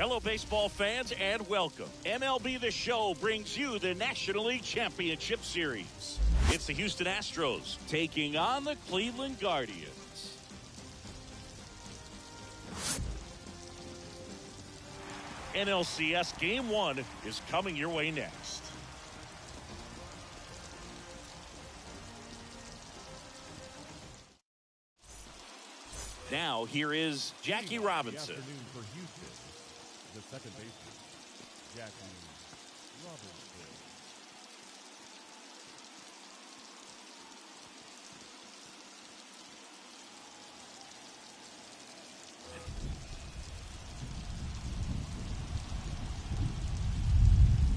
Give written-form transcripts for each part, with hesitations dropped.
Hello, baseball fans, and welcome. MLB The Show brings you the National League Championship Series. It's the Houston Astros taking on the Cleveland Guardians. NLCS Game 1 is coming your way next. Now, here is Jackie Robinson. Good afternoon for Houston. The second baseman, Jackie Robinson.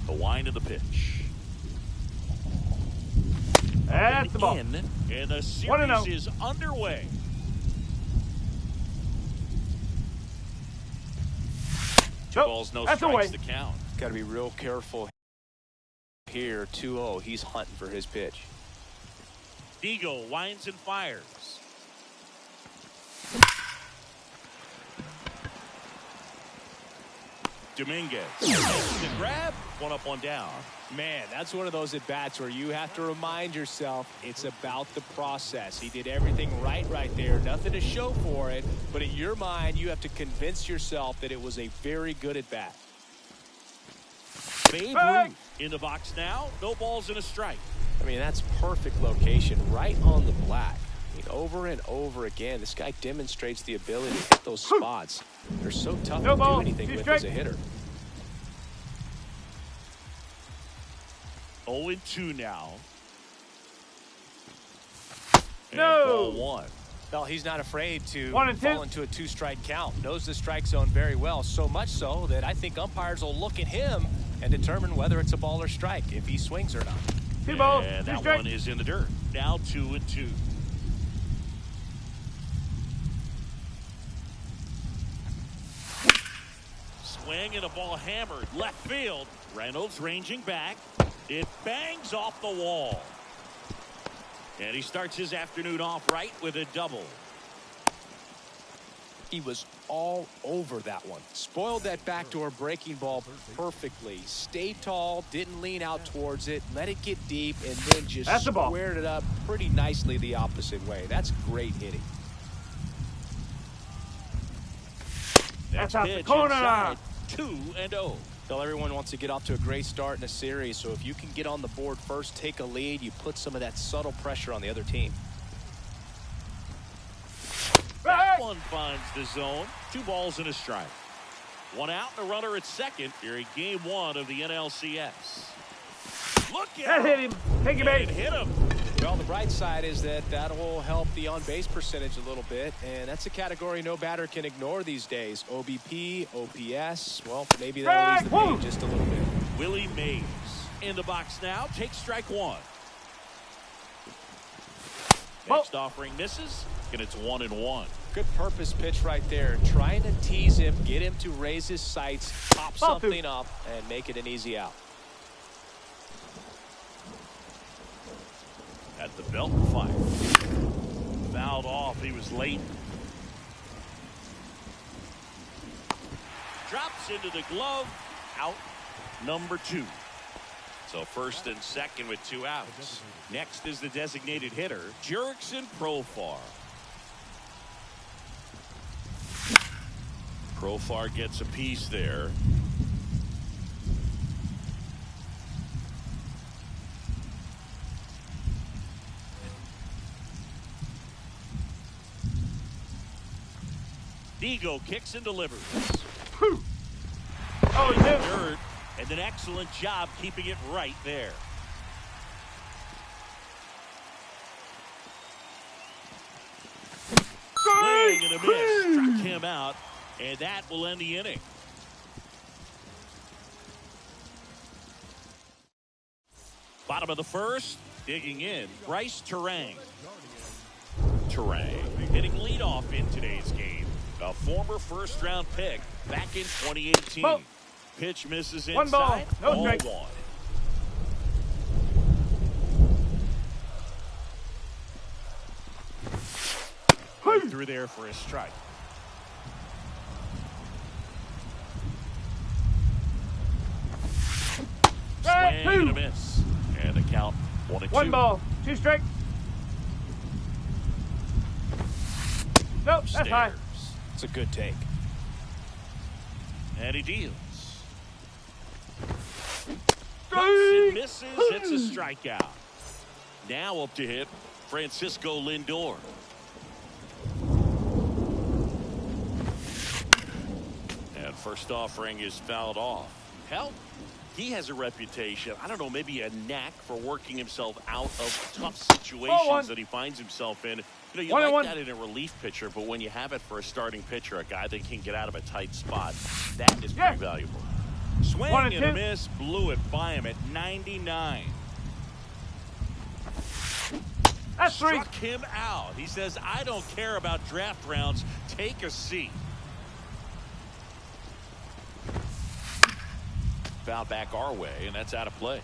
The wind of the pitch. That's the ball. And the series is underway. Balls, no strikes to count. Got to be real careful here. 2-0. He's hunting for his pitch. Eagle winds and fires. Dominguez. The grab. One up, one down. Man, that's one of those at-bats where you have to remind yourself it's about the process. He did everything right there. Nothing to show for it. But in your mind, you have to convince yourself that it was a very good at-bat. Babe Ruth in the box now. No balls and a strike. I mean, that's perfect location right on the black. I mean, over and over again, this guy demonstrates the ability to hit those spots. They're so tough to do anything with as a hitter. 0-2 now. And No. ball one. Well, he's not afraid to 1-2. fall into a two-strike count. Knows the strike zone very well, so much so that I think umpires will look at him and determine whether it's a ball or strike, if he swings or not. Two balls, and two that strikes. one is in the dirt. Now 2-2. Swing and a ball hammered left field. Reynolds ranging back. It bangs off the wall. And he starts his afternoon off right with a double. He was all over that one. Spoiled that backdoor breaking ball perfectly. Stayed tall, didn't lean out towards it, let it get deep, and then just squared it up pretty nicely the opposite way. That's great hitting. That's out the corner. 2-0. Well, everyone wants to get off to a great start in a series, so if you can get on the board first, take a lead, you put some of that subtle pressure on the other team. That one finds the zone. 2 balls and a strike. 1 out and a runner at second here in Game 1 of the NLCS. Look at That hit him. Take him, it hit him. Well, the bright side is that will help the on-base percentage a little bit, and that's a category no batter can ignore these days. OBP, OPS, well, maybe that'll ease the pain just a little bit. Willie Mays in the box now. Takes strike 1. Next offering misses, and it's 1-1. Good purpose pitch right there. Trying to tease him, get him to raise his sights, pop something up, and make it an easy out. At the belt fire. Fouled off. He was late. Drops into the glove. Out number 2. So first and second with 2 outs. Next is the designated hitter, Jurickson Profar. Profar gets a piece there. Eagle kicks and delivers. Oh, he did. Dirt, and an excellent job keeping it right there. Swing and a miss. Struck him out, and that will end the inning. Bottom of the first, digging in, Bryce Terang. Terang hitting leadoff in today's game. A former first-round pick back in 2018. Ball. Pitch misses inside. 1 ball, no strike. 1. Right through there for a strike. miss. And the count 1-2. 1 ball, 2 strike. Nope, that's high. It's a good take. And he deals. It misses. It's a strikeout. Now up to hit Francisco Lindor. And first offering is fouled off. Hell, he has a reputation, I don't know, maybe a knack for working himself out of tough situations that he finds himself in. You know, you like that in a relief pitcher, but when you have it for a starting pitcher, a guy that can get out of a tight spot, that is pretty valuable. Swing and a miss, blew it by him at 99. That's 3. Struck him out. He says, I don't care about draft rounds. Take a seat. Foul back our way, and that's out of play.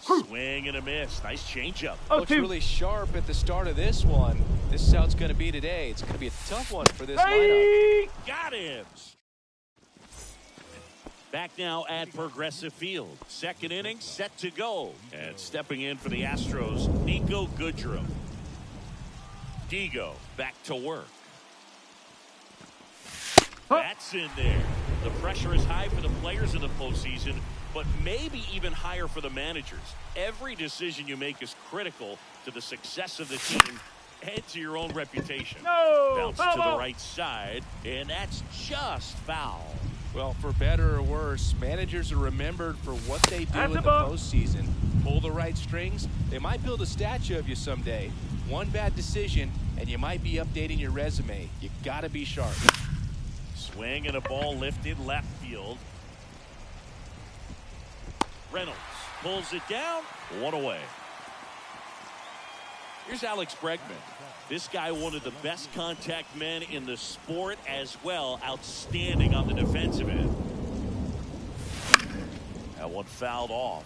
Swing and a miss. Nice changeup. Looks really sharp at the start of this one. This is how it's going to be today. It's going to be a tough one for this lineup. Got him. Back now at Progressive Field. Second inning set to go. And stepping in for the Astros, Nico Goodrum. Digo back to work. That's in there. The pressure is high for the players in the postseason, but maybe even higher for the managers. Every decision you make is critical to the success of the team and to your own reputation. Bounce to the right side, and that's just foul. Well, for better or worse, managers are remembered for what they do in the postseason. Pull the right strings, they might build a statue of you someday. One bad decision, and you might be updating your resume. You gotta be sharp. Swing and a ball lifted left field. Reynolds pulls it down. 1 away. Here's Alex Bregman. This guy, one of the best contact men in the sport as well. Outstanding on the defensive end. That one fouled off.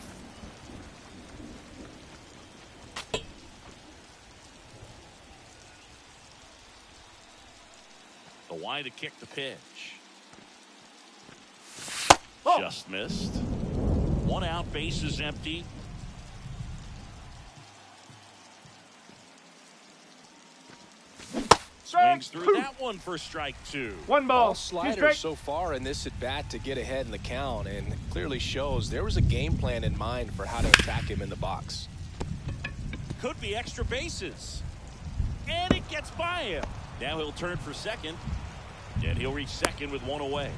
The wide to kick the pitch. Just missed. 1 out, base is empty. Swings through that one for strike 2. 1 ball, all sliders so far in this at bat to get ahead in the count, and clearly shows there was a game plan in mind for how to attack him in the box. Could be extra bases. And it gets by him. Now he'll turn for second. And he'll reach second with 1 away.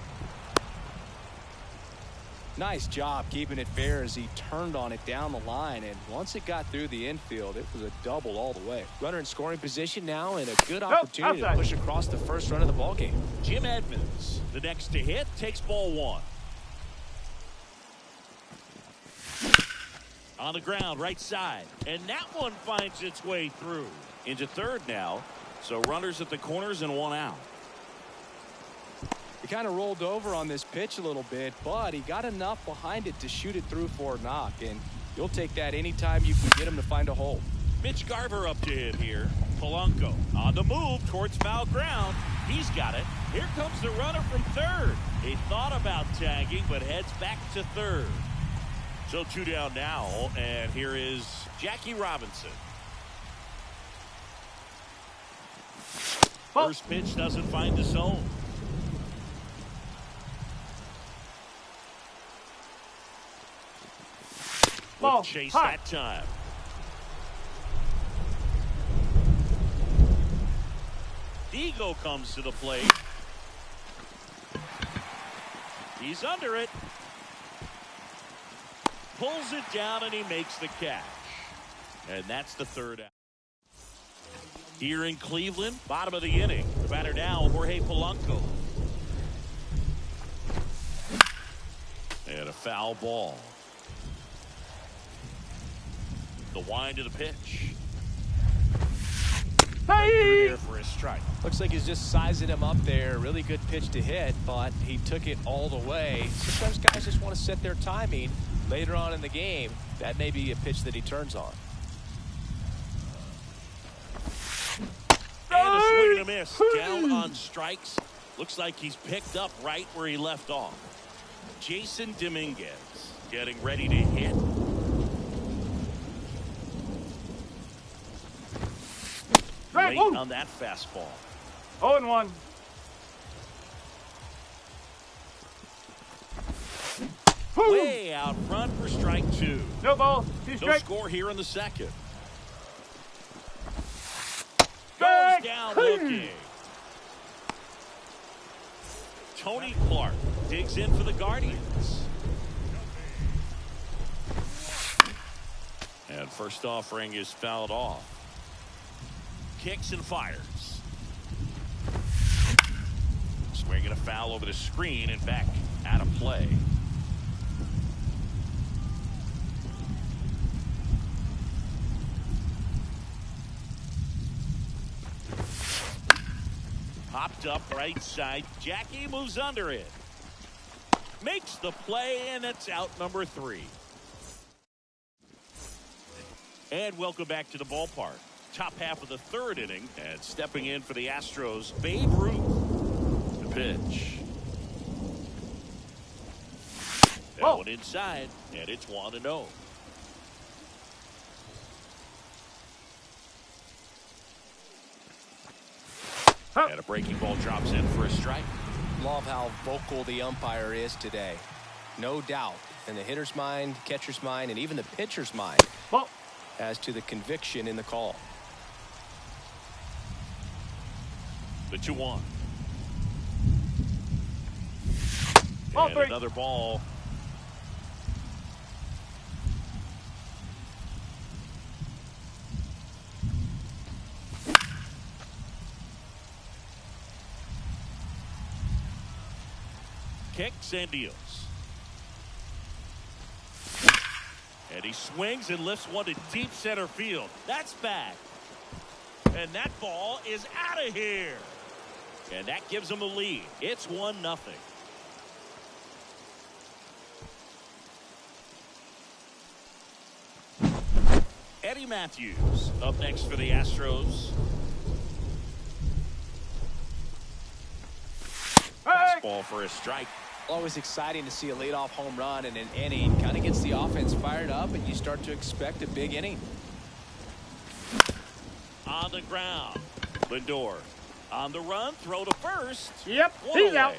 Nice job keeping it fair as he turned on it down the line, and once it got through the infield, it was a double all the way. Runner in scoring position now, and a good opportunity to push across the first run of the ball game. Jim Edmonds, the next to hit, takes ball 1. On the ground, right side, and that one finds its way through into third now. So runners at the corners and 1 out. He kind of rolled over on this pitch a little bit, but he got enough behind it to shoot it through for a knock, and you'll take that anytime you can get him to find a hole. Mitch Garver up to hit here. Polanco on the move towards foul ground. He's got it. Here comes the runner from third. He thought about tagging, but heads back to third. So 2 down now, and here is Jackie Robinson. First pitch doesn't find the zone. Wouldn't chase that time. Digo comes to the plate. He's under it. Pulls it down and he makes the catch. And that's the 3rd out. Here in Cleveland, bottom of the inning. The batter now, Jorge Polanco. And a foul ball. The wind of the pitch. Hey! There for his strike. Looks like he's just sizing him up there. Really good pitch to hit, but he took it all the way. Sometimes guys just want to set their timing later on in the game. That may be a pitch that he turns on. And a swing and a miss. Down on strikes. Looks like he's picked up right where he left off. Jason Dominguez getting ready to hit. Late on that fastball. 0-1. Way out front for strike 2. No ball. 2 No strike. score here in the second. Strike. Goes down looking. Tony Clark digs in for the Guardians. And first offering is fouled off. Kicks and fires. Swinging a foul over the screen and back out of play. Popped up right side. Jackie moves under it. Makes the play, and it's out number 3. And welcome back to the ballpark. Top half of the 3rd inning, and stepping in for the Astros, Babe Ruth. The pitch. That one inside, and it's 1-0. And a breaking ball drops in for a strike. Love how vocal the umpire is today. No doubt in the hitter's mind, catcher's mind, and even the pitcher's mind as to the conviction in the call. The 2-1. Ball And 3. another ball. Kicks and deals. And he swings and lifts one to deep center field. That's back. And that ball is out of here. And that gives him the lead. It's 1-0. Eddie Matthews up next for the Astros. Fastball for a strike. Always exciting to see a leadoff home run in an inning. Kind of gets the offense fired up, and you start to expect a big inning. On the ground. Lindor on the run. Throw to first. Yep. One He's away. out.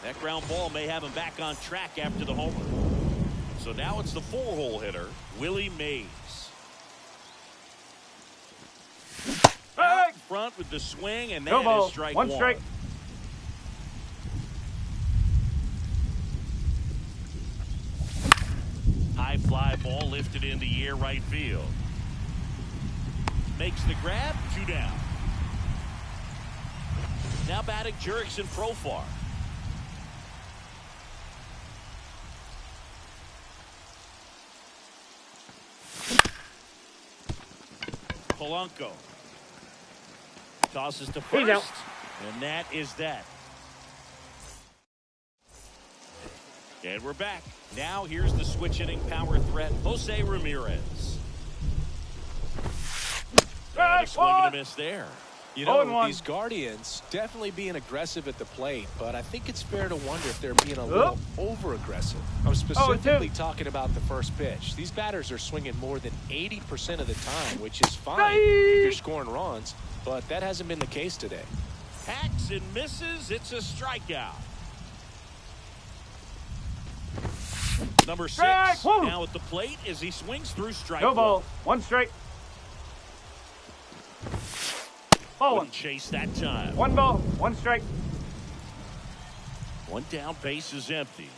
That ground ball may have him back on track after the homer. So now it's the 4-hole hitter, Willie Mays. Out in front with the swing, and No that ball. is strike 1 1. strike. High fly ball lifted in the air right field. Makes the grab, 2 down. Now batting Jurickson Profar. Polanco tosses to He's out. first, and that is that. And we're back. Now here's the switch inning power threat, Jose Ramirez. And a swing and a miss there. You know, 0-1. these Guardians definitely being aggressive at the plate, but I think it's fair to wonder if they're being a little over-aggressive. I'm specifically talking about the first pitch. These batters are swinging more than 80% of the time, which is fine if you're scoring runs, but that hasn't been the case today. Hacks and misses. It's a strikeout. Number 6 Strike. Woo. now at the plate as he swings through strike No ball. 1. 1 strike. Ball 1. Wouldn't chase that time. 1 ball. 1 strike. 1 down, base is empty.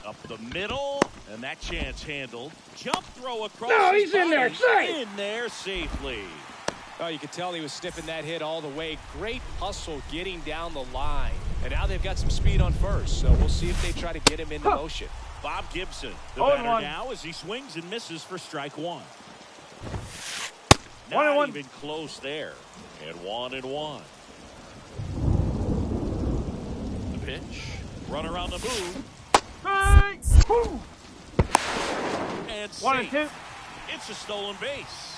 Up the middle, and that chance handled. Jump throw across. No, his he's in there. body. Safe. In there safely. Oh, you could tell he was sniffing that hit all the way. Great hustle getting down the line. And now they've got some speed on first, so we'll see if they try to get him into motion. Bob Gibson, the 0-1. batter now as he swings and misses for strike 1. 1-1. Not even close there. And 1-1. The pitch. Runner on the move. Strike. Woo. And 1 and safe. 2. It's a stolen base.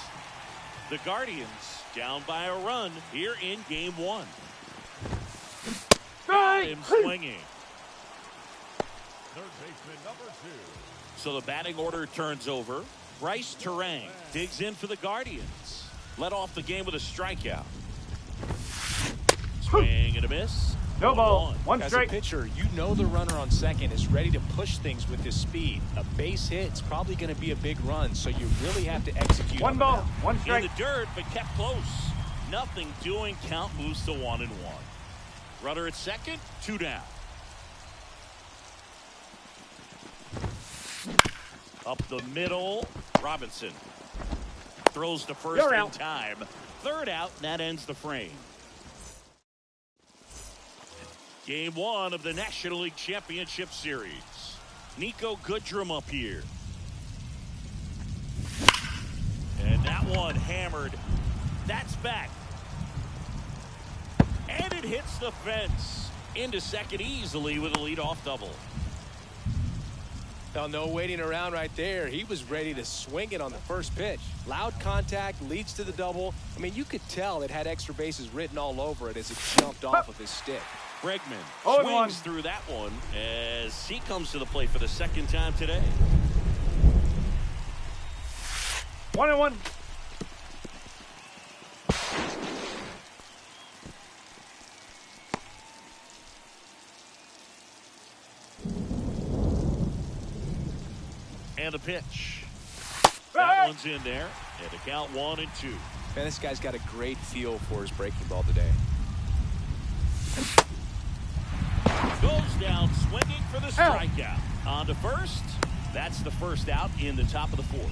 The Guardians down by a run here in game one. Strike. Him swinging. Third baseman number 2. So the batting order turns over. Bryce Terang digs in for the Guardians. Led off the game with a strikeout. Swing and a miss. No ball. One As strike. a pitcher, you know the runner on second is ready to push things with his speed. A base hit's probably going to be a big run, so you really have to execute. One ball. One In strike. the dirt, but kept close. Nothing doing. Count moves to 1-1. Runner at second, 2 down. Up the middle, Robinson throws to first in time. Third out, and that ends the frame. Game 1 of the National League Championship Series. Nico Goodrum up here. And that one hammered. That's back. And it hits the fence. Into second easily with a leadoff double. Well, no waiting around right there. He was ready to swing it on the first pitch. Loud contact leads to the double. I mean, you could tell it had extra bases written all over it as it jumped off of his stick. Bregman 0-1. swings through that one as he comes to the plate for the second time today. 1-1. And the pitch. That one's in there. And the count 1-2. Man, this guy's got a great feel for his breaking ball today. Goes down swinging for the strikeout. On to first. That's the first out in the top of the 4th.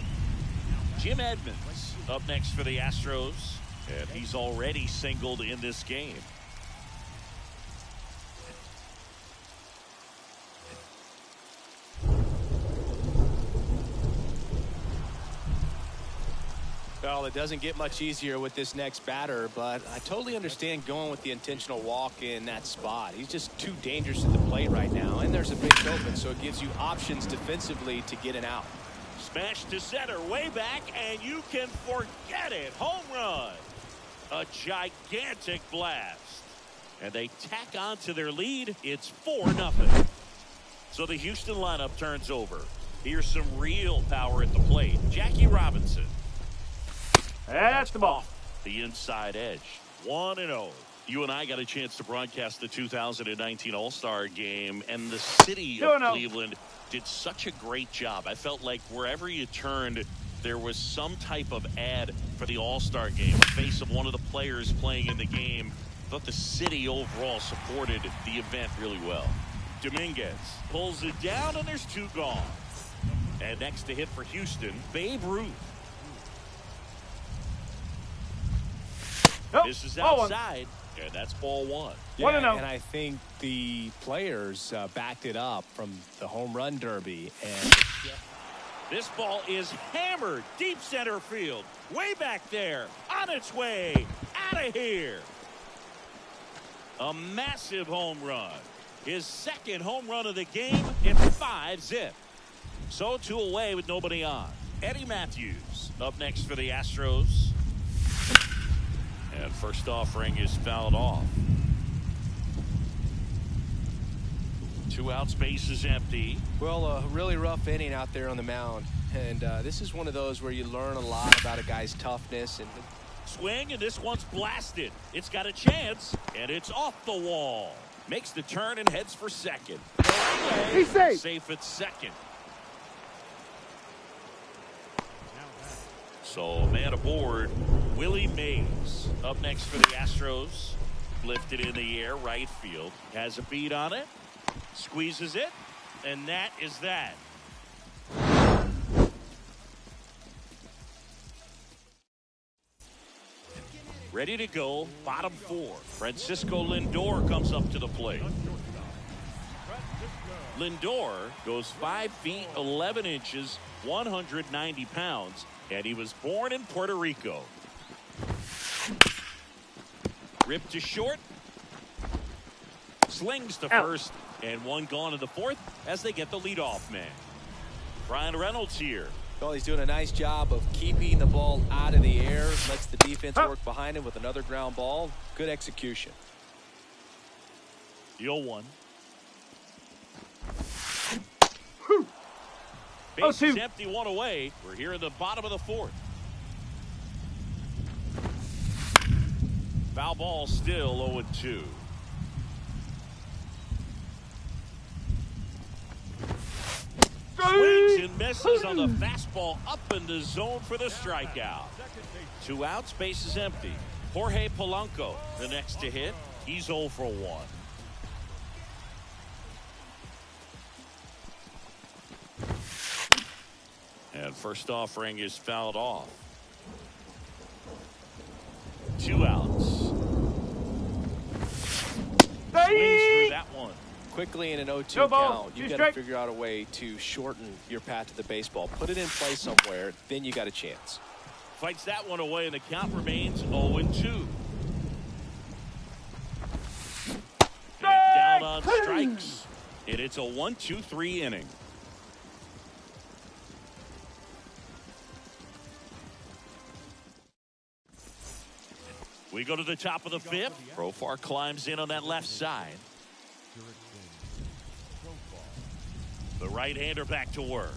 Jim Edmonds up next for the Astros. And he's already singled in this game. Well, it doesn't get much easier with this next batter, but I totally understand going with the intentional walk in that spot. He's just too dangerous at the plate right now, and there's a base open, so it gives you options defensively to get an out. Smash to center, way back, and you can forget it. Home run. A gigantic blast. And they tack on to their lead. It's 4-0. So the Houston lineup turns over. Here's some real power at the plate. Jackie Robinson. That's the ball. The inside edge. 1-0. You and I got a chance to broadcast the 2019 All-Star game, and the city of Cleveland did such a great job. I felt like wherever you turned, there was some type of ad for the All-Star game. A face of one of the players playing in the game. I thought the city overall supported the event really well. Dominguez pulls it down, and there's 2 gone. And next to hit for Houston, Babe Ruth. This is outside, and that's ball 1. Yeah, and I think the players backed it up from the home run derby. And this ball is hammered deep center field. Way back there. On its way. Out of here. A massive home run. His second home run of the game. It's 5-0. So 2 away with nobody on. Eddie Matthews up next for the Astros. And first offering is fouled off. 2 outs, base is empty. Well, a really rough inning out there on the mound. And this is one of those where you learn a lot about a guy's toughness. And swing, and this one's blasted. It's got a chance, and it's off the wall. Makes the turn and heads for second. He's safe. Safe at second. So, man aboard, Willie Mays up next for the Astros. Lifted in the air, right field. Has a beat on it. Squeezes it. And that is that. Ready to go, bottom 4. Francisco Lindor comes up to the plate. Lindor goes 5 feet 11 inches, 190 pounds, and he was born in Puerto Rico. Ripped to short. Slings to first, and 1 gone in the 4th as they get the leadoff man. Brian Reynolds here. Well, he's doing a nice job of keeping the ball out of the air. Lets the defense work behind him with another ground ball. Good execution. 0-1. Oh, Base is empty, one away. We're here in the bottom of the fourth. Foul ball still 0-2. Swings and misses on the fastball up in the zone for the strikeout. 2 outs, base is empty. Jorge Polanco, the next to hit. He's 0 for 1. And first offering is fouled off. 2 outs. Swings through that one. Quickly in an 0-2 No ball. count, you've Two got to strike. figure out a way to shorten your path to the baseball. Put it in play somewhere, then you got a chance. Fights that one away, and the count remains 0-2. And down on strikes. And it's a 1-2-3 inning. We go to the top of the fifth. Profar climbs in on that left side. The right-hander back to work.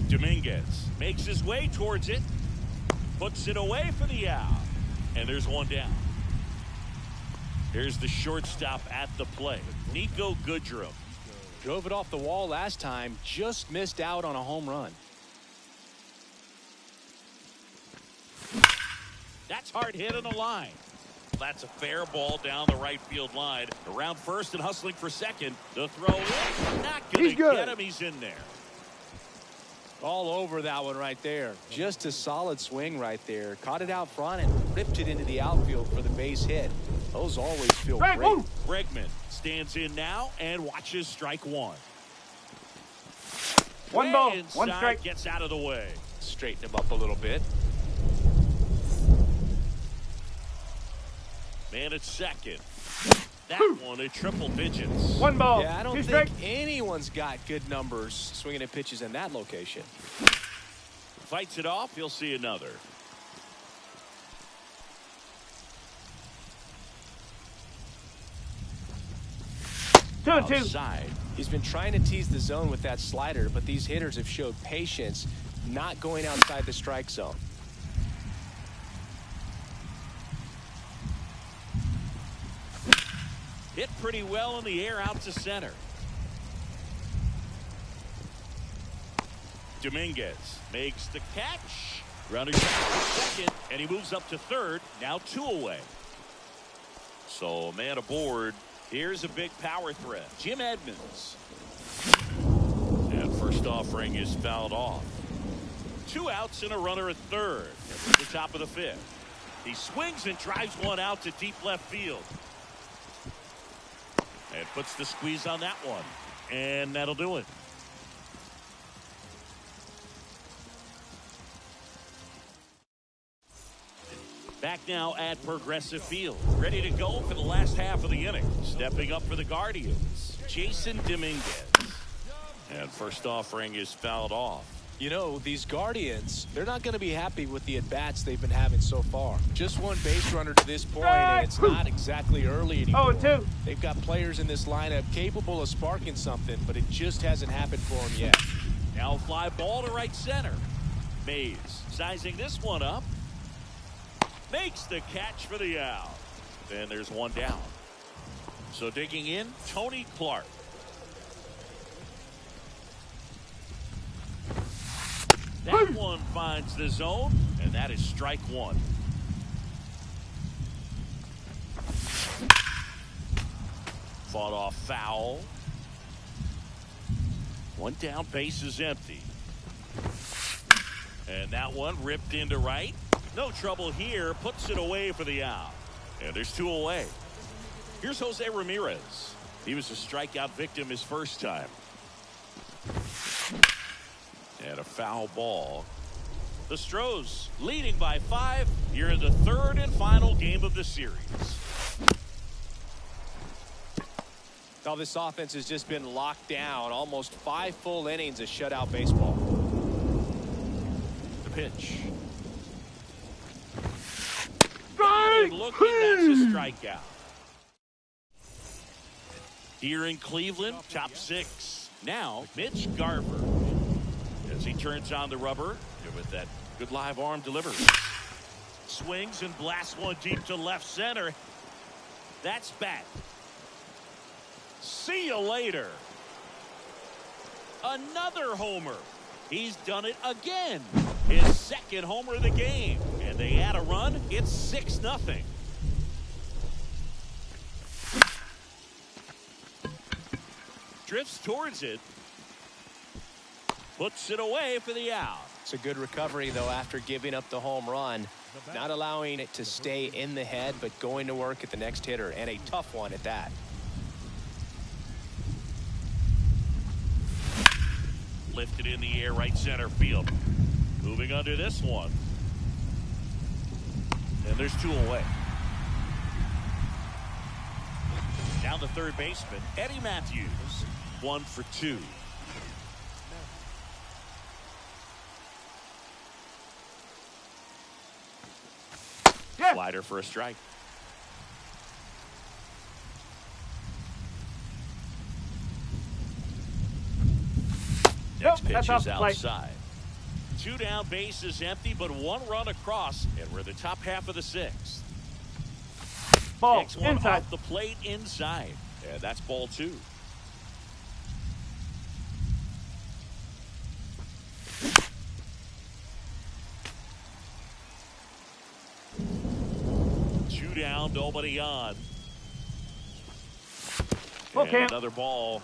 Dominguez makes his way towards it. Puts it away for the out. And there's one down. Here's the shortstop at the plate, Nico Goodrum. Drove it off the wall last time. Just missed out on a home run. That's hard hit on the line. That's a fair ball down the right field line. Around first and hustling for second. The throw in. Not going to get him. He's in there. All over that one right there. Just a solid swing right there. Caught it out front and ripped it into the outfield for the base hit. Those always feel great. Bregman stands in now and watches strike one. 1 ball, Inside, 1 strike. Gets out of the way. Straighten him up a little bit. Man at second. That one at triple digits. 1 ball, Yeah, I don't 2 think strike. anyone's got good numbers swinging at pitches in that location. Fights it off. He'll see another. Two and two. Outside. He's been trying to tease the zone with that slider, but these hitters have showed patience, not going outside the strike zone. Hit pretty well in the air out to center. Dominguez makes the catch. Grounding back to second, and he moves up to third. Now 2 away. So man aboard. Here's a big power threat. Jim Edmonds. And first offering is fouled off. 2 outs and a runner at third. At the top of the fifth. He swings and drives one out to deep left field. And puts the squeeze on that one. And that'll do it. Back now at Progressive Field. Ready to go for the last half of the inning. Stepping up for the Guardians, Jason Dominguez. And first offering is fouled off. You know, these Guardians, they're not going to be happy with the at-bats they've been having so far. Just 1 base runner to this point, and it's not exactly early anymore. 0-2. They've got players in this lineup capable of sparking something, but it just hasn't happened for them yet. Now fly ball to right center. Mays sizing this one up. Makes the catch for the out. And there's one down. So digging in, Tony Clark. That one finds the zone, and that is strike one. Fought off foul. One down, base is empty. And that one ripped into right. No trouble here. Puts it away for the out. And there's 2 away. Here's Jose Ramirez. He was a strikeout victim his first time. And a foul ball. The Stros leading by 5 here in the 3rd and final game of the series. Well, this offense has just been locked down. Almost 5 full innings of shutout baseball. The pitch. Got him looking. That's a strikeout. Here in Cleveland, top 6. Now, Mitch Garver. As he turns on the rubber with that good live arm delivery. Swings and blasts one deep to left center. That's back. See you later. Another homer. He's done it again. His second homer of the game. And they add a run. It's 6-0. Drifts towards it. Puts it away for the out. It's a good recovery, though, after giving up the home run. Not allowing it to stay in the head, but going to work at the next hitter, and a tough one at that. Lifted in the air, right center field. Moving under this one. And there's 2 away. Down the third baseman, Eddie Matthews. 1 for 2. Yeah. Slider for a strike. Next pitch is outside. 2 down, bases empty, but 1 run across, and we're the top half of the 6th. Ball Next one inside. off the plate inside. And that's ball 2. Down, nobody on. Okay. And another ball.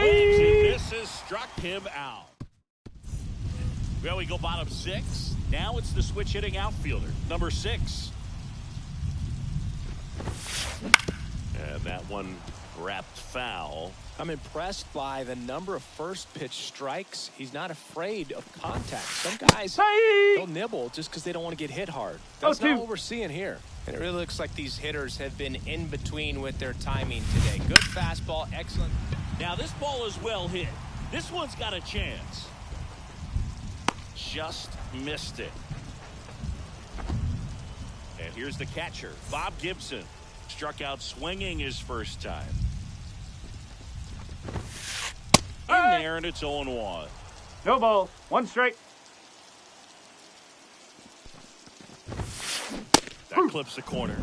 This has struck him out. Well, we go bottom 6. Now it's the switch hitting outfielder, number 6. And that one wrapped foul. I'm impressed by the number of first pitch strikes. He's not afraid of contact. Some guys, they'll nibble just because they don't want to get hit hard. That's not what we're seeing here. And it really looks like these hitters have been in between with their timing today. Good fastball, excellent. Now this ball is well hit. This one's got a chance. Just missed it. And here's the catcher, Bob Gibson. Struck out swinging his first time. In there, and it's 0-1. No balls. 1 strike. That clips the corner.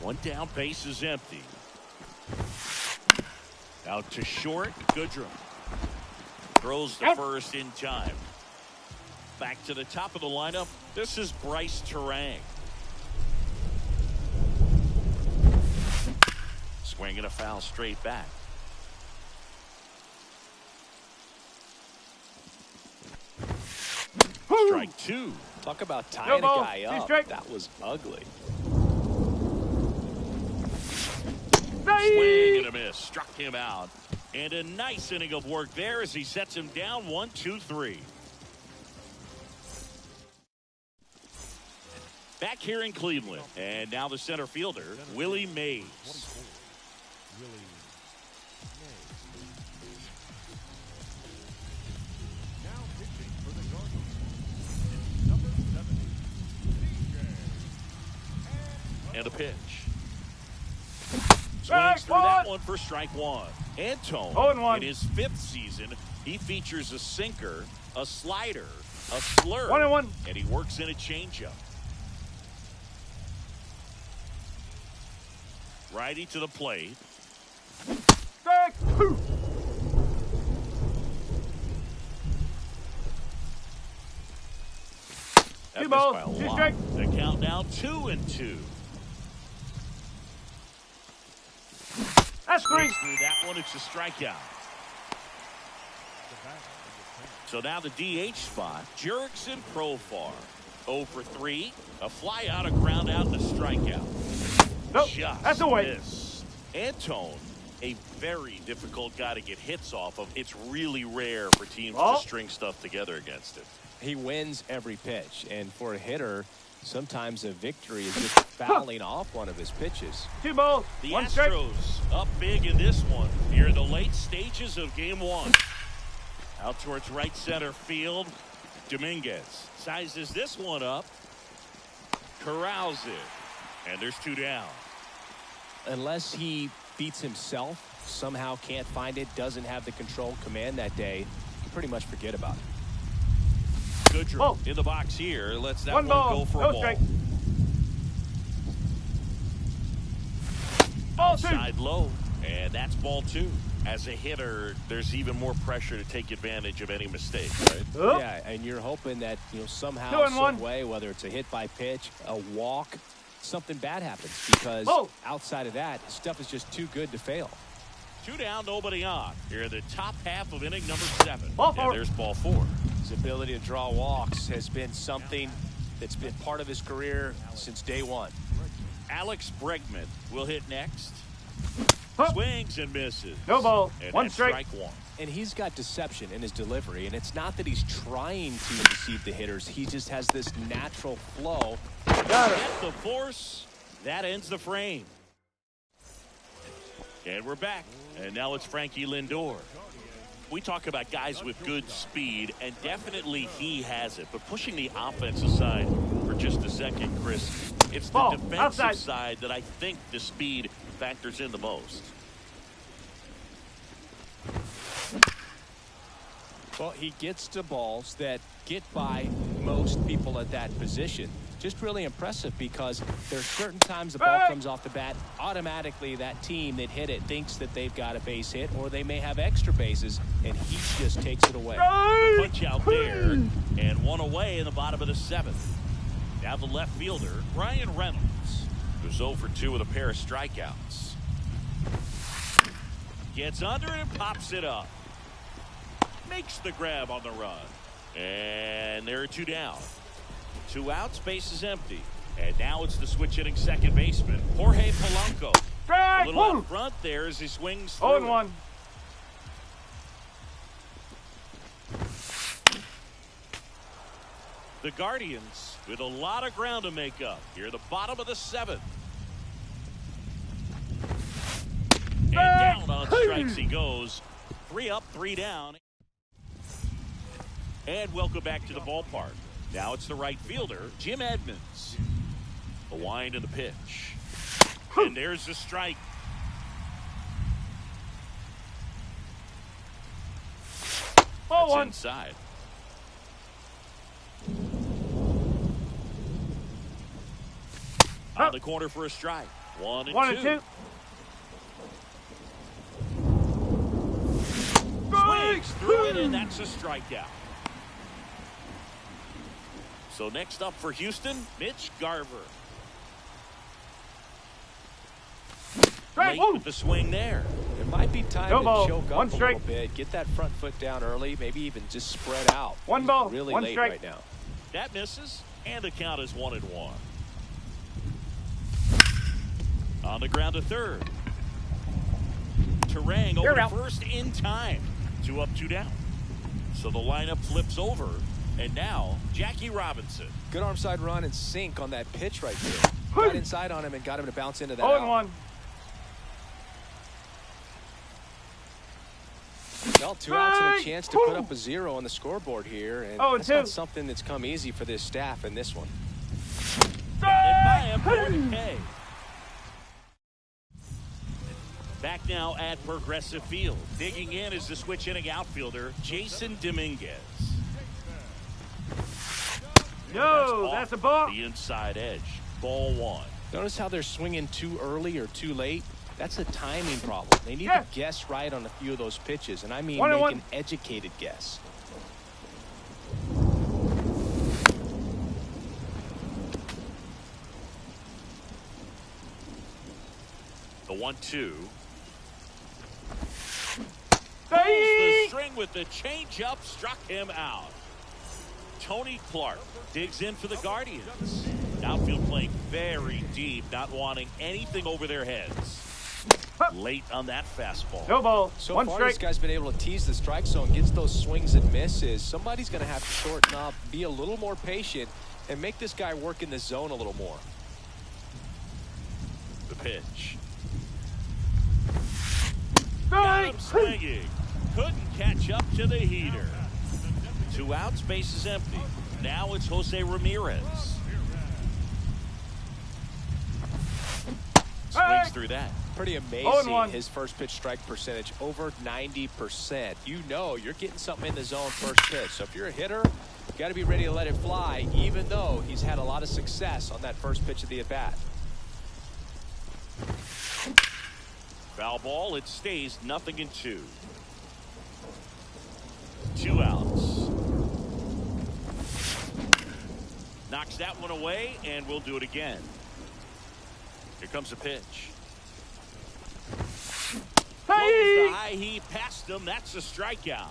1 down, base is empty. Out to short, Goodrum. Throws the first in time. Back to the top of the lineup. This is Bryce Terang. Swinging a foul straight back. Strike 2. Talk about tying a guy up. Strike. That was ugly. Swing and a miss. Struck him out. And a nice inning of work there as he sets him down 1, 2, 3. Back here in Cleveland. And now the center fielder, Willie Mays. Now pitching for the Guardians, number 7, DJ. And a pitch. Swings through that one for strike 1. Antone, 0-1. in his 5th season, he features a sinker, a slider, a slurve, 1-1. and he works in a changeup. Righty to the plate. Strike 2. That missed balls, by a 2 lot. strikes. The count now 2-2. That's 3. Through that one, it's a strikeout. So now the DH spot, Jurickson Profar. 0 for 3, a fly out, a ground out, and a strikeout. Nope, Just that's away. missed. Antone, a very difficult guy to get hits off of. It's really rare for teams to string stuff together against it. He wins every pitch, and for a hitter, sometimes a victory is just fouling off one of his pitches. 2 balls, The 1 strike. Astros up big in this one. Here in the late stages of game 1. Out towards right center field. Dominguez sizes this one up. Corrals it. And there's 2 down. Unless he beats himself, somehow can't find it, doesn't have the control command that day, you pretty much forget about it. Goodrum in the box here. Lets that 1 one ball, go for no a ball. strike. Ball 2. Outside low. And that's ball 2. As a hitter, there's even more pressure to take advantage of any mistake, right? Yeah, and you're hoping that, somehow, 2 and 1. some way, whether it's a hit by pitch, a walk, something bad happens, because outside of that, stuff is just too good to fail. 2 down, nobody on. Here in the top half of inning number 7. Ball 4. And there's ball 4. His ability to draw walks has been something that's been part of his career since day 1. Alex Bregman will hit next. Swings and misses. No ball. And 1 that's strike. strike 1. And he's got deception in his delivery, and it's not that he's trying to deceive the hitters. He just has this natural flow. Got it. Get the force. That ends the frame. And we're back. And now it's Frankie Lindor. We talk about guys with good speed, and definitely he has it. But pushing the offense aside for just a second, Chris, it's the defensive side that I think the speed factors in the most. Well, he gets to balls that get by most people at that position. Just really impressive, because there's certain times the ball comes off the bat, automatically that team that hit it thinks that they've got a base hit, or they may have extra bases, and he just takes it away. The punch out there, and 1 away in the bottom of the 7th. Now the left fielder, Ryan Reynolds, who's 0 for 2 with a pair of strikeouts. Gets under it and pops it up. Makes the grab on the run. And there are 2 down. 2 outs, base is empty. And now it's the switch hitting second baseman, Jorge Polanco. A little out front there as he swings through. 0-1. The Guardians with a lot of ground to make up. Here at the bottom of the 7th. And down on strikes he goes. 3 up, 3 down. And welcome back to the ballpark. Now it's the right fielder, Jim Edmonds. The wind and the pitch. And there's the strike. That's inside. On the corner for a strike. 1 and 2. Swings through it, and that's a strikeout. So next up for Houston, Mitch Garver. Late with the swing there. It might be time to choke up a little bit, get that front foot down early, maybe even just spread out. 1 ball, really 1 late strike right now. That misses, and the count is 1-1. On the ground to third. Terang over to first in time. 2 up, 2 down. So the lineup flips over. And now, Jackie Robinson. Good arm side run and sink on that pitch right there. Got inside on him and got him to bounce into that 0-1. Well, 2 outs and a chance to put up a 0 on the scoreboard here. And that's not something that's come easy for this staff in this one. And by him for the K. Back now at Progressive Field. Digging in is the switch hitting outfielder, Jason Dominguez. No, that's a ball. The inside edge. Ball 1. Notice how they're swinging too early or too late. That's a timing problem. They need to guess right on a few of those pitches, and I mean make an educated guess. The 1-2. Pulls the string with the changeup, struck him out. Tony Clark digs in for the Guardians. Outfield playing very deep, not wanting anything over their heads. Late on that fastball. No ball. So One far, strike. this guy's been able to tease the strike zone, gets those swings and misses. Somebody's going to have to shorten up, be a little more patient, and make this guy work in the zone a little more. The pitch. Strike. Got him swinging. Couldn't catch up to the heater. 2 outs, base is empty. Now it's Jose Ramirez. Swings through that. Pretty amazing, his first pitch strike percentage, over 90%. You know you're getting something in the zone first pitch. So if you're a hitter, you got to be ready to let it fly, even though he's had a lot of success on that first pitch of the at-bat. Foul ball, it stays 0-2. 2 outs. Knocks that one away, and we'll do it again. Here comes a pitch. Hey! The high heat past him. That's a strikeout.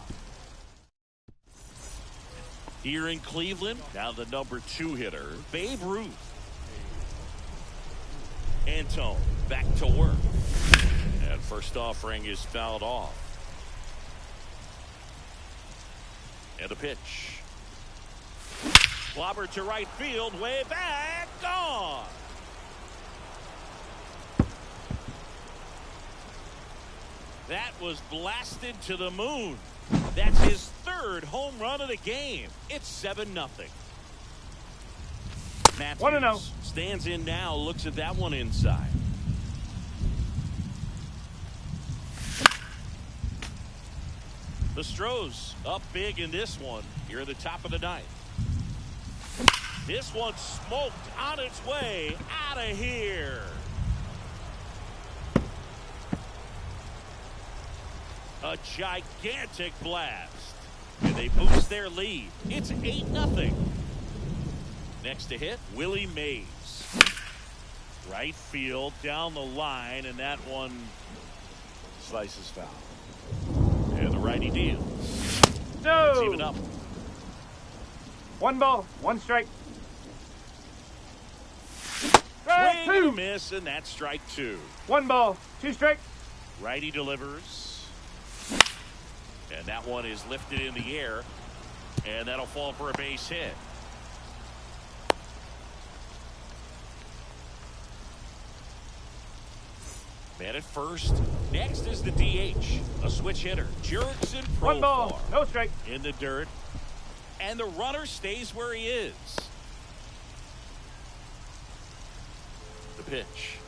Here in Cleveland, now the number 2 hitter, Babe Ruth. Antone back to work. And first offering is fouled off. And a pitch. Clobber to right field, way back, gone. That was blasted to the moon. That's his 3rd home run of the game. It's 7-0. Matthews 1-0. stands in now, looks at that one inside. The Stros up big in this one here at the top of the 9th. This one smoked on its way out of here. A gigantic blast. And they boost their lead. It's 8-0. Next to hit, Willie Mays. Right field, down the line, and that one slices foul. And the righty deals. No. It's even up. 1 ball. 1 strike. Swing 2. and a miss, and that's strike 2. 1 ball. 2 strikes. Righty delivers. And that one is lifted in the air. And that'll fall for a base hit. Man at first. Next is the DH. A switch hitter. Jurickson Profar. 1 ball. No strike. In the dirt. And the runner stays where he is. The pitch.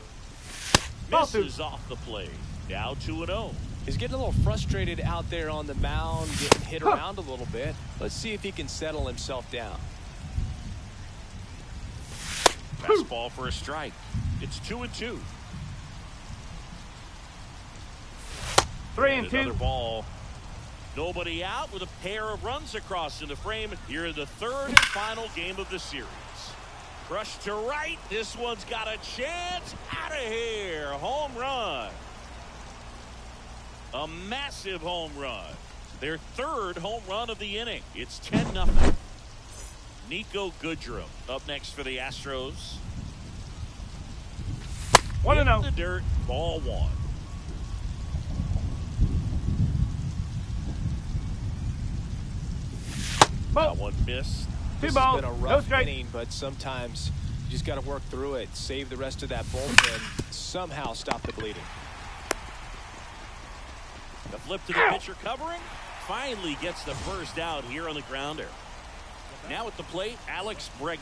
Misses off the plate. Now 2-0. He's getting a little frustrated out there on the mound, getting hit around a little bit. Let's see if he can settle himself down. Fastball for a strike. It's 2-2. 3-2. Another ball. Nobody out with a pair of runs across in the frame here in the 3rd and final game of the series. Crushed to right. This one's got a chance. Out of here. Home run. A massive home run. Their 3rd home run of the inning. It's 10-0. Nico Goodrum up next for the Astros. 1-0. In the dirt. Ball 1. That one missed. 2 This balls. has been a No rough strike. inning, but sometimes you just got to work through it, save the rest of that bullpen, somehow stop the bleeding. The flip to the pitcher covering. Finally gets the first out here on the grounder. Now at the plate, Alex Bregman.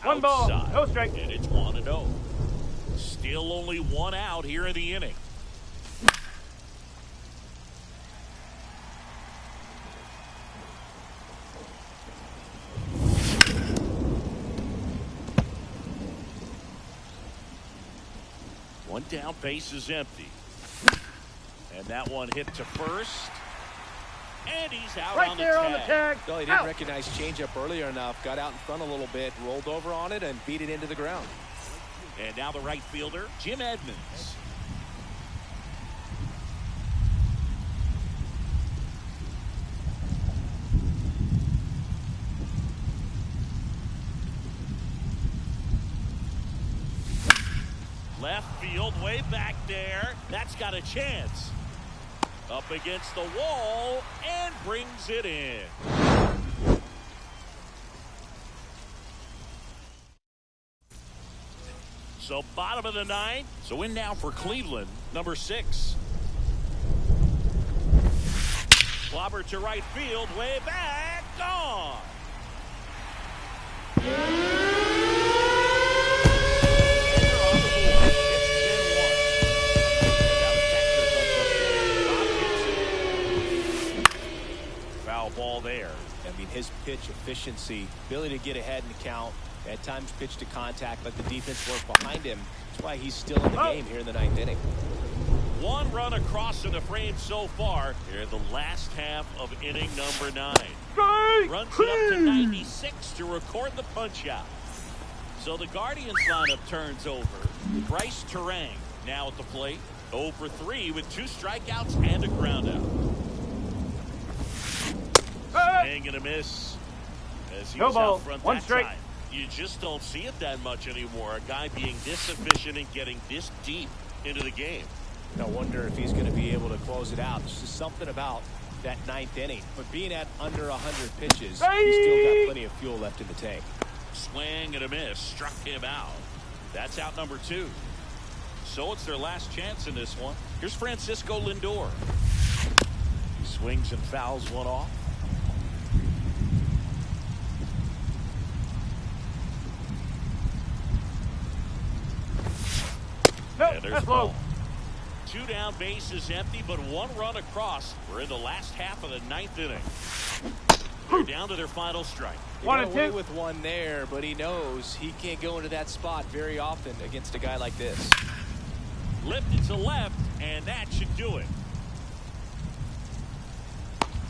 One ball, Outside. no strike. And it's 1-0. Still only 1 out here in the inning. One down, base is empty. And that one hit to first. And he's out Right on there on the tag. Well, he didn't Out. recognize changeup earlier enough, got out in front a little bit, rolled over on it, and beat it into the ground. And now the right fielder, Jim Edmonds. Left field, way back there. That's got a chance. Up against the wall and brings it in. So bottom of the ninth. So in now for Cleveland, number 6. Clobber to right field, way back, gone. Foul ball there. I mean, his pitch efficiency, ability to get ahead in the count, at times pitch to contact, let the defense work behind him. That's why he's still in the game here in the 9th inning. 1 run across in the frame so far here in the last half of inning number 9. Runs it up to 96 to record the punch out. So the Guardians lineup turns over. Bryce Terang now at the plate. 0 for 3 with 2 strikeouts and a ground out. Swing and a miss. As he was out front that time. You just don't see it that much anymore. A guy being this efficient and getting this deep into the game. I wonder if he's going to be able to close it out. There's just something about that 9th inning. But being at under 100 pitches, he's still got plenty of fuel left in the tank. Swing and a miss. Struck him out. That's out number 2. So it's their last chance in this one. Here's Francisco Lindor. He swings and fouls one off. Nope, there's that's the ball. low. 2 down, base is empty, but 1 run across. We're in the last half of the 9th inning. They're down to their final strike. He got away with 1 there, but he knows he can't go into that spot very often against a guy like this. Lifted to left, and that should do it.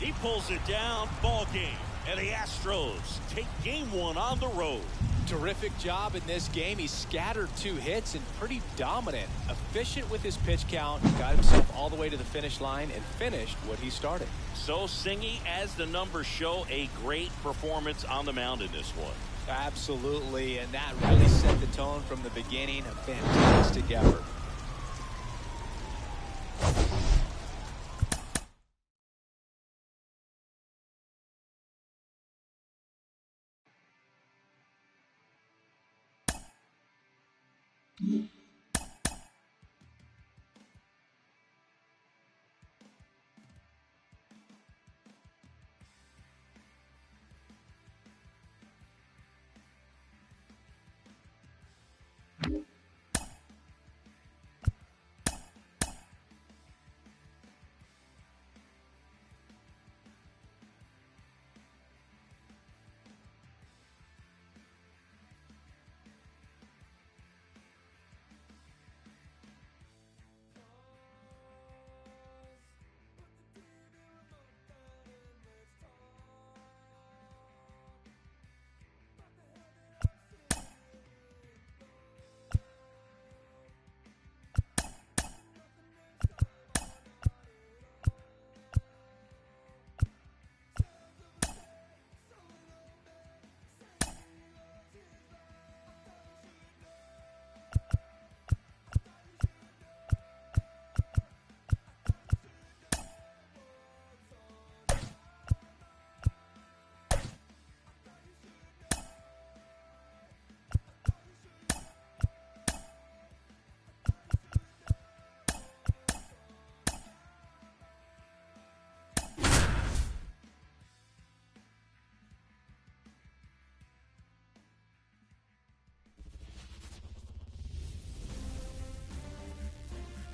He pulls it down. Ball game. And the Astros take game 1 on the road. Terrific job in this game. He scattered 2 hits and pretty dominant. Efficient with his pitch count. Got himself all the way to the finish line and finished what he started. So Singy, as the numbers show, a great performance on the mound in this one. Absolutely. And that really set the tone from the beginning. A fantastic effort.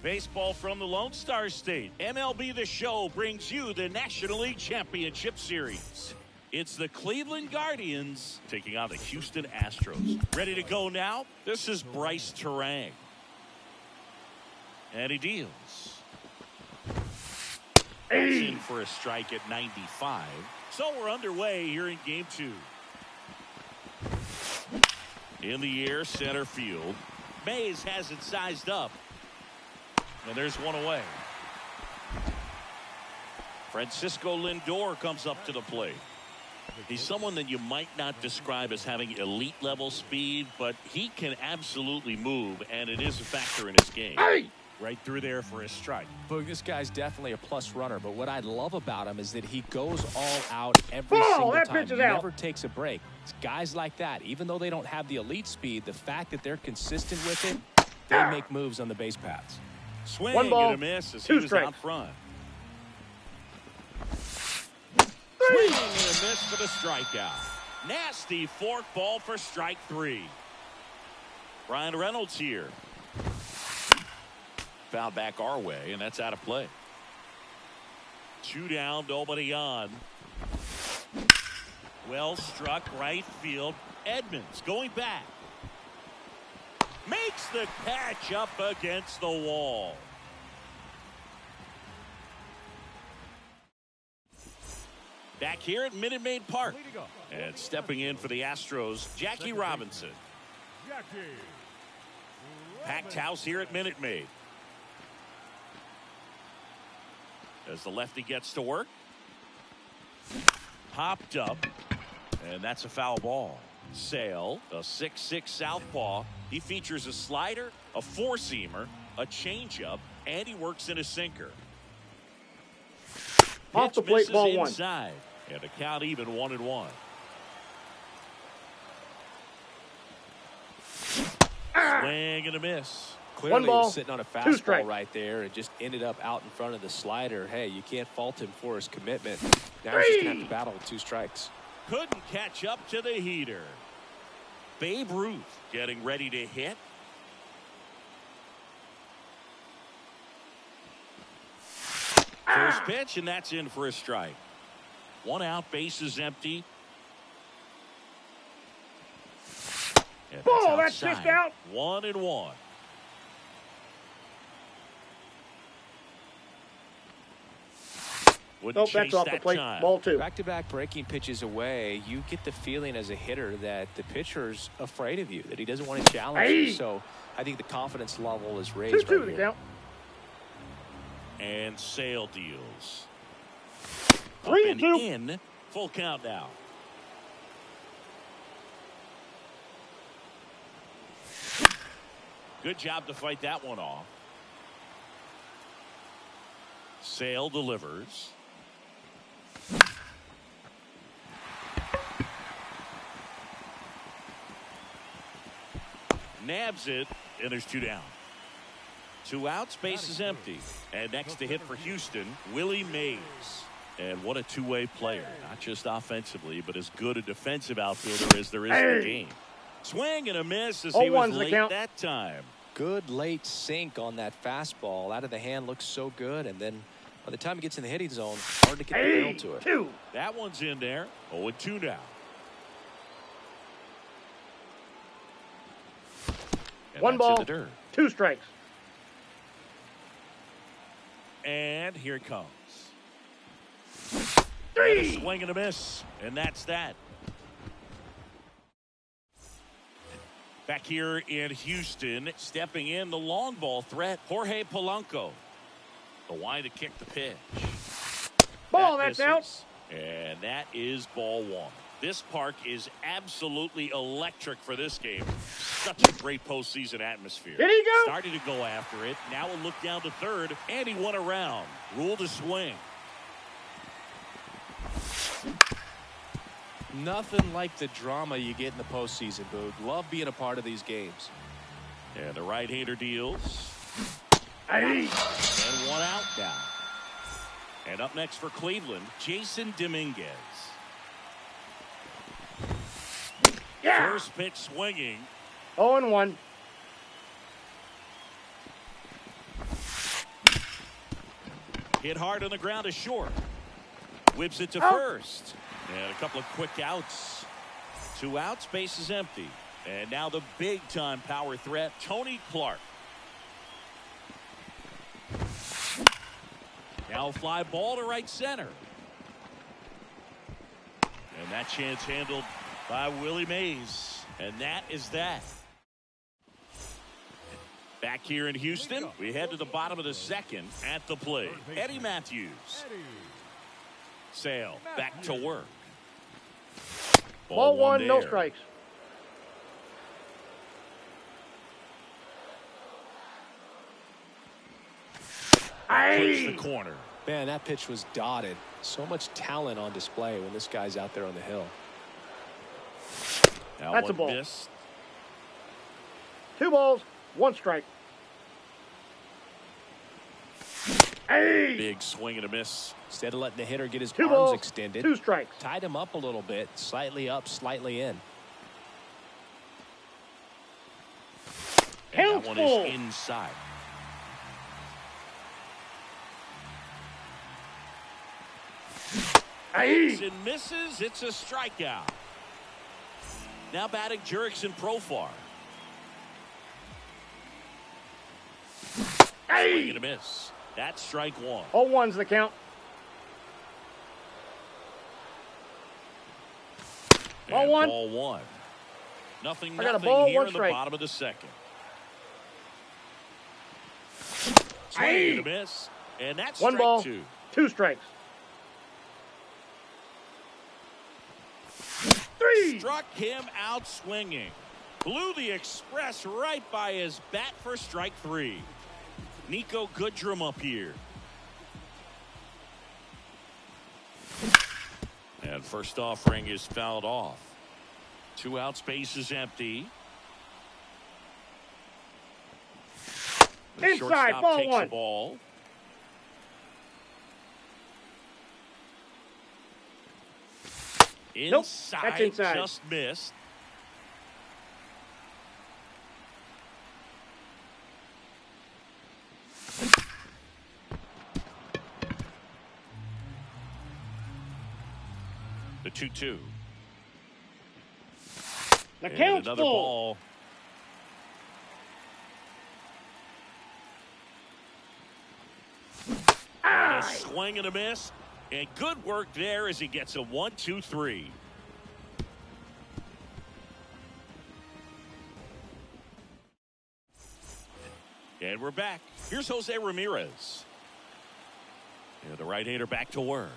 Baseball from the Lone Star State. MLB The Show brings you the National League Championship Series. It's the Cleveland Guardians taking on the Houston Astros. Ready to go now? This is Bryce Terang. And he deals. In for a strike at 95. So we're underway here in game 2. In the air, center field. Mays has it sized up. And there's one away. Francisco Lindor comes up to the plate. He's someone that you might not describe as having elite level speed, but he can absolutely move, and it is a factor in his game. Hey! Right through there for a strike. Boog, this guy's definitely a plus runner, but what I love about him is that he goes all out every single that time. pitch is He out. never takes a break. It's guys like that, even though they don't have the elite speed, the fact that they're consistent with it, they make moves on the base paths. Swing One ball, and a miss as he 2 was strikes. out front. Swing and a miss for the strikeout. Nasty fork ball for strike 3. Brian Reynolds here. Foul back our way, and that's out of play. 2 down, nobody on. Well struck right field. Edmonds going back. Makes the catch up against the wall. Back here at Minute Maid Park. And stepping in for the Astros, Jackie Robinson. Packed house here at Minute Maid. As the lefty gets to work. Popped up. And that's a foul ball. Sale, a 6'6" southpaw. He features a slider, a four-seamer, a changeup, and he works in a sinker. Off the Pitch plate, misses ball 1. inside, and the count even 1-1. Swing and a miss. Clearly, 1 he ball, was sitting on a 2 fastball strikes. right there and just ended up out in front of the slider. Hey, you can't fault him for his commitment. Now he's just going to have to battle with 2 strikes. Couldn't catch up to the heater. Babe Ruth getting ready to hit. First pitch, and that's in for a strike. 1 out, base is empty. And Ball, that's outside. just out. 1-1. Wouldn't Nope, chase that's off the that plate. time. Ball 2. Back-to-back breaking pitches away, you get the feeling as a hitter that the pitcher's afraid of you, that he doesn't want to challenge you. So I think the confidence level is raised 2-2 right the here. count. And Sale deals. 3-2. In. Full count now. Good job to fight that one off. Sale delivers. Nabs it, and there's 2 down. 2 outs, base is empty. And next to hit for Houston, Willie Mays. And what a two-way player. Not just offensively, but as good a defensive outfielder as there is in the game. Swing and a miss as he was 0-1's the late count. that time. Good late sink on that fastball. Out of the hand looks so good, and then by the time it gets in the hitting zone, hard to get the feel to it. 2. That one's in there. 0-2 now. And 1 that's ball, in the dirt. 2 strikes. And here it comes. 3. Swing and a miss, and that's that. Back here in Houston, stepping in the long ball threat, Jorge Polanco. The wide to kick the pitch. Ball, That that's out. misses, and that is ball 1. This park is absolutely electric for this game. Such a great postseason atmosphere. Did he go? Started to go after it. Now a look down to third, and he won around. Rule to swing. Nothing like the drama you get in the postseason, Boog. Love being a part of these games. And the right-hander deals. Hey. And 1 out now. And up next for Cleveland, Jason Dominguez. Yeah. First pitch swinging. 0-1. Hit hard on the ground to short. Whips it to Out. first. And a couple of quick outs. 2 outs, base is empty. And now the big-time power threat, Tony Clark. Now a fly ball to right center. And that chance handled by Willie Mays. And that is that. Back here in Houston, we head to the bottom of the second at the plate. Eddie Matthews. Sale back to work. Ball one, no there. strikes. Puts the corner. Man, that pitch was dotted. So much talent on display when this guy's out there on the hill. Now That's a one ball. missed. 2 balls, 1 strike. Big swing and a miss. Instead of letting the hitter get his 2 arms balls, extended, 2 strikes. tied him up a little bit, slightly up, slightly in. And Count that one full. is inside. Aye. And misses. It's a strikeout. Now batting Jurickson Profar. Swing and a miss. That's strike 1. 0-1's the count. Ball And 1. Ball 1. Nothing, I got a nothing ball, here 1 in the strike. bottom of the second. Swing and a miss. And that's 1 strike ball, 2. 2 strikes. 3. Struck him out swinging. Blew the express right by his bat for strike 3. Nico Goodrum up here. And first offering is fouled off. 2 outs, base is empty. The Inside, shortstop ball takes 1. the ball. Nope, Inside, that's inside. just missed. The 2-2. The And count's another full. ball. And a swing and a miss. And good work there as he gets a 1-2-3. And we're back. Here's Jose Ramirez. And the right-hander back to work.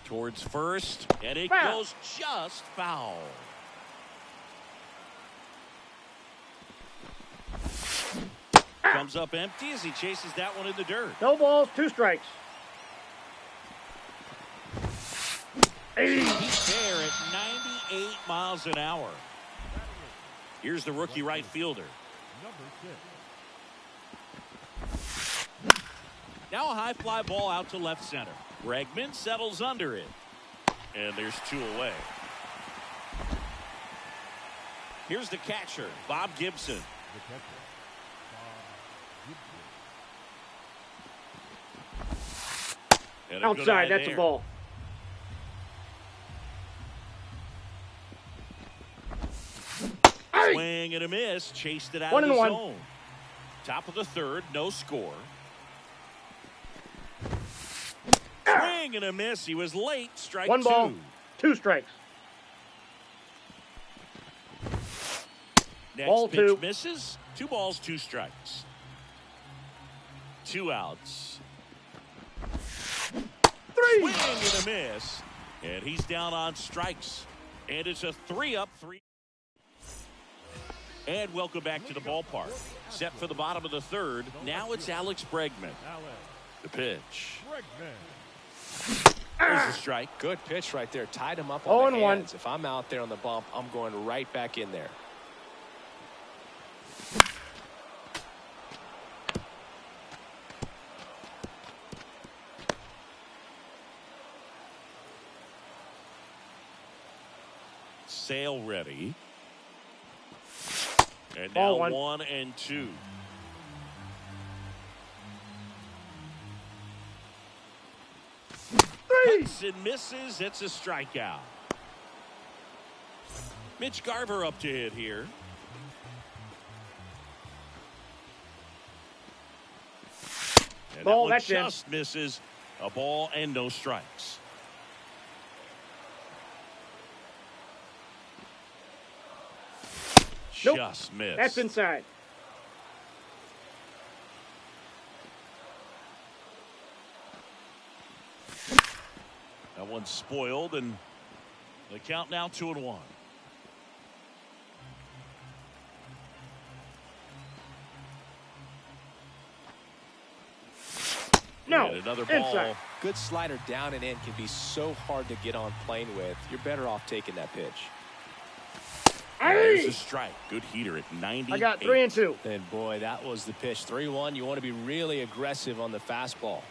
Towards first, and it Foul. goes just foul. Comes up empty as he chases that one in the dirt. No balls, 2 strikes. He's there at 98 miles an hour. Here's the rookie right fielder. Number 6. Now a high fly ball out to left center. Bregman settles under it. And there's 2 away. Here's the catcher, Bob Gibson. The catcher. And a good eye Outside, that's there. a ball. Swing and a miss. Chased it out 1 of the and 1. zone. Top of the third, no score. Swing and a miss. He was late. Strike 1 ball, 2. 2 strikes. Next Ball pitch 2. misses. 2 balls, 2 strikes. 2 outs. 3. Swing and a miss. And he's down on strikes. And it's a 3-up, 3. And welcome back to the ballpark. Set for the bottom of the third. Now it's Alex Bregman. The pitch. There's the strike. Good pitch right there. Tied him up 0 on the and 1. hands. If I'm out there on the bump, I'm going right back in there. Sale ready. And Ball now 1. 1 and 2. Hudson misses. It's a strikeout. Mitch Garver up to hit here. And Ball, that one that's in. just misses. A ball and no strikes. Nope. Just missed. That's inside. That one's spoiled, and the count now 2-1. No, and another ball. inside. Good slider down and in can be so hard to get on plane with. You're better off taking that pitch. There's a strike. Good heater at 98. I got 3-2. And boy, that was the pitch. 3-1. You want to be really aggressive on the fastball.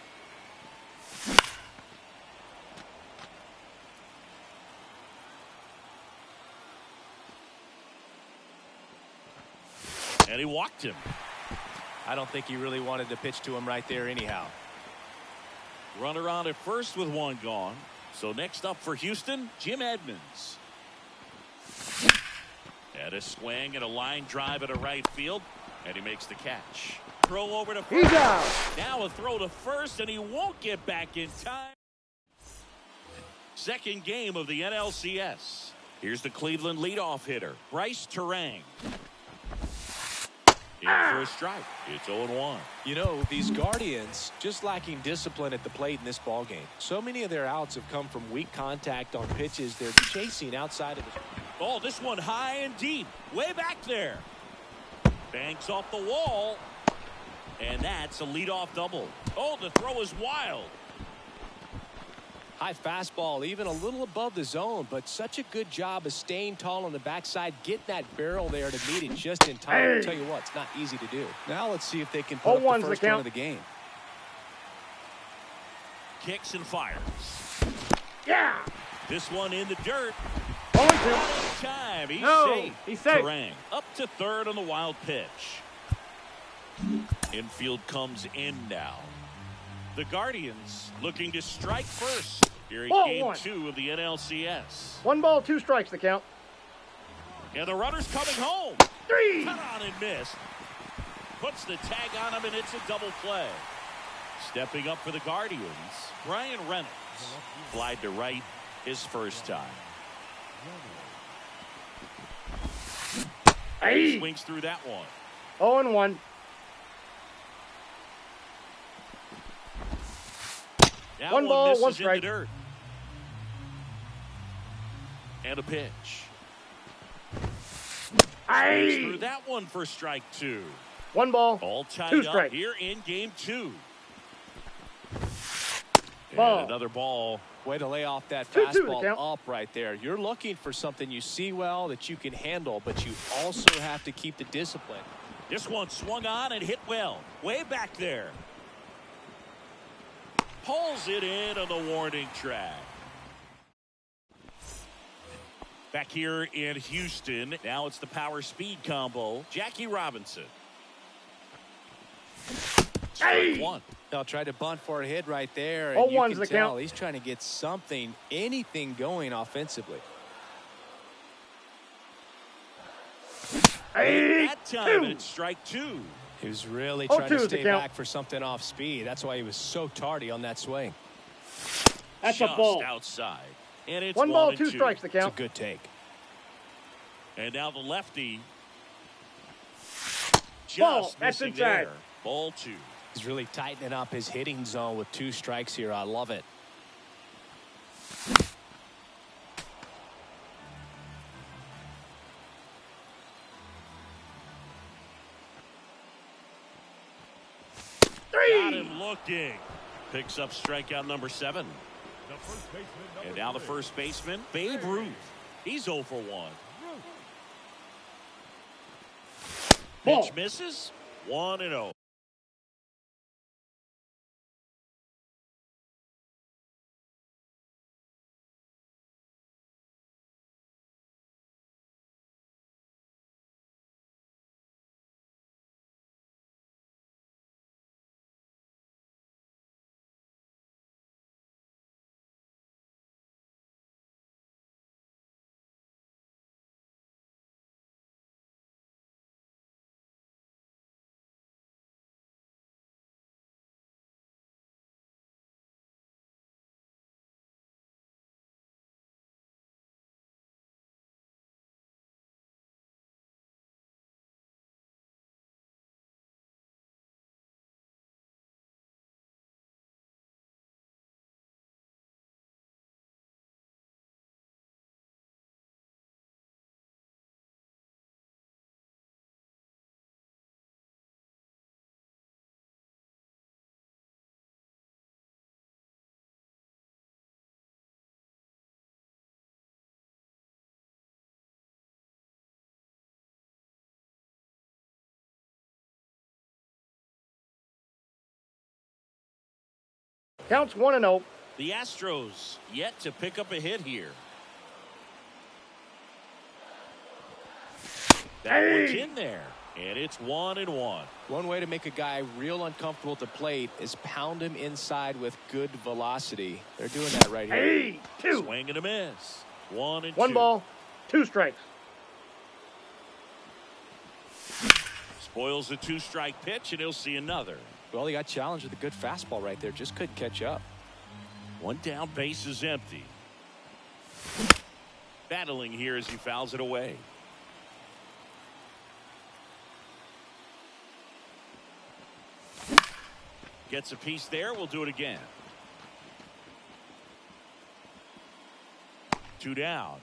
And he walked him. I don't think he really wanted to pitch to him right there anyhow. Runner on at first with one gone. So next up for Houston, Jim Edmonds. And a swing and a line drive at a right field. And he makes the catch. Throw over to first. He's out. Now a throw to first, and he won't get back in time. Second game of the NLCS. Here's the Cleveland leadoff hitter, Bryce Terang. In for a strike. It's 0-1. You know, these Guardians just lacking discipline at the plate in this ballgame. So many of their outs have come from weak contact on pitches they're chasing outside of the... Oh, this one high and deep. Way back there. Banks off the wall. And that's a leadoff double. Oh, the throw is wild. High fastball, even a little above the zone, but such a good job of staying tall on the backside, getting that barrel there to meet it just in time. I'll tell you what, it's not easy to do. Now let's see if they can put up the first run of the game. Kicks and fires. Yeah. This one in the dirt. 0-2. Time. He's No, safe. he's safe. Terang up to third on the wild pitch. Infield comes in now. The Guardians looking to strike first here in game 2 of the NLCS. 1 ball, 2 strikes the count. And the runner's coming home. 3. Cut on and missed. Puts the tag on him, and it's a double play. Stepping up for the Guardians, Brian Reynolds. Flied to right his first time. Hey. Swings through that one. 0-1. That 1 ball, misses 1 in strike. the dirt. And a pitch. Swings through that one for strike 2. 1 ball, All tied 2 up strikes. here in game 2. Ball. And another ball. Way to lay off that 2-2 the fastball count. up right there. You're looking for something you see well that you can handle, but you also have to keep the discipline. This one swung on and hit well. Way back there. Pulls it in on the warning track. Back here in Houston, now it's the power speed combo. Jackie Robinson. Strike 1. They'll try to bunt for a hit right there. And 0-1's you the can tell count. he's trying to get something, anything going offensively. That time it's strike 2. He was really 0-2 trying to is the stay count. back for something off speed. That's why he was so tardy on that swing. That's Just a ball. outside. And it's 1 ball, 1-2. 2 strikes the It's a count. good take. And now the lefty. Just Ball. That's missing inside. there. Ball 2. He's really tightening up his hitting zone with 2 strikes here. I love it. Got him looking. Picks up strikeout number 7. The first baseman, number And now the 3. first baseman, Babe Ruth. He's 0 for 1. Ball. Pitch misses. 1-0. Counts 1-0. The Astros yet to pick up a hit here. That one's in there, and it's 1-1. One way to make a guy real uncomfortable at the plate is pound him inside with good velocity. They're doing that right here. 2. Swing and a miss. 1-2. 1 ball, 2 strikes. Spoils a 2-strike pitch, and he'll see another. Well, he got challenged with a good fastball right there. Just couldn't catch up. 1 down, base is empty. Battling here as he fouls it away. Gets a piece there. We'll do it again. 2 down.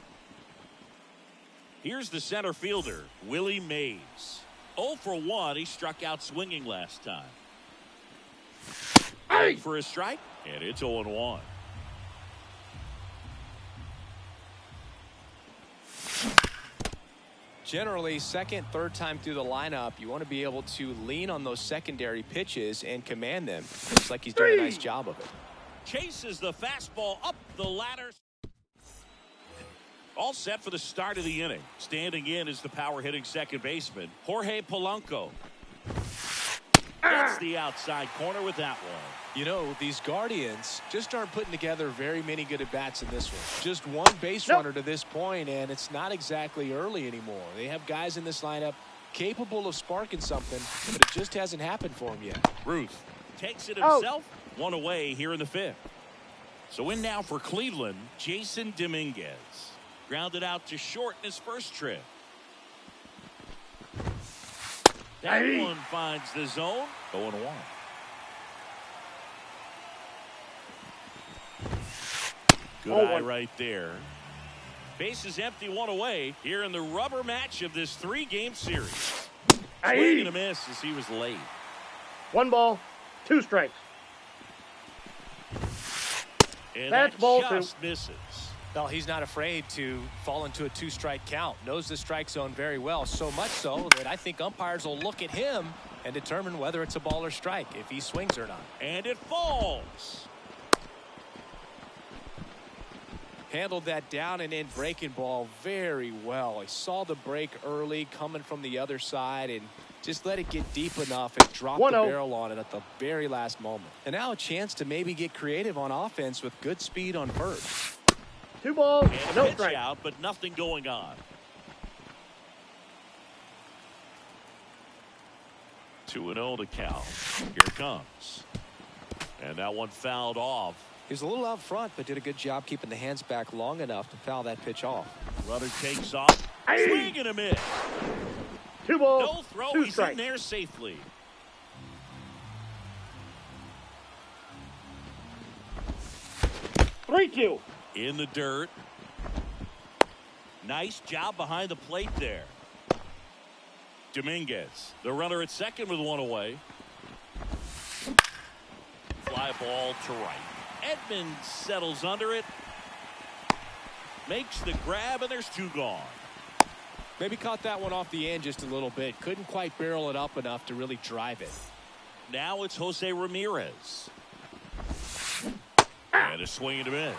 Here's the center fielder, Willie Mays. 0 for 1. He struck out swinging last time. For a strike, and it's 0-1. Generally, second, third time through the lineup, you want to be able to lean on those secondary pitches and command them. Looks like he's doing a nice job of it. Chases the fastball up the ladder. All set for the start of the inning. Standing in is the power-hitting second baseman, Jorge Polanco. That's the outside corner with that one. You know, these Guardians just aren't putting together very many good at-bats in this one. Just one base runner to this point, and it's not exactly early anymore. They have guys in this lineup capable of sparking something, but it just hasn't happened for them yet. Ruth takes it himself. 1 away here in the 5th. So in now for Cleveland, Jason Dominguez. Grounded out to short in his first trip. That one finds the zone. 0-1. Good eye right there. Base is empty, 1 away here in the rubber match of this 3-game series. Swing and a miss as he was late. 1 ball, 2 strikes. And That's that ball just 2. misses. Well, he's not afraid to fall into a 2-strike count. Knows the strike zone very well, so much so that I think umpires will look at him and determine whether it's a ball or strike, if he swings or not. And it falls. Handled that down and in breaking ball very well. He saw the break early coming from the other side and just let it get deep enough and drop the barrel on it at the very last moment. And now a chance to maybe get creative on offense with good speed on first. 2 balls, And no pitch strike. out, but nothing going on. 2-0 to count. Here it comes. And that one fouled off. He was a little out front, but did a good job keeping the hands back long enough to foul that pitch off. Runner takes off. Swing and a miss. 2 balls, No throw. 2 He's strikes. in there safely. Three-2. In the dirt. Nice job behind the plate there. Dominguez, the runner at second with 1 away. Fly ball to right. Edmonds settles under it. Makes the grab, and there's 2 gone. Maybe caught that one off the end just a little bit. Couldn't quite barrel it up enough to really drive it. Now it's Jose Ramirez. And a swing and a miss.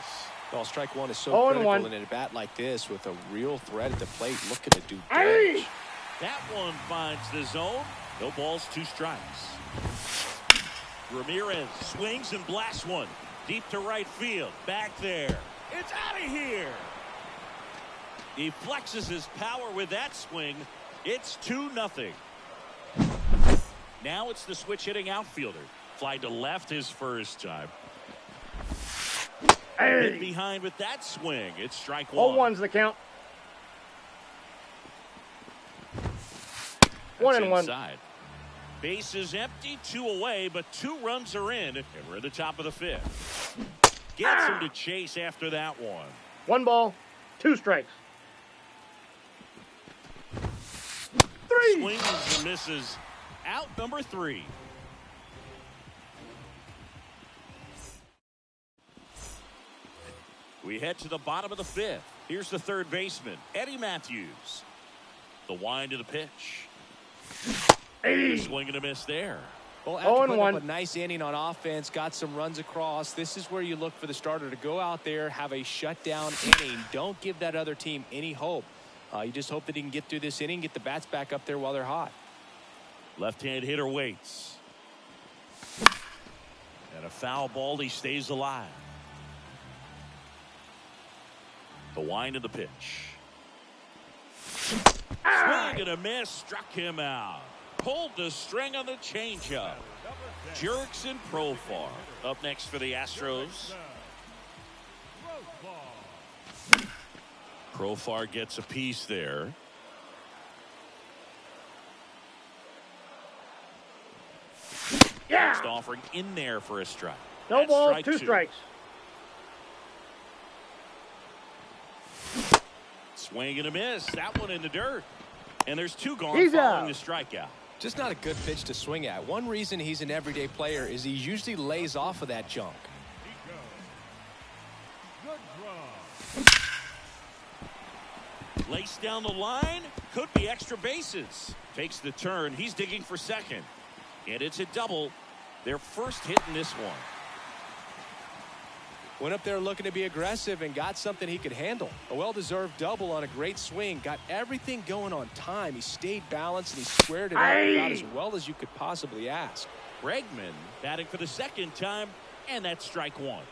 Well, strike one is so 0-1. critical in a bat like this with a real threat at the plate looking to do damage. That one finds the zone. No balls, 2 strikes. Ramirez swings and blasts one. Deep to right field. Back there. It's out of here. He flexes his power with that swing. It's 2-0. Now it's the switch hitting outfielder. Fly to left his first time. Hit behind with that swing. It's strike 1. 0-1's the count. That's 1-1. inside. Base is empty, 2 away, but 2 runs are in, and we're at the top of the 5th. Gets him to chase after that one. 1 ball, 2 strikes. 3. Swings and misses. Out number 3. We head to the bottom of the 5th. Here's the third baseman, Eddie Matthews. The wind of the pitch. Swing and a miss there. Well, after putting up a nice inning on offense, got some runs across, this is where you look for the starter to go out there, have a shutdown inning. Don't give that other team any hope. You just hope that he can get through this inning, get the bats back up there while they're hot. Left-hand hitter waits. And a foul ball, he stays alive. The wind of the pitch. Swing and a miss, struck him out. Pulled the string on the changeup. Jerks and Profar up next for the Astros. Profar gets a piece there. Yeah. Next offering in there for a strike. No balls, two strikes. Swing and a miss. That one in the dirt. And there's two gone He's following out. the strikeout. Just not a good pitch to swing at. One reason he's an everyday player is he usually lays off of that junk. Laced down the line. Could be extra bases. Takes the turn. He's digging for second. And it's a double. Their first hit in this one. Went up there looking to be aggressive and got something he could handle. A well-deserved double on a great swing. Got everything going on time. He stayed balanced and he squared it up about as well as you could possibly ask. Bregman batting for the second time, and that's strike one.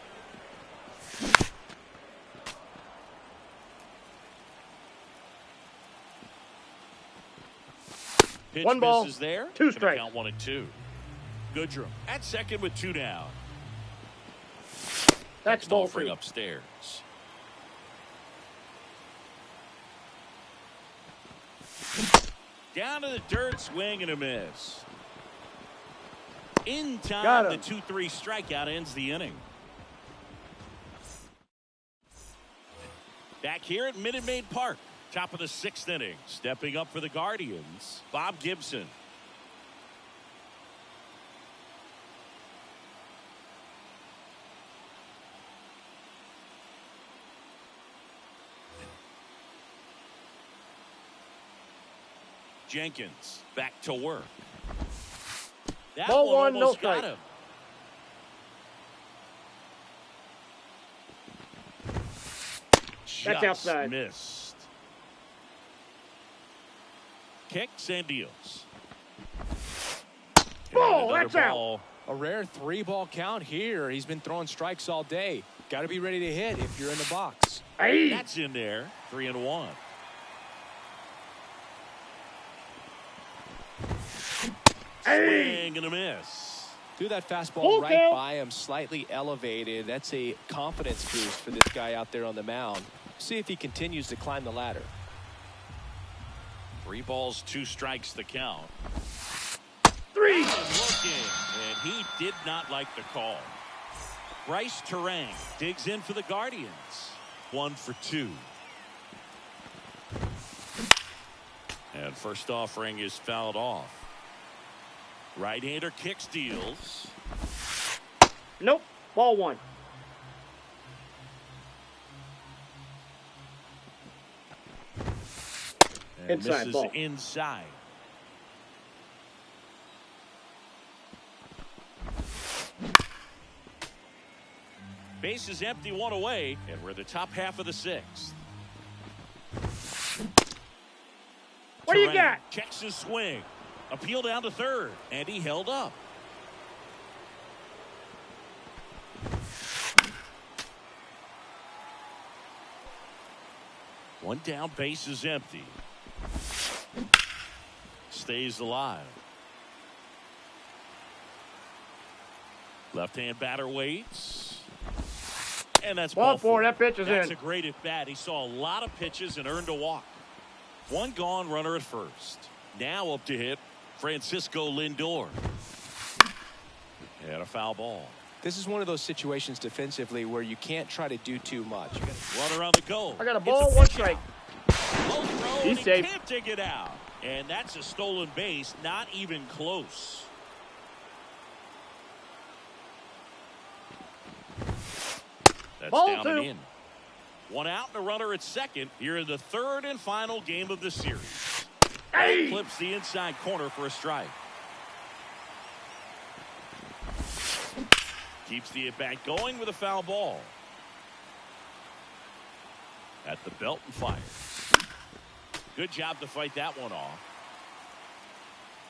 Pitch One ball, misses there. two strikes. Count 1-2. Goodrum at second with two down. That's ball offering two. Upstairs. Down to the dirt, swing and a miss. In time, the 2-3 strikeout ends the inning. Back here at Minute Maid Park, top of the sixth inning. Stepping up for the Guardians, Bob Gibson. Jenkins back to work. That Ball one, no almost strike. got him. That's outside. Missed. Kicks and deals. Ball, And that's ball. A rare 3-ball count here. He's been throwing strikes all day. Got to be ready to hit if you're in the box. Hey. That's in there. 3-1. Swing and a miss. Threw that fastball Full right count. by him, slightly elevated. That's a confidence boost for this guy out there on the mound. See if he continues to climb the ladder. 3 balls, 2 strikes the count. Three. Looking, and he did not like the call. Bryce Terang digs in for the Guardians. 1 for 2. And first offering is fouled off. Right-hander kicks, deals. Nope. Ball one. And Inside misses ball. inside. Base is empty, 1 away, and we're in the top half of the 6th. What do you Terang got? checks his swing. Appeal down to third, and he held up. One down, base is empty. Stays alive. Left-hand batter waits. And that's Ball ball 4. That pitch is That's in. a great at-bat. He saw a lot of pitches and earned a walk. 1 gone, runner at first. Now up to hit Francisco Lindor. And a foul ball. This is one of those situations defensively where you can't try to do too much. You gotta Runner on the go. I got a It's ball, pitch 1 strike. out. Low throw, He's and he safe. can't dig it out. And that's a stolen base, not even close. That's Ball down 2. and in. 1 out and a runner at second here in the 3rd and final game of the series. Hey. Clips the inside corner for a strike. Keeps the at-bat going with a foul ball. At the belt and fires. Good job to fight that one off.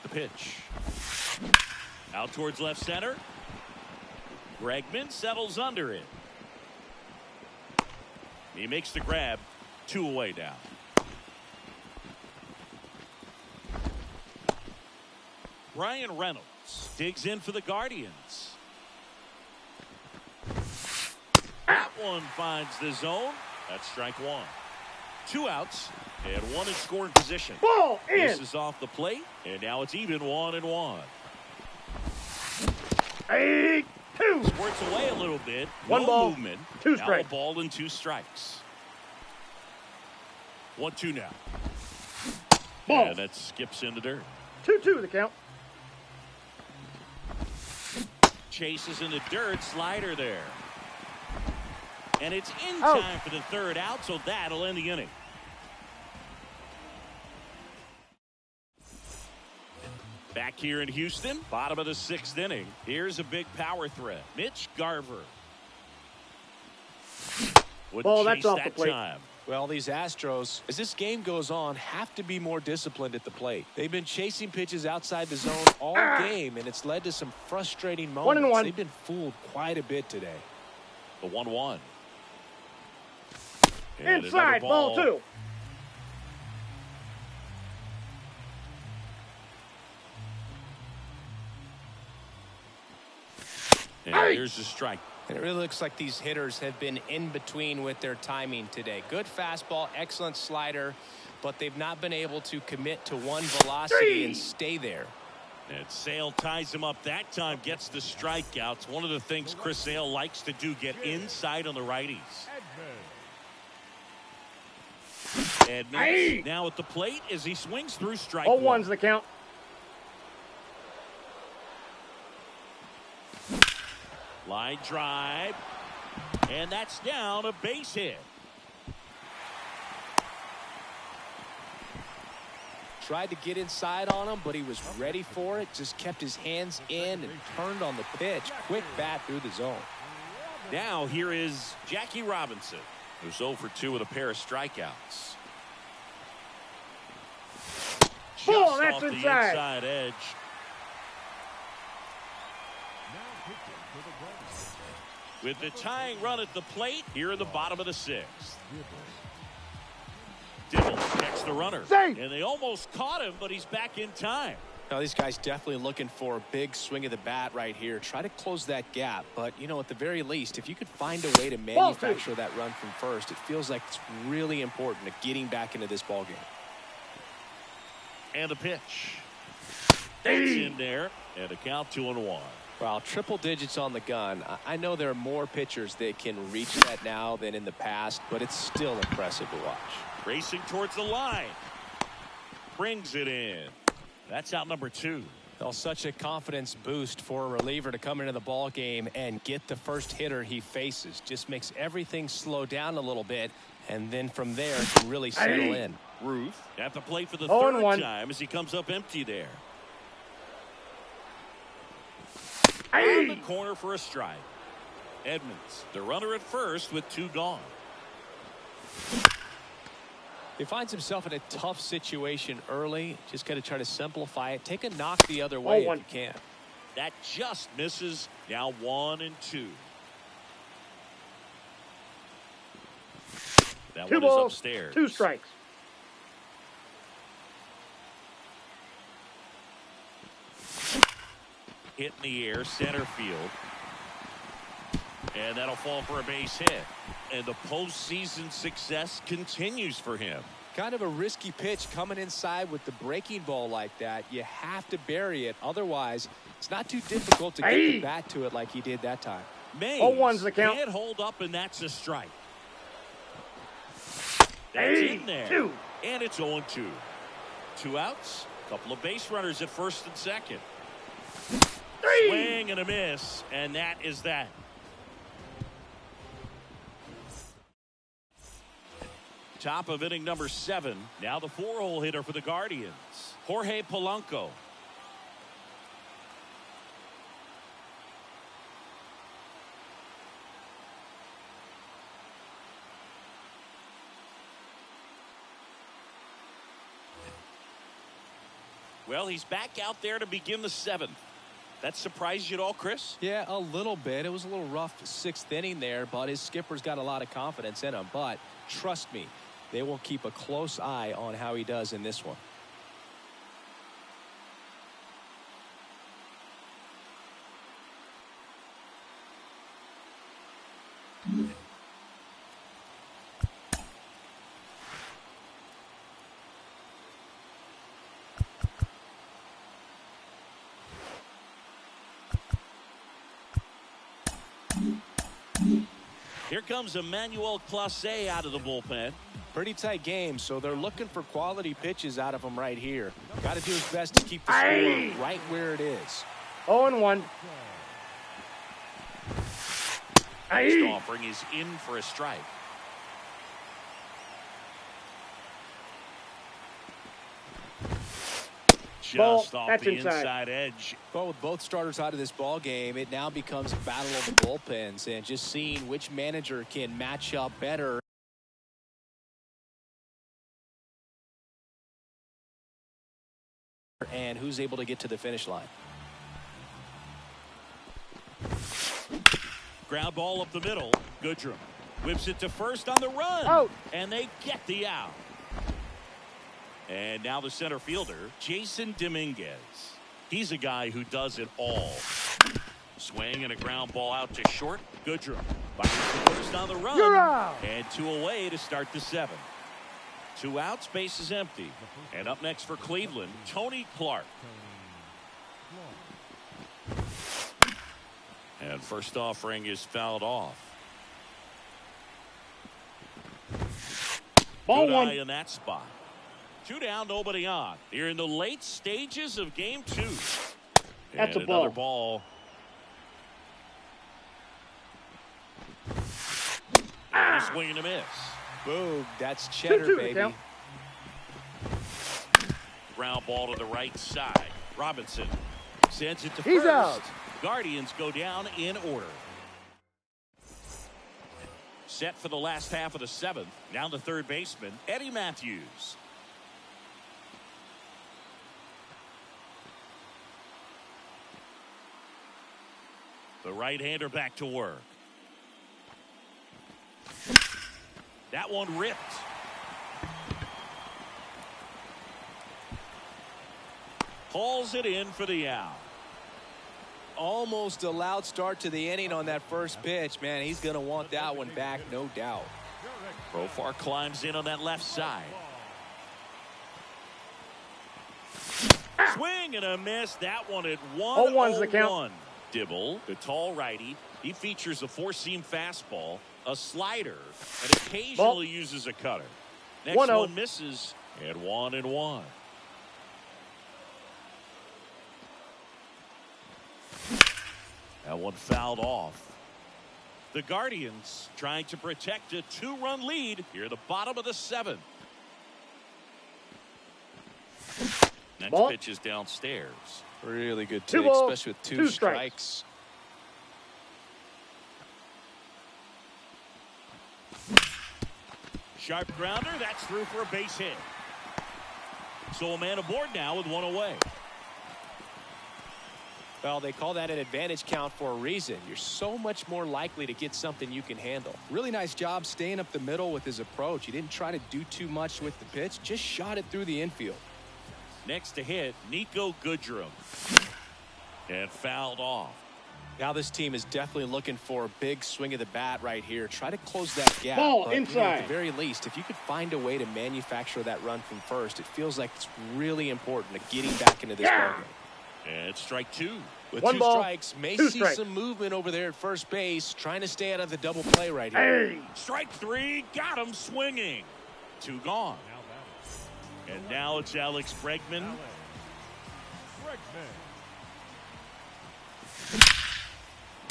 The pitch. Out towards left center. Bregman settles under it. He makes the grab. 2 away now. Ryan Reynolds digs in for the Guardians. That one finds the zone. That's strike 1. 2 outs and 1 in scoring position. Ball in. This is off the plate, and now it's even 1-1. 8-2. Squirts away a little bit. 1 no ball, movement. 2 now strikes. a ball and 2 strikes. 1-2 now. Ball. And that skips in the dirt. 2-2 the count. Chases in the dirt. Slider there. And it's in Out. time for the 3rd out, so that'll end the inning. Back here in Houston, bottom of the 6th inning. Here's a big power threat. Mitch Garver. Ball, that's chase off that the plate. time. Well, these Astros, as this game goes on, have to be more disciplined at the plate. They've been chasing pitches outside the zone all game, and it's led to some frustrating moments. 1-1. They've been fooled quite a bit today. The 1-1. And Inside, ball 2. And here's the strike. And it really looks like these hitters have been in between with their timing today. Good fastball, excellent slider, but they've not been able to commit to one velocity and stay there. And Sale ties him up that time, gets the strikeout. It's one of the things Chris Sale likes to do, get inside on the righties. Edmonds now at the plate as he swings through strike 0-1's the count. Line drive. And that's down, a base hit. Tried to get inside on him, but he was ready for it. Just kept his hands in and turned on the pitch. Quick bat through the zone. Now here is Jackie Robinson, who's 0 for 2 with a pair of strikeouts. Ball, Just that's off the inside. inside edge. With the tying run at the plate, here in the bottom of the 6th. Dibble checks the runner. Safe. And they almost caught him, but he's back in time. Now, these guys definitely looking for a big swing of the bat right here. Try to close that gap. But, you know, at the very least, if you could find a way to manufacture that run from first, it feels like it's really important to getting back into this ball game. And the pitch. That's in there. And a count 2-1. Well, triple digits on the gun. I know there are more pitchers that can reach that now than in the past, but it's still impressive to watch. Racing towards the line. Brings it in. That's out number 2. Well, such a confidence boost for a reliever to come into the ball game and get the first hitter he faces. Just makes everything slow down a little bit, and then from there can really settle in. Ruth at the plate for the 0-1. 3rd time as he comes up empty there. Hey. On the corner for a strike. Edmonds, the runner at first with 2 gone. He finds himself in a tough situation early. Just got to try to simplify it. Take a knock the other way if you can. That just misses. Now 1-2. That 2 one balls, is upstairs. 2 strikes. Hit in the air, center field. And that'll fall for a base hit. And the postseason success continues for him. Kind of a risky pitch coming inside with the breaking ball like that. You have to bury it. Otherwise, it's not too difficult to get the bat to it like he did that time. Mays 0-1's the count. can't hold up, and that's a strike. That's in there. 2. And it's 0-2. 2 outs. A couple of base runners at first and second. 3. Swing and a miss, and that is that. Top of inning number 7. Now the 4-hole hitter for the Guardians, Jorge Polanco. Well, he's back out there to begin the 7th. That surprised you at all, Chris? Yeah, a little bit. It was a little rough 6th inning there, but his skipper's got a lot of confidence in him. But trust me, they will keep a close eye on how he does in this one. Here comes Emmanuel Clase out of the bullpen. Pretty tight game, so they're looking for quality pitches out of him right here. Got to do his best to keep the score right where it is. 0-1. Next offering is in for a strike. Just off the inside edge. But with both starters out of this ball game, it now becomes a battle of the bullpens and just seeing which manager can match up better. And who's able to get to the finish line. Ground ball up the middle. Goodrum whips it to first on the run. Out. And they get the out. And now the center fielder, Jason Dominguez. He's a guy who does it all. Swing and a ground ball out to short. Goodrum fires to first on the run. You're out. And 2 away to start the 7th. 2 outs, base is empty. And up next for Cleveland, Tony Clark. And first offering is fouled off. Ball Good 1. eye in that spot. 2 down, nobody on. Here in the late stages of game 2. That's and a ball. another ball. Swing and a miss. Boom, that's cheddar, 2-2 baby. count. Ground ball to the right side. Robinson sends it to He's first. out. Guardians go down in order. Set for the last half of the 7th. Now the third baseman, Eddie Matthews. The right-hander back to work. That one ripped. Hauls it in for the out. Almost a loud start to the inning on that first pitch. Man, he's going to want that one back, no doubt. Profar climbs in on that left side. Swing and a miss. That one at 0-1's the count. 1-0-1. Dibble, the tall righty. He features a 4-seam fastball, a slider, and occasionally uses a cutter. Next 1-0. one misses at 1-1. That one fouled off. The Guardians trying to protect a 2-run lead here at the bottom of the 7th. Next Ball. pitch is downstairs. Really good 2 take, balls, especially with 2 2 strikes. Sharp grounder, that's through for a base hit. So a man aboard now with 1 away. Well, they call that an advantage count for a reason. You're so much more likely to get something you can handle. Really nice job staying up the middle with his approach. He didn't try to do too much with the pitch, just shot it through the infield. Next to hit, Nico Goodrum. And fouled off. Now this team is definitely looking for a big swing of the bat right here. Try to close that gap. Ball but, inside. at the very least, if you could find a way to manufacture that run from first, it feels like it's really important to getting back into this ballgame. And strike 2. With 1 2 ball, strikes, may 2 see strikes. some movement over there at first base, trying to stay out of the double play right here. Hey. Strike 3, got him swinging. 2 gone. And now it's Alex Bregman.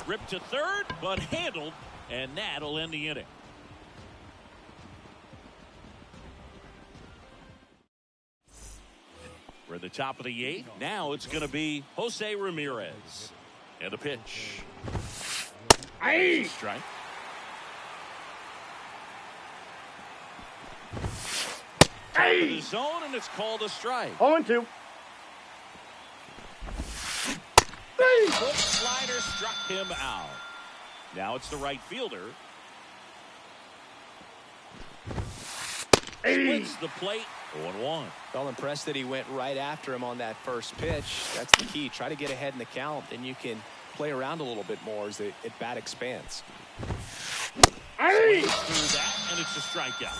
Ripped to third, but handled, and that'll end the inning. We're at the top of the 8th. Now it's going to be Jose Ramirez. And the pitch. Hey. Strike. Top of the zone, and it's called a strike. 0-2. Foot slider struck him out. Now it's the right fielder. Splits the plate. 0-1. Well, impressed that he went right after him on that first pitch. That's the key. Try to get ahead in the count, then you can play around a little bit more as the at-bat expands. Swings through that, and it's a strikeout.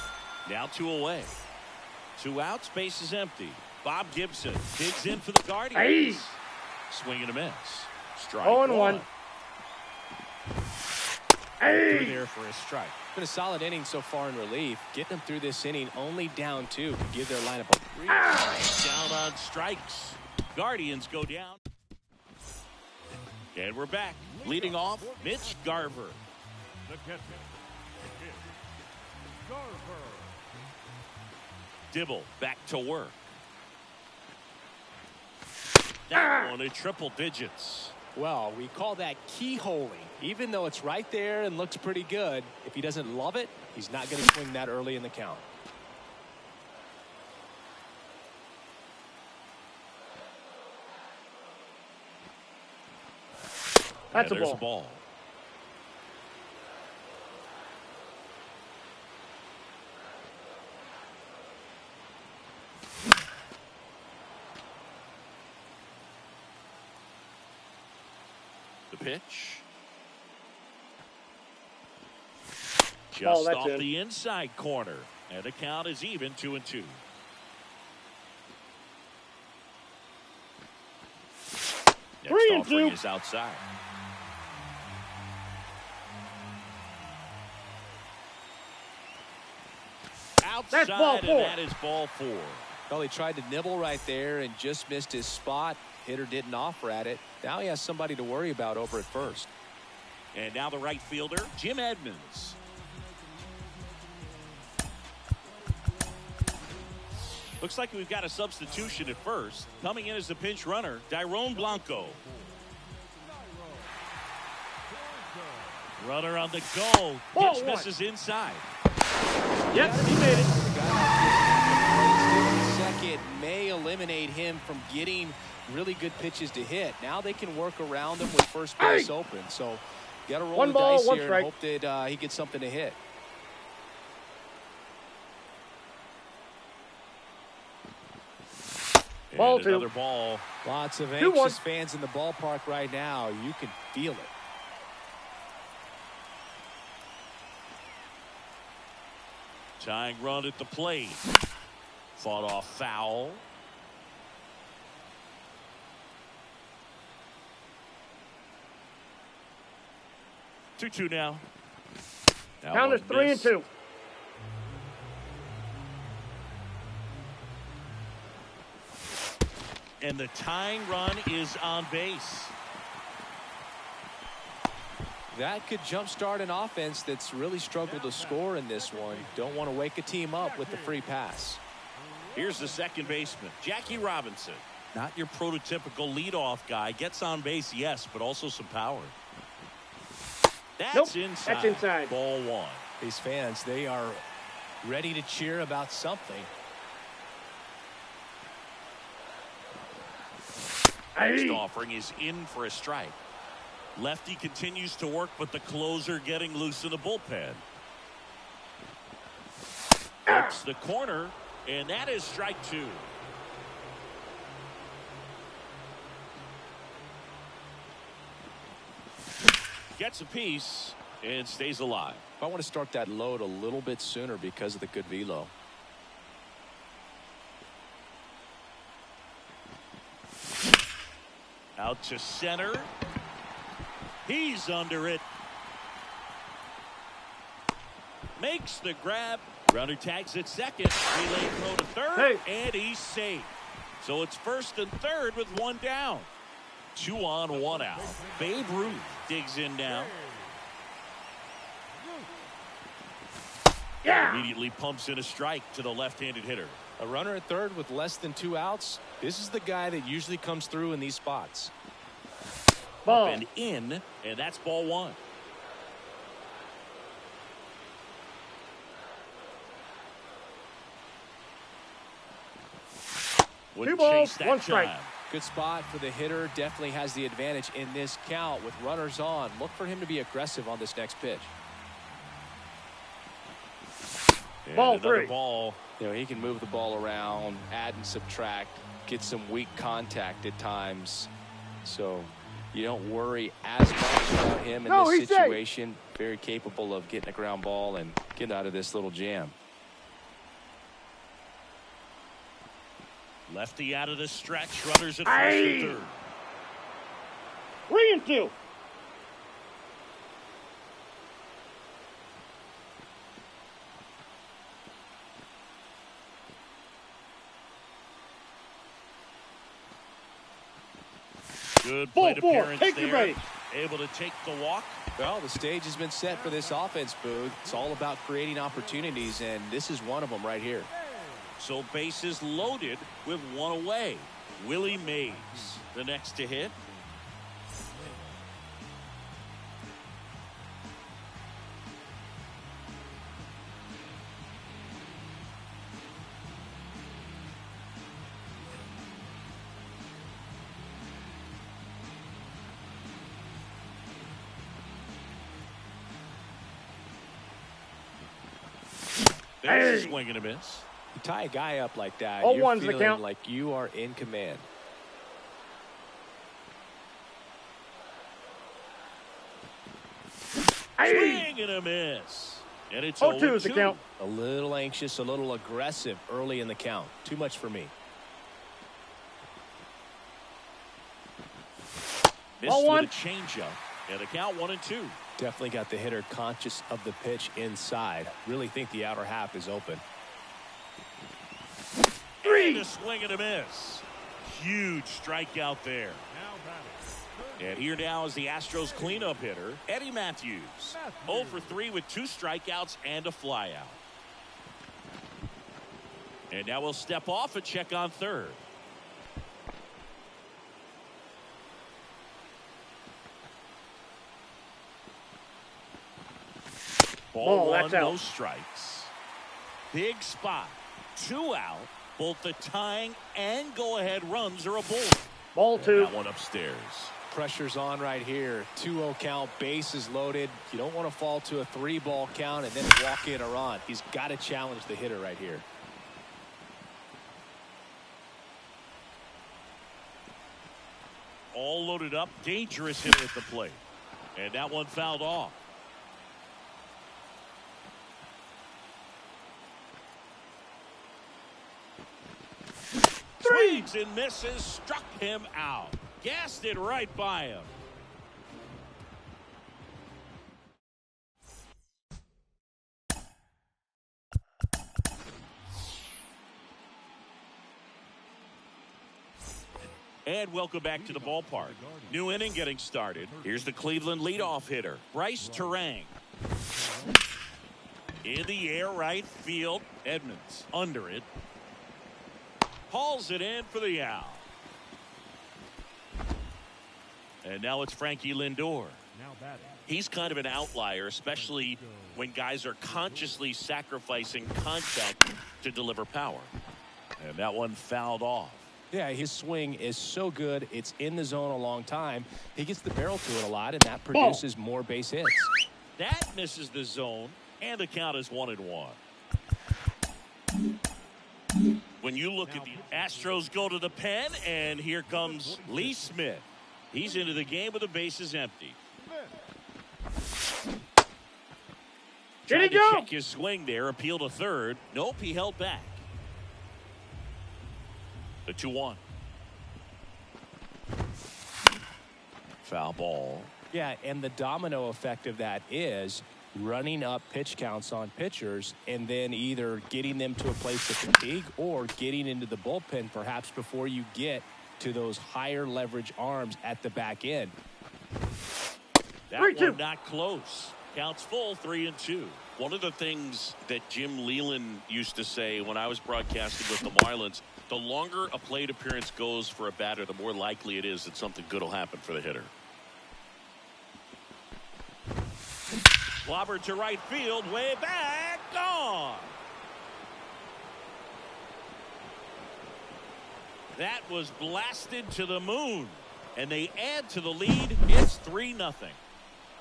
Now 2 away. 2 outs, base is empty. Bob Gibson digs in for the Guardians. Swing and a miss. Strike 0-1. Through there for a strike. Been a solid inning so far in relief. Getting them through this inning only down 2 could give their lineup a real Down on strikes. Guardians go down. And we're back. Leading off, Mitch Garver. The catcher is Garver. Dibble back to work. That one in triple digits. Well, we call that keyholing. Even though it's right there and looks pretty good, if he doesn't love it, he's not going to swing that early in the count. That's and a there's ball. a ball. The pitch. Just that's off in. the inside corner. And the count is even 2-2. Next 3-2. offering is outside. Outside, That's ball 4. and that is ball 4. Well, he tried to nibble right there and just missed his spot. Hitter didn't offer at it. Now he has somebody to worry about over at first. And now the right fielder, Jim Edmonds. Looks like we've got a substitution at first. Coming in as the pinch runner, Dairon Blanco. Runner on the go. Ball Pitch 1. misses inside. Yep, he made it. Second may eliminate him from getting really good pitches to hit. Now they can work around him with first base open. So you got to roll 1 the ball, dice 1 here strike. and hope that he gets something to hit. Ball And 2. another ball. Lots of 2-1. anxious fans in the ballpark right now. You can feel it. Tying run at the plate. Fought off foul. Two now. Count is 3-2. And the tying run is on base. That could jumpstart an offense that's really struggled to score in this one. Don't want to wake a team up with the free pass. Here's the second baseman, Jackie Robinson. Not your prototypical leadoff guy. Gets on base, yes, but also some power. That's Nope, inside. that's inside. Ball 1. These fans, they are ready to cheer about something. Next offering is in for a strike. Lefty continues to work, but the closer getting loose in the bullpen. It's the corner, and that is strike 2. Gets a piece and stays alive. I want to start that load a little bit sooner because of the good velo. Out to center. He's under it. Makes the grab. Runner tags at second. Relay throw to third. And he's safe. So it's first and third with 1 down. 2 on, 1 out. Babe Ruth digs in now. Immediately pumps in a strike to the left-handed hitter. A runner at third with less than 2 outs. This is the guy that usually comes through in these spots. Ball. Up and in, and that's ball 1. Wouldn't 2 balls, chase that 1 strike. time. Good spot for the hitter. Definitely has the advantage in this count with runners on. Look for him to be aggressive on this next pitch. Ball 3. Ball. You know, he can move the ball around, add and subtract, get some weak contact at times. So you don't worry as much about him in this situation. Very capable of getting a ground ball and getting out of this little jam. Lefty out of the stretch. Runners at first and third. 3-2. Good plate appearance Take the there. base. Able to take the walk. Well, the stage has been set for this offense, Booth. It's all about creating opportunities, and this is one of them right here. So bases loaded with one away. Willie Mays, the next to hit. There's a swing and a miss. You tie a guy up like that, 0-1's you're the feeling count. like you are in command. Swing and a miss. And it's 0-2 is the 0-2. count. A little anxious, a little aggressive early in the count. Too much for me. Missed Ball with 1. a changeup. And the count 1-2. Definitely got the hitter conscious of the pitch inside. Really think the outer half is open. 3. And a swing and a miss. Huge strikeout there. And here now is the Astros cleanup hitter, Eddie Matthews. 0 for 3 with 2 strikeouts and a flyout. And now we'll step off and check on third. Ball 1, that's out. no strikes. Big spot. 2 out. Both the tying and go-ahead runs are aboard. Ball 2. That one upstairs. Pressure's on right here. 2-0 count, bases loaded. You don't want to fall to a 3-ball count and then walk in a run. He's got to challenge the hitter right here. All loaded up. Dangerous hitter at the plate. And that one fouled off. Swings and misses. Struck him out. Gassed it right by him. And welcome back to the ballpark. New inning getting started. Here's the Cleveland leadoff hitter, Bryce Terang. In the air, right field. Edmonds under it. Hauls it in for the out. And now it's Frankie Lindor. He's kind of an outlier, especially when guys are consciously sacrificing contact to deliver power. And that one fouled off. Yeah, his swing is so good. It's in the zone a long time. He gets the barrel to it a lot, and that produces more base hits. That misses the zone, and the count is 1-1. When you look at the Astros go to the pen, and here comes Lee Smith. He's into the game with the bases empty. Trying to check his swing there, appeal to third. Nope, he held back. The 2-1. Foul ball. Yeah, and the domino effect of that is running up pitch counts on pitchers and then either getting them to a place of fatigue or getting into the bullpen perhaps before you get to those higher leverage arms at the back end. That one not close. Counts full, 3-2. One of the things that Jim Leland used to say when I was broadcasting with the Marlins, the longer a plate appearance goes for a batter, the more likely it is that something good will happen for the hitter. Clobbered to right field, way back, gone. That was blasted to the moon. And they add to the lead. It's 3-0.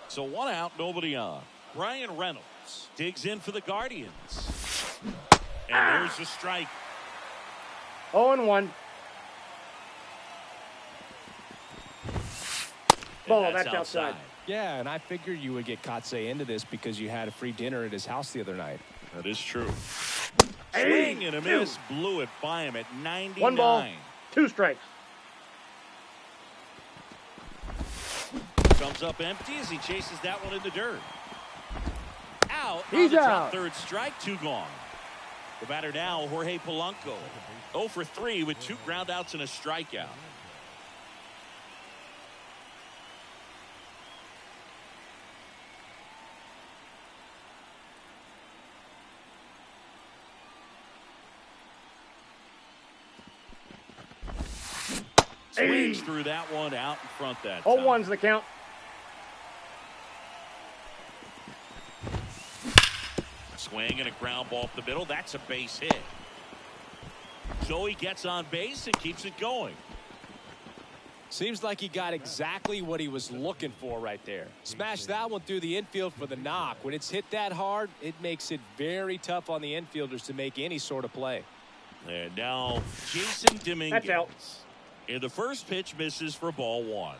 So 1 out, nobody on. Brian Reynolds digs in for the Guardians. And there's a strike. 0-1. Ball, that's outside. Yeah, and I figured you would get Kotsay into this because you had a free dinner at his house the other night. That is true. Swing and a miss. Blew it by him at 99. 1 ball, 2 strikes. Comes up empty as he chases that one in the dirt. Out. He's out. Third strike, 2 gone. The batter now, Jorge Polanco. 0 for 3 with 2 groundouts and a strikeout. Swings through that one out in front that time. 0-1's the count. Swing and a ground ball up the middle. That's a base hit. Joey gets on base and keeps it going. Seems like he got exactly what he was looking for right there. Smashed that one through the infield for the knock. When it's hit that hard, it makes it very tough on the infielders to make any sort of play. And now Jason Dominguez. That's out. And the first pitch misses for ball 1.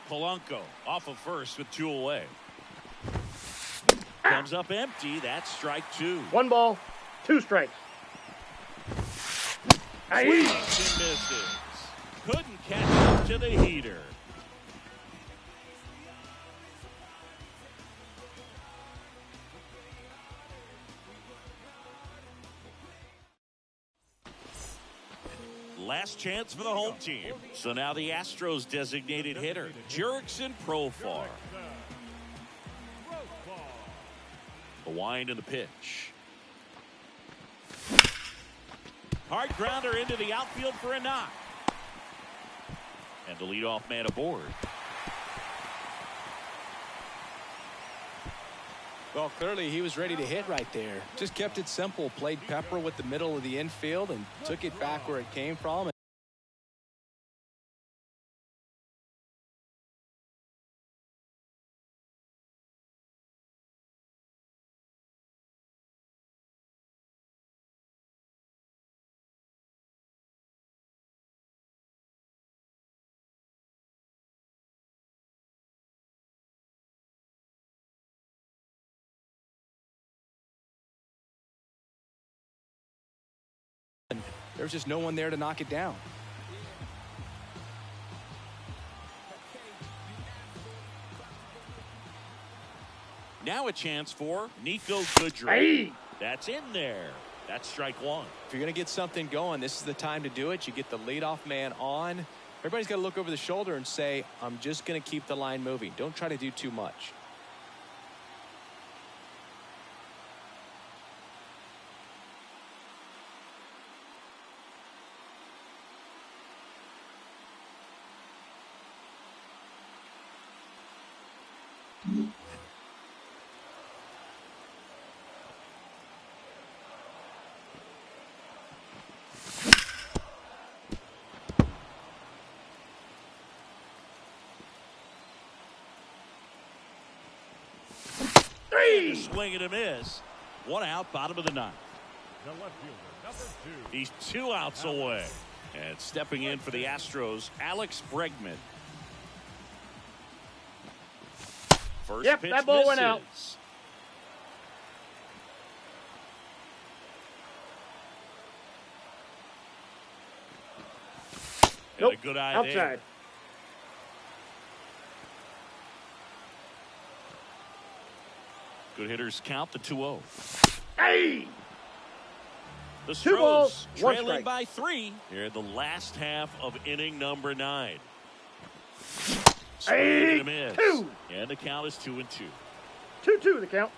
Polanco off of first with 2 away. Comes up empty. That's strike 2. 1 ball, 2 strikes. Swings and misses. Couldn't catch up to the heater. Last chance for the home team. So now the Astros designated hitter, Jurickson Profar. The wind and the pitch. Hard grounder into the outfield for a knock. And the leadoff man aboard. Well, clearly he was ready to hit right there. Just kept it simple. Played pepper with the middle of the infield and took it back where it came from. There was just no one there to knock it down. Now a chance for Nico Goodrum. Hey. That's in there. That's strike 1. If you're going to get something going, this is the time to do it. You get the leadoff man on. Everybody's got to look over the shoulder and say, I'm just going to keep the line moving. Don't try to do too much. Swing and a miss. 1 out, bottom of the 9th. The left fielder, number 2. He's 2 outs away. And stepping in for the Astros, Alex Bregman. First pitch that ball misses. went out. Got a good eye outside. there. Good hitters count the 2-0. Hey. The 2 balls, Stros 1 trailing strike. by 3 here in the last half of inning number 9. Hey, And a miss. 2. And the count is 2-2. 2-2 the count.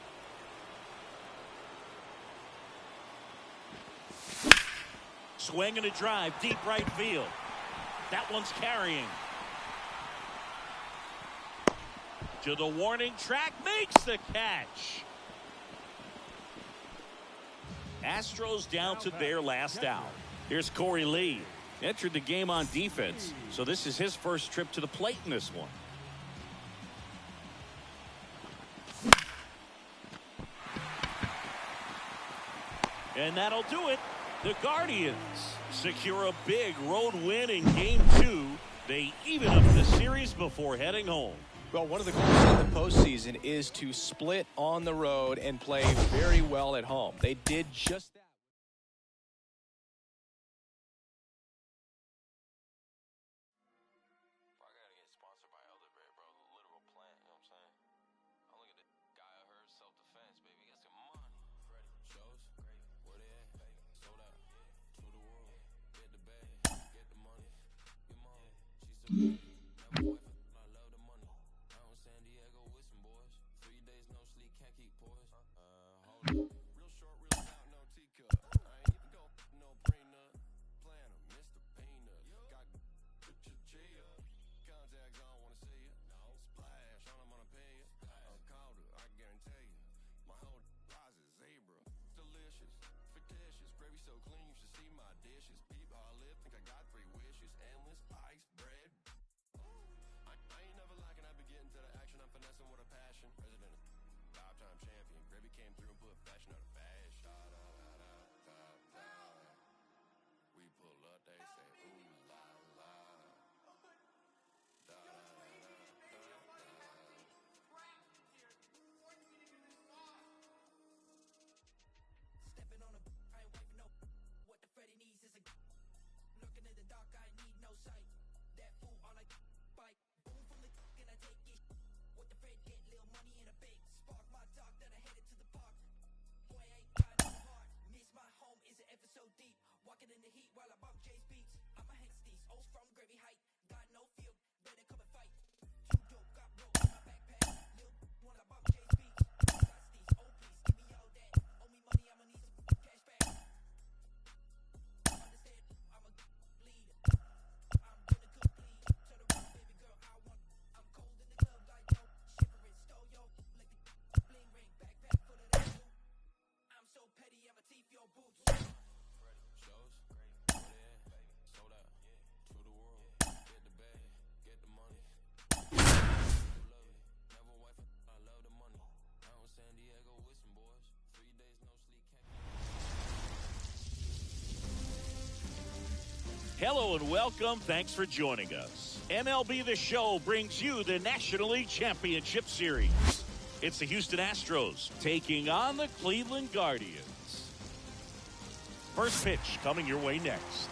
Swing and a drive, deep right field. That one's carrying. To the warning track, makes the catch. Astros down to their last out. Here's Corey Lee. Entered the game on defense, so this is his first trip to the plate in this one. And that'll do it. The Guardians secure a big road win in Game 2. They even up the series before heading home. Well, one of the goals in the postseason is to split on the road and play very well at home. They did just that. Hello and welcome. Thanks for joining us. MLB The Show brings you the National League Championship Series. It's the Houston Astros taking on the Cleveland Guardians. First pitch coming your way next.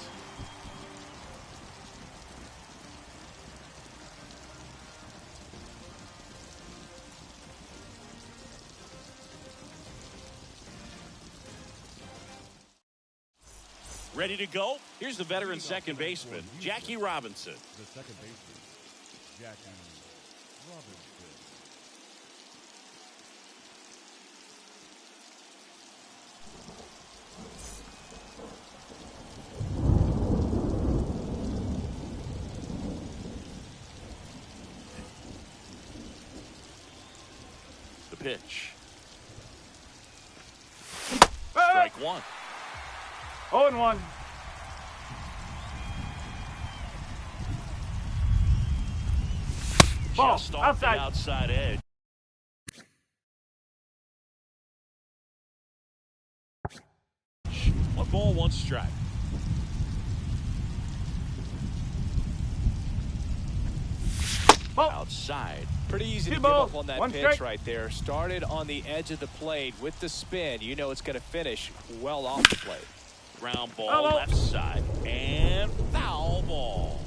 Ready to go? Here's the veteran second baseman, Jackie Robinson. The second baseman, Jackie Robinson. The pitch. Strike one. 0-1. Ball, Just off the outside. outside edge. One ball, one strike. Ball. Outside. Pretty easy to give balls, up on that one pitch strike. right there. Started on the edge of the plate with the spin. You know it's going to finish well off the plate. Ground ball, Hello. left side, and foul ball.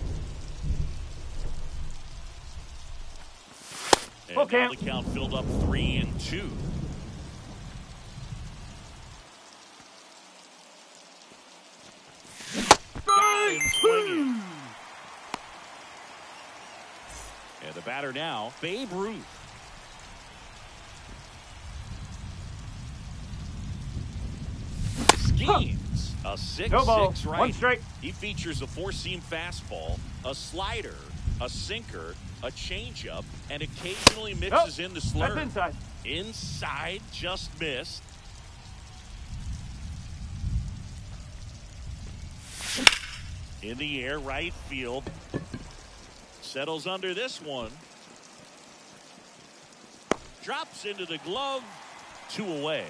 And Okay. now the count filled up 3-2. Got him swinging. And the batter now, Babe Ruth. Schemes. A 6-6 No ball, right. one strike. He features a four-seam fastball, a slider, a sinker, a changeup, and occasionally mixes in the slurve. That's inside. Inside, just missed. In the air, right field. Settles under this one. Drops into the glove. 2 away.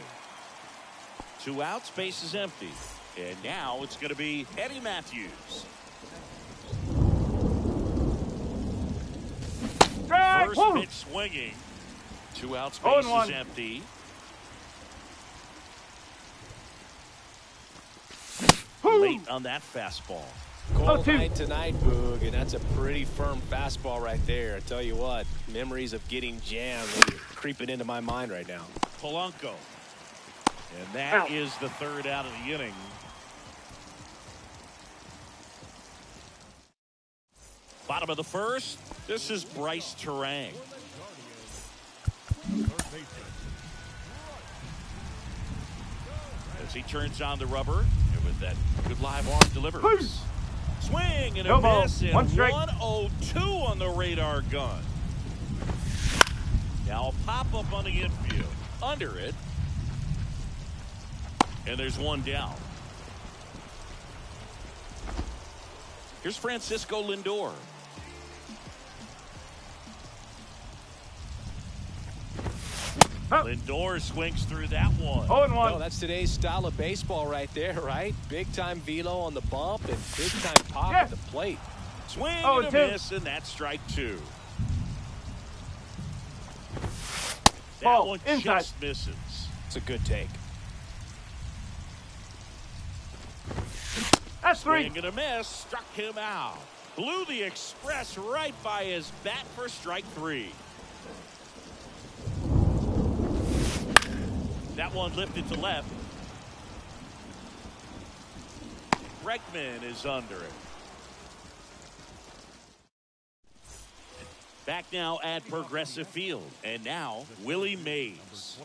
2 outs, base is empty. And now it's going to be Eddie Matthews. First pitch swinging. 2 outs, base is empty. Late on that fastball. Cold night tonight, Boog, and that's a pretty firm fastball right there. I tell you what, memories of getting jammed are creeping into my mind right now. Polanco. And that is the 3rd out of the inning. Bottom of the 1st, this is Bryce Terang. As he turns on the rubber, and with that good live arm delivers. Swing and a miss, and 1-0-2 on the radar gun. Now a pop-up on the infield. Under it. And there's 1 down. Here's Francisco Lindor. Lindor swings through that one. 0-1. Well, that's today's style of baseball right there, right? Big-time velo on the bump and big-time pop at the plate. Swing and a miss, and that's strike 2. That one just misses. It's a good take. That's 3. Swing and a miss, struck him out. Blew the express right by his bat for strike 3. That one lifted to left. Bregman is under it. Back now at Progressive Field. And now, Willie Mays.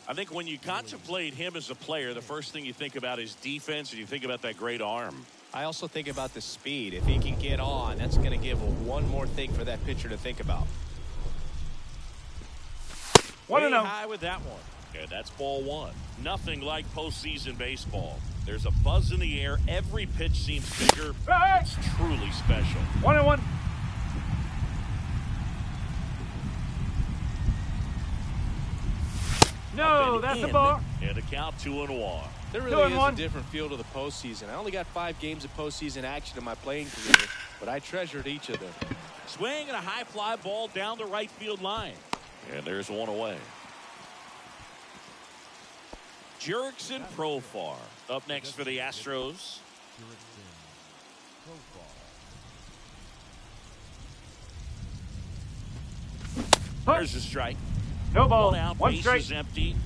I think when you contemplate him as a player, the first thing you think about is defense, and you think about that great arm. I also think about the speed. If he can get on, that's going to give one more thing for that pitcher to think about. Way high with that one. And that's ball 1. Nothing like postseason baseball. There's a buzz in the air. Every pitch seems bigger. It's truly special. 1-1. No, that's a ball. And a count 2-1. There really is a different feel to the postseason. I only got 5 games of postseason action in my playing career, but I treasured each of them. Swing and a high fly ball down the right field line. And there's 1 away. Jurickson Profar up next for the Astros. There's a strike. No ball. 1 out. 1 base strike. is empty.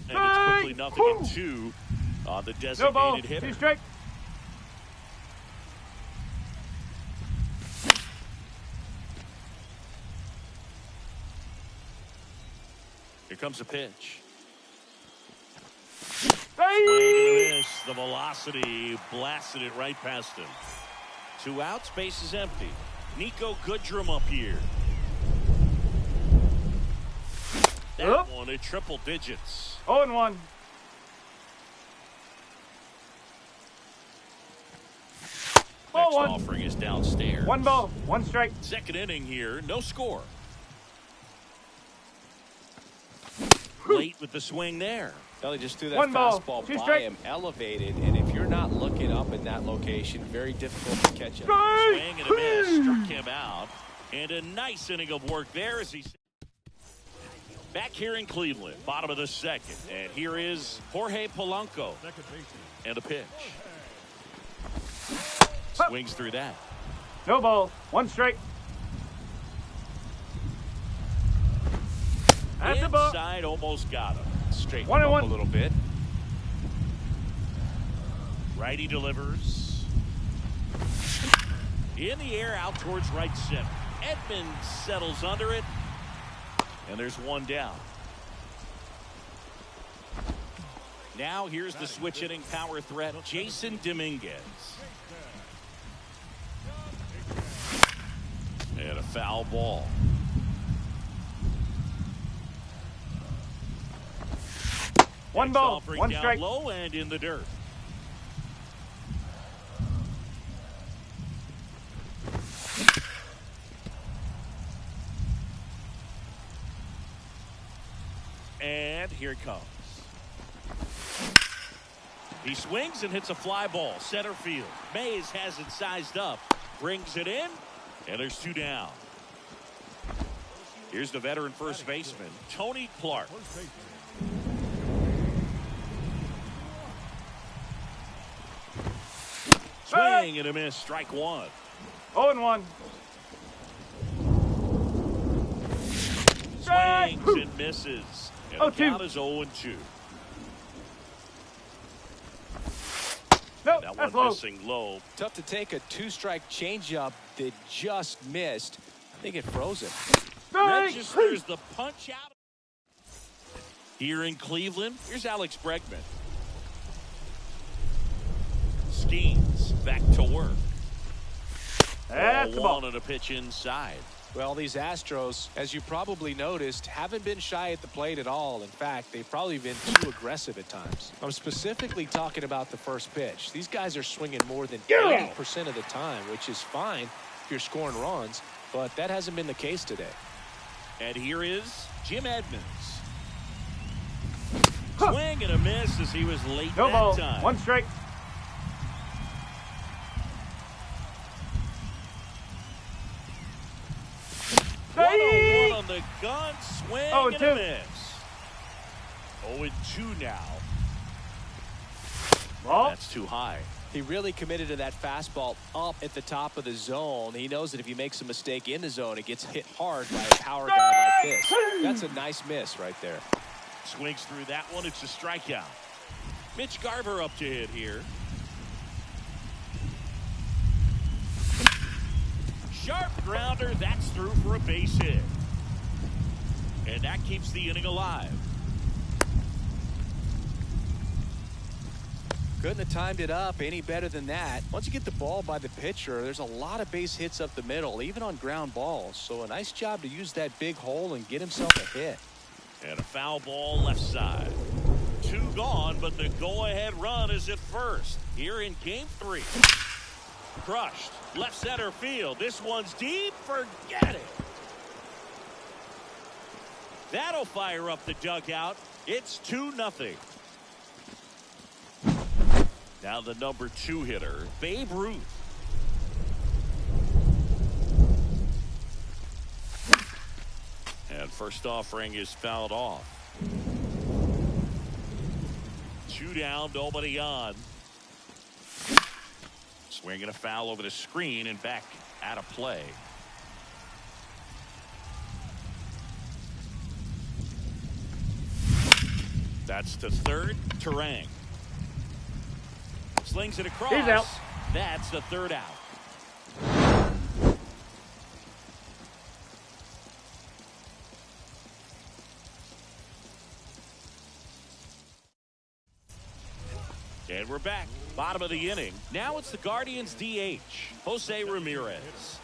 And it's quickly 0-2 on the designated hitter. 2 strike. Here comes a pitch. Hey! Swing and a miss. The velocity blasted it right past him. 2 outs, base is empty. Nico Goodrum up here. That one at triple digits. 0-1. Next offering is downstairs. 1 ball, 1 strike. 2nd inning here, no score. Late with the swing there. Well, he just threw that 1 ball, fastball 2 by strike. him, elevated, and if you're not looking up in that location, very difficult to catch him. Swing and a miss, struck him out. And a nice inning of work there as he back here in Cleveland, bottom of the 2nd. And here is Jorge Polanco. And a pitch. Swings through that. No ball, 1 strike. That's a ball. Inside, almost got him. Straighten him up a little bit. Righty delivers. In the air, out towards right center. Edmonds settles under it. And there's 1 down. Now here's the switch hitting power threat, Jason Dominguez. And a foul ball. One ball, one down strike. low and in the dirt. And here it comes. He swings and hits a fly ball. Center field. Mays has it sized up. Brings it in. And there's 2 down. Here's the veteran first baseman, Tony Clark. Swing and a miss. Strike 1. 0-1. Swings and misses. And the count is 0-2. Nope, That that's one low. missing low. Tough to take a 2-strike changeup that just missed. I think it froze him. Registers the punch out. Here in Cleveland, here's Alex Bregman. Skeens back to work. That's the ball. On a pitch inside. Well, these Astros, as you probably noticed, haven't been shy at the plate at all. In fact, they've probably been too aggressive at times. I'm specifically talking about the first pitch. These guys are swinging more than 80% of the time, which is fine if you're scoring runs, but that hasn't been the case today. And here is Jim Edmonds. Swing and a miss as he was late No that ball, time. one strike. One on the gun, swing and a 0-2. miss. 0-2 now. Ball. That's too high. He really committed to that fastball up at the top of the zone. He knows that if he makes a mistake in the zone, it gets hit hard by a power guy like this. That's a nice miss right there. Swings through that one. It's a strikeout. Mitch Garver up to hit here. Sharp grounder. That's through for a base hit. And that keeps the inning alive. Couldn't have timed it up any better than that. Once you get the ball by the pitcher, there's a lot of base hits up the middle, even on ground balls. So a nice job to use that big hole and get himself a hit. And a foul ball left side. 2 gone, but the go-ahead run is at first. Here in Game 3. Crushed. Left center field. This one's deep. Forget it. That'll fire up the dugout. It's 2-0. Now the number 2 hitter, Babe Ruth. And first offering is fouled off. 2 down, nobody on. Swinging a foul over the screen and back out of play. That's to third, Terang. Slings it across. He's out. That's the 3rd out. And we're back. Bottom of the inning. Now it's the Guardians DH, Jose Ramirez.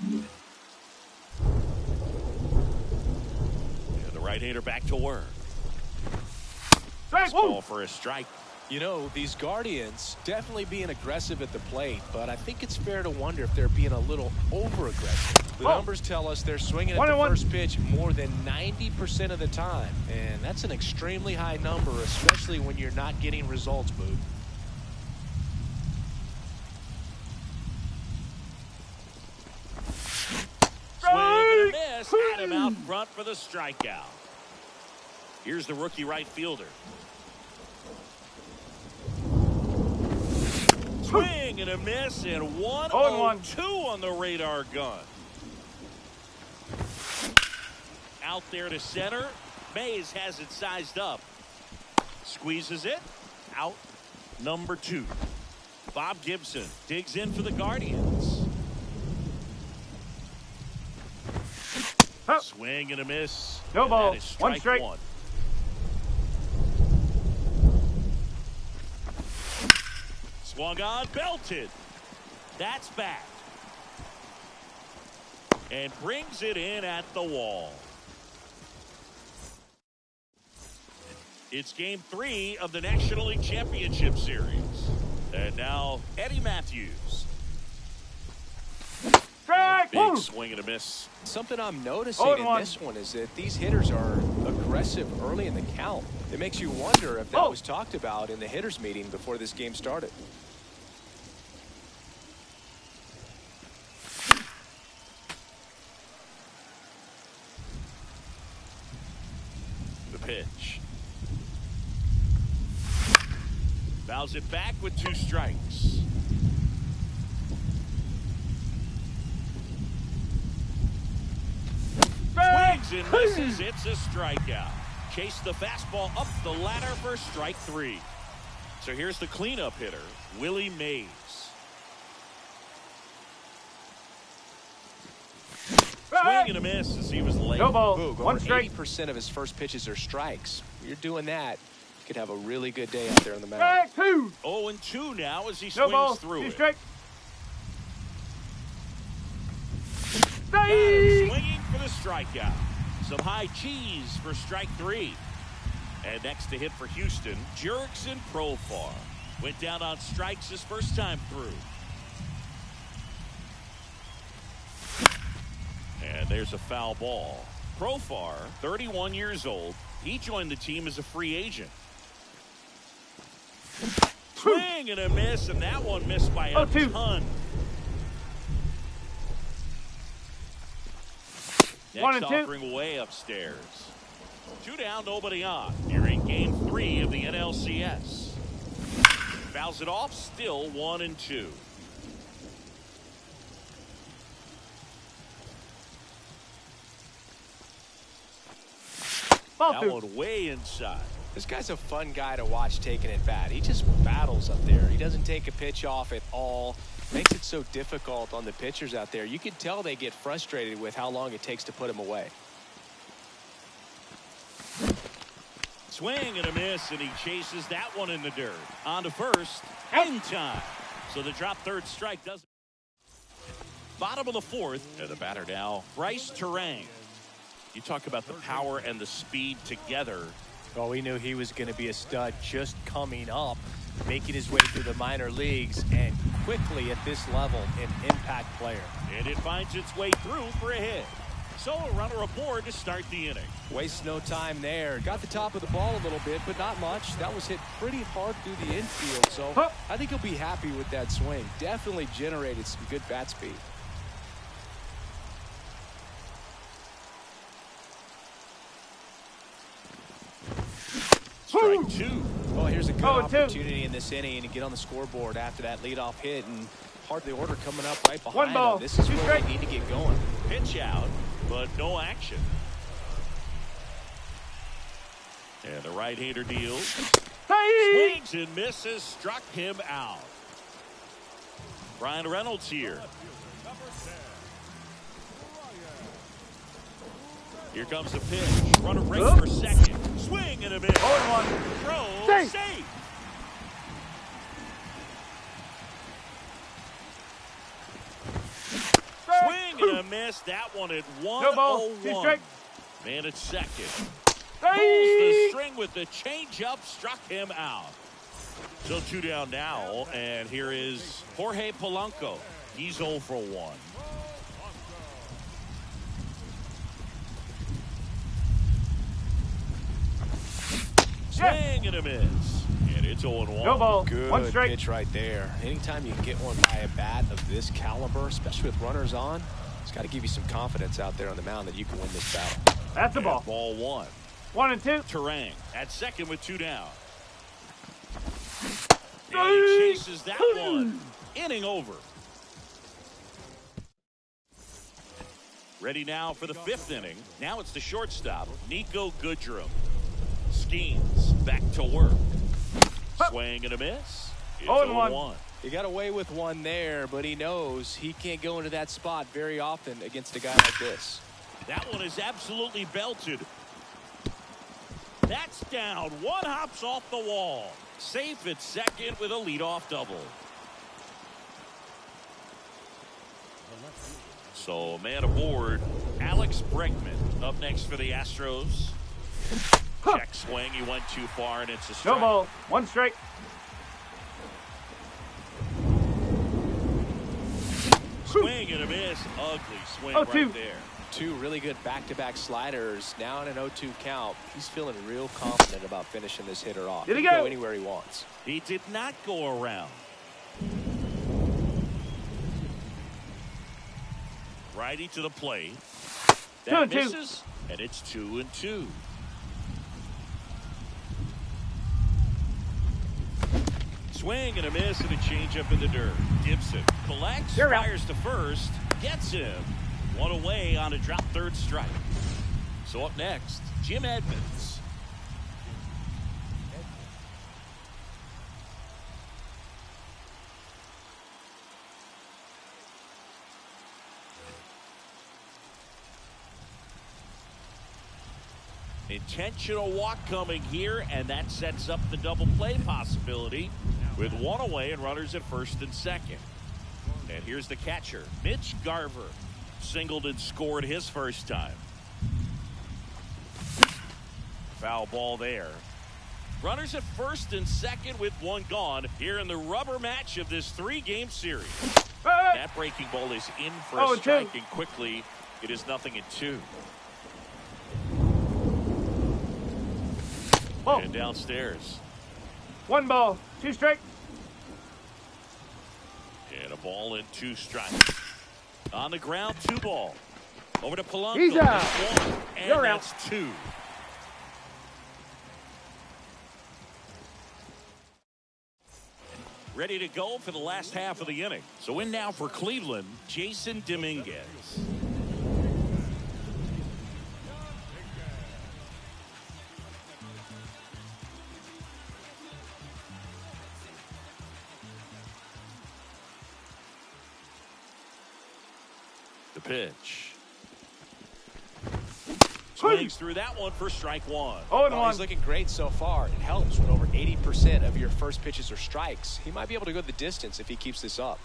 And the right-hander back to work. Ball for a strike. You know, these Guardians definitely being aggressive at the plate, but I think it's fair to wonder if they're being a little over-aggressive. The numbers tell us they're swinging at the first pitch more than 90% of the time, and that's an extremely high number, especially when you're not getting results, Boog. Swing and a miss. Had him out front for the strikeout. Here's the rookie right fielder. Swing and a miss, and 1-0-2 on the radar gun. Out there to center. Mays has it sized up. Squeezes it. Out. Number 2. Bob Gibson digs in for the Guardians. Swing and a miss. No ball. That is strike one. Swung on, belted. That's back. And brings it in at the wall. It's game 3 of the National League Championship Series. And now Eddie Matthews. Big swing and a miss. Something I'm noticing in this one is that these hitters are aggressive early in the count. It makes you wonder if that was talked about in the hitters meeting before this game started. The pitch. Fouls it back with 2 strikes. Swings and misses. It's a strikeout. Chase the fastball up the ladder for strike 3. So here's the cleanup hitter, Willie Mays. Swing and a miss as he was late. No ball. Boog, One over strike. 80% of his first pitches are strikes. You're doing that, you could have a really good day out there on the mound. Strike 2. 0-2 now as he No swings ball. through 2 it. strikes. Swinging for the strikeout. Some high cheese for strike 3. And next to hit for Houston, Jurickson Profar. Went down on strikes his first time through. And there's a foul ball. Profar, 31 years old. He joined the team as a free agent. Swing and a miss, and that one missed by a ton. Next offering way upstairs. 2 down, nobody on. You're in game 3 of the NLCS. Fouls it off, still 1-2. That one way inside. This guy's a fun guy to watch taking at bat. He just battles up there. He doesn't take a pitch off at all. Makes it so difficult on the pitchers out there. You can tell they get frustrated with how long it takes to put him away. Swing and a miss, and he chases that one in the dirt. On to first, in time. So the drop third strike doesn't. Bottom of the 4th, and the batter now, Bryce Terang. You talk about the power and the speed together. Well, we knew he was going to be a stud just coming up, making his way through the minor leagues, and quickly at this level, an impact player. And it finds its way through for a hit. So a runner aboard to start the inning. Wastes no time there. Got the top of the ball a little bit, but not much. That was hit pretty hard through the infield, so I think he'll be happy with that swing. Definitely generated some good bat speed. Strike 2. Well, here's a good opportunity in this inning to get on the scoreboard after that leadoff hit, and part of the order coming up right behind him. This is where they need to get going. Pitch out, but no action. And the right-hander deals. Swings and misses, struck him out. Brian Reynolds here. Here comes the pitch. Runner breaks for second. Swing and a miss. 0-1. Throw safe. Swing and a miss. That one at 1-0-1. Man at second. Pulls the string with the changeup. Struck him out. So 2 down now, and here is Jorge Polanco. He's 0 for 1. Swing and a miss. And it's 0 1. No ball. Good One strike. pitch right there. Anytime you can get one by a bat of this caliber, especially with runners on, it's got to give you some confidence out there on the mound that you can win this battle. That's a And ball. Ball 1. 1 and 2. Turang at second with 2 down. And he chases that one. Inning over. Ready now for the 5th inning. Now it's the shortstop, Nico Goodrum. Skeens back to work. Swing and a miss. It's 0-1. He got away with one there, but he knows he can't go into that spot very often against a guy like this. That one is absolutely belted. That's down. One hops off the wall. Safe at second with a leadoff double. So man aboard, Alex Bregman up next for the Astros. Check swing. He went too far, and it's a strike. No ball. 1 strike. Swing and a miss. Ugly swing 0-2. right there. 2 really good back-to-back sliders. Now in an 0-2 count. He's feeling real confident about finishing this hitter off. Did he He can go? go anywhere he wants. He did not go around. Righty to the plate. That 2-2. misses, and it's 2-2. Swing and a miss and a changeup in the dirt. Gibson collects, You're out. fires to first, gets him. 1 away on a drop third strike. So up next, Jim Edmonds. Intentional walk coming here, and that sets up the double play possibility with 1 away and runners at first and second. And here's the catcher, Mitch Garver. Singled and scored his first time. Foul ball there. Runners at first and second with 1 gone here in the rubber match of this 3-game series. That breaking ball is in for a 0-2. strike, and quickly it is 0-2. Ball. And downstairs. 1 ball. 2 strike. And a ball and 2 strikes. On the ground, 2 ball. Over to Polanco. He's out. That's 1, and You're out. that's 2. Ready to go for the last half of the inning. So in now for Cleveland, Jason Dominguez. The pitch. Swings through that one for strike 1. 0-1. He's looking great so far. It helps when over 80% of your first pitches are strikes. He might be able to go the distance if he keeps this up.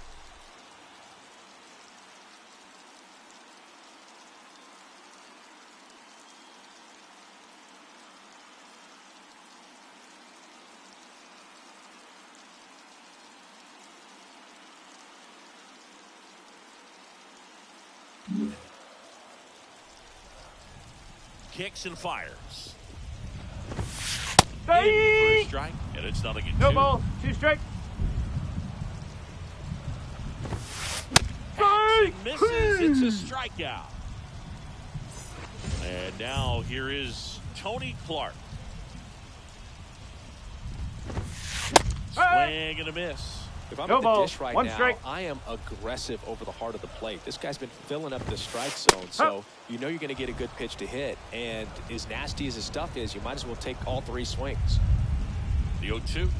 Kicks and fires. Strike. In for a strike, and it's 0-2. No ball. 2 strike. Hacks and misses. It's a strikeout. And now here is Tony Clark. Swing and a miss. If I'm No at the ball. dish right 1 now, strike. I am aggressive over the heart of the plate. This guy's been filling up the strike zone, so you know you're going to get a good pitch to hit. And as nasty as his stuff is, you might as well take all 3 swings. The 0-2.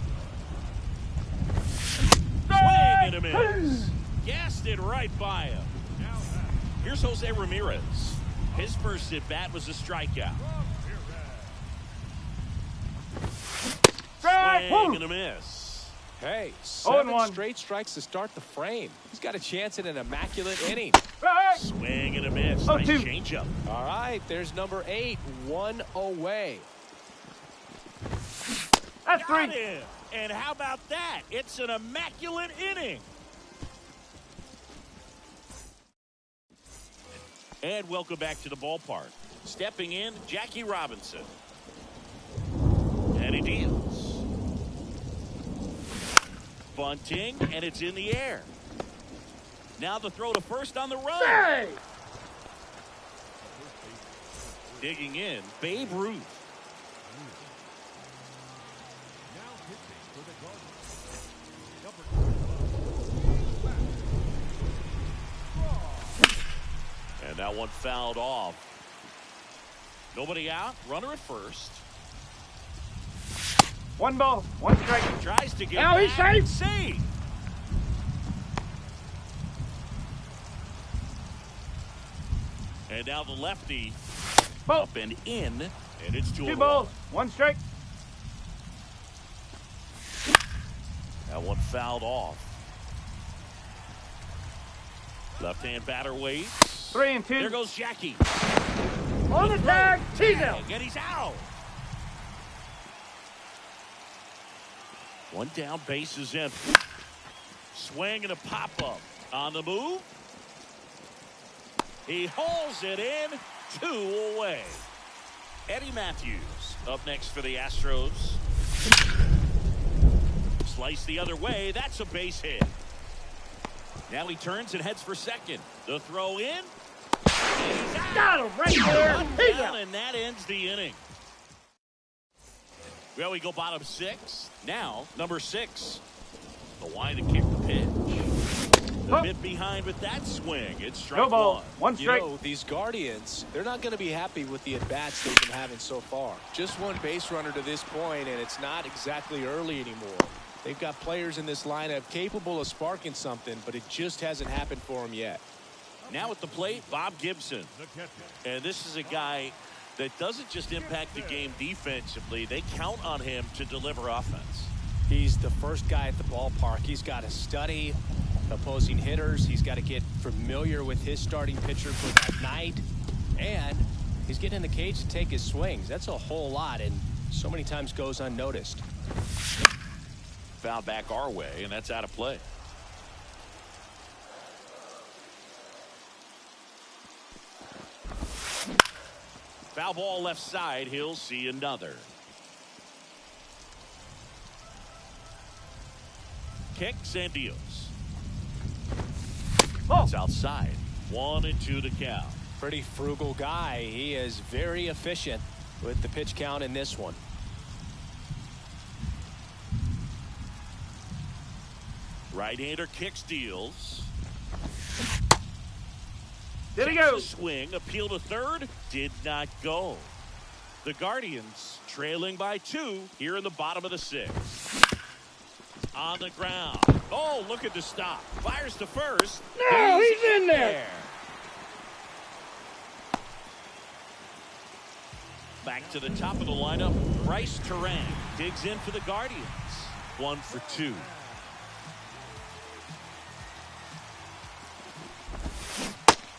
Swing and a miss. Gassed it right by him. Here's Jose Ramirez. His first at bat was a strikeout. Strike. Swing and a miss. Hey, 0-1. 7 straight strikes to start the frame. He's got a chance at an immaculate inning. Strike. Swing and a miss. Nice 0-2. changeup. All right, there's number 8, 1 away. That's Got 3. him. And how about that? It's an immaculate inning. And welcome back to the ballpark. Stepping in, Jackie Robinson. And he deals. Bunting, and it's in the air. Now the throw to first on the run. Hey! Digging in, Babe Ruth. Now pitching for the Guardians. And that one fouled off. Nobody out, runner at first. 1 ball, 1 strike. Tries to get Now he's back and safe. save. And now the lefty Ball. up and in, and it's 2 2 balls, 1 strike. That one fouled off. Left-hand batter waits. 3 and 2. There goes Jackie. On the tag, he's out. And he's out. 1 down, base is empty. Swing and a pop-up. On the move. He hauls it in. 2 away. Eddie Matthews up next for the Astros. Slice the other way. That's a base hit. Now he turns and heads for second. The throw in. He's out. Got him right there. He's Down, out. and that ends the inning. Well, we go bottom 6. Now, number 6. The wind and kick the pitch. A bit behind with that swing. It's strike No ball, 1. 1 strike. You know, these Guardians, they're not going to be happy with the at-bats they've been having so far. Just 1 base runner to this point, and it's not exactly early anymore. They've got players in this lineup capable of sparking something, but it just hasn't happened for them yet. Now at the plate, Bob Gibson. The catcher. And this is a guy that doesn't just impact the game defensively. They count on him to deliver offense. He's the first guy at the ballpark. He's got to study opposing hitters. He's got to get familiar with his starting pitcher for that night. And he's getting in the cage to take his swings. That's a whole lot, and so many times goes unnoticed. Foul back our way, and that's out of play. Foul ball left side. He'll see another. Kicks and deals. It's outside. 1 and 2 to count. Pretty frugal guy. He is very efficient with the pitch count in this one. Right-hander kicks, deals. Did he Takes go? a swing, appeal to third, did not go. The Guardians trailing by 2 here in the bottom of the 6th. On the ground. Oh, look at the stop. Fires to first. No, he's in there. Back to the top of the lineup. Bryce Terang digs in for the Guardians. 1 for 2.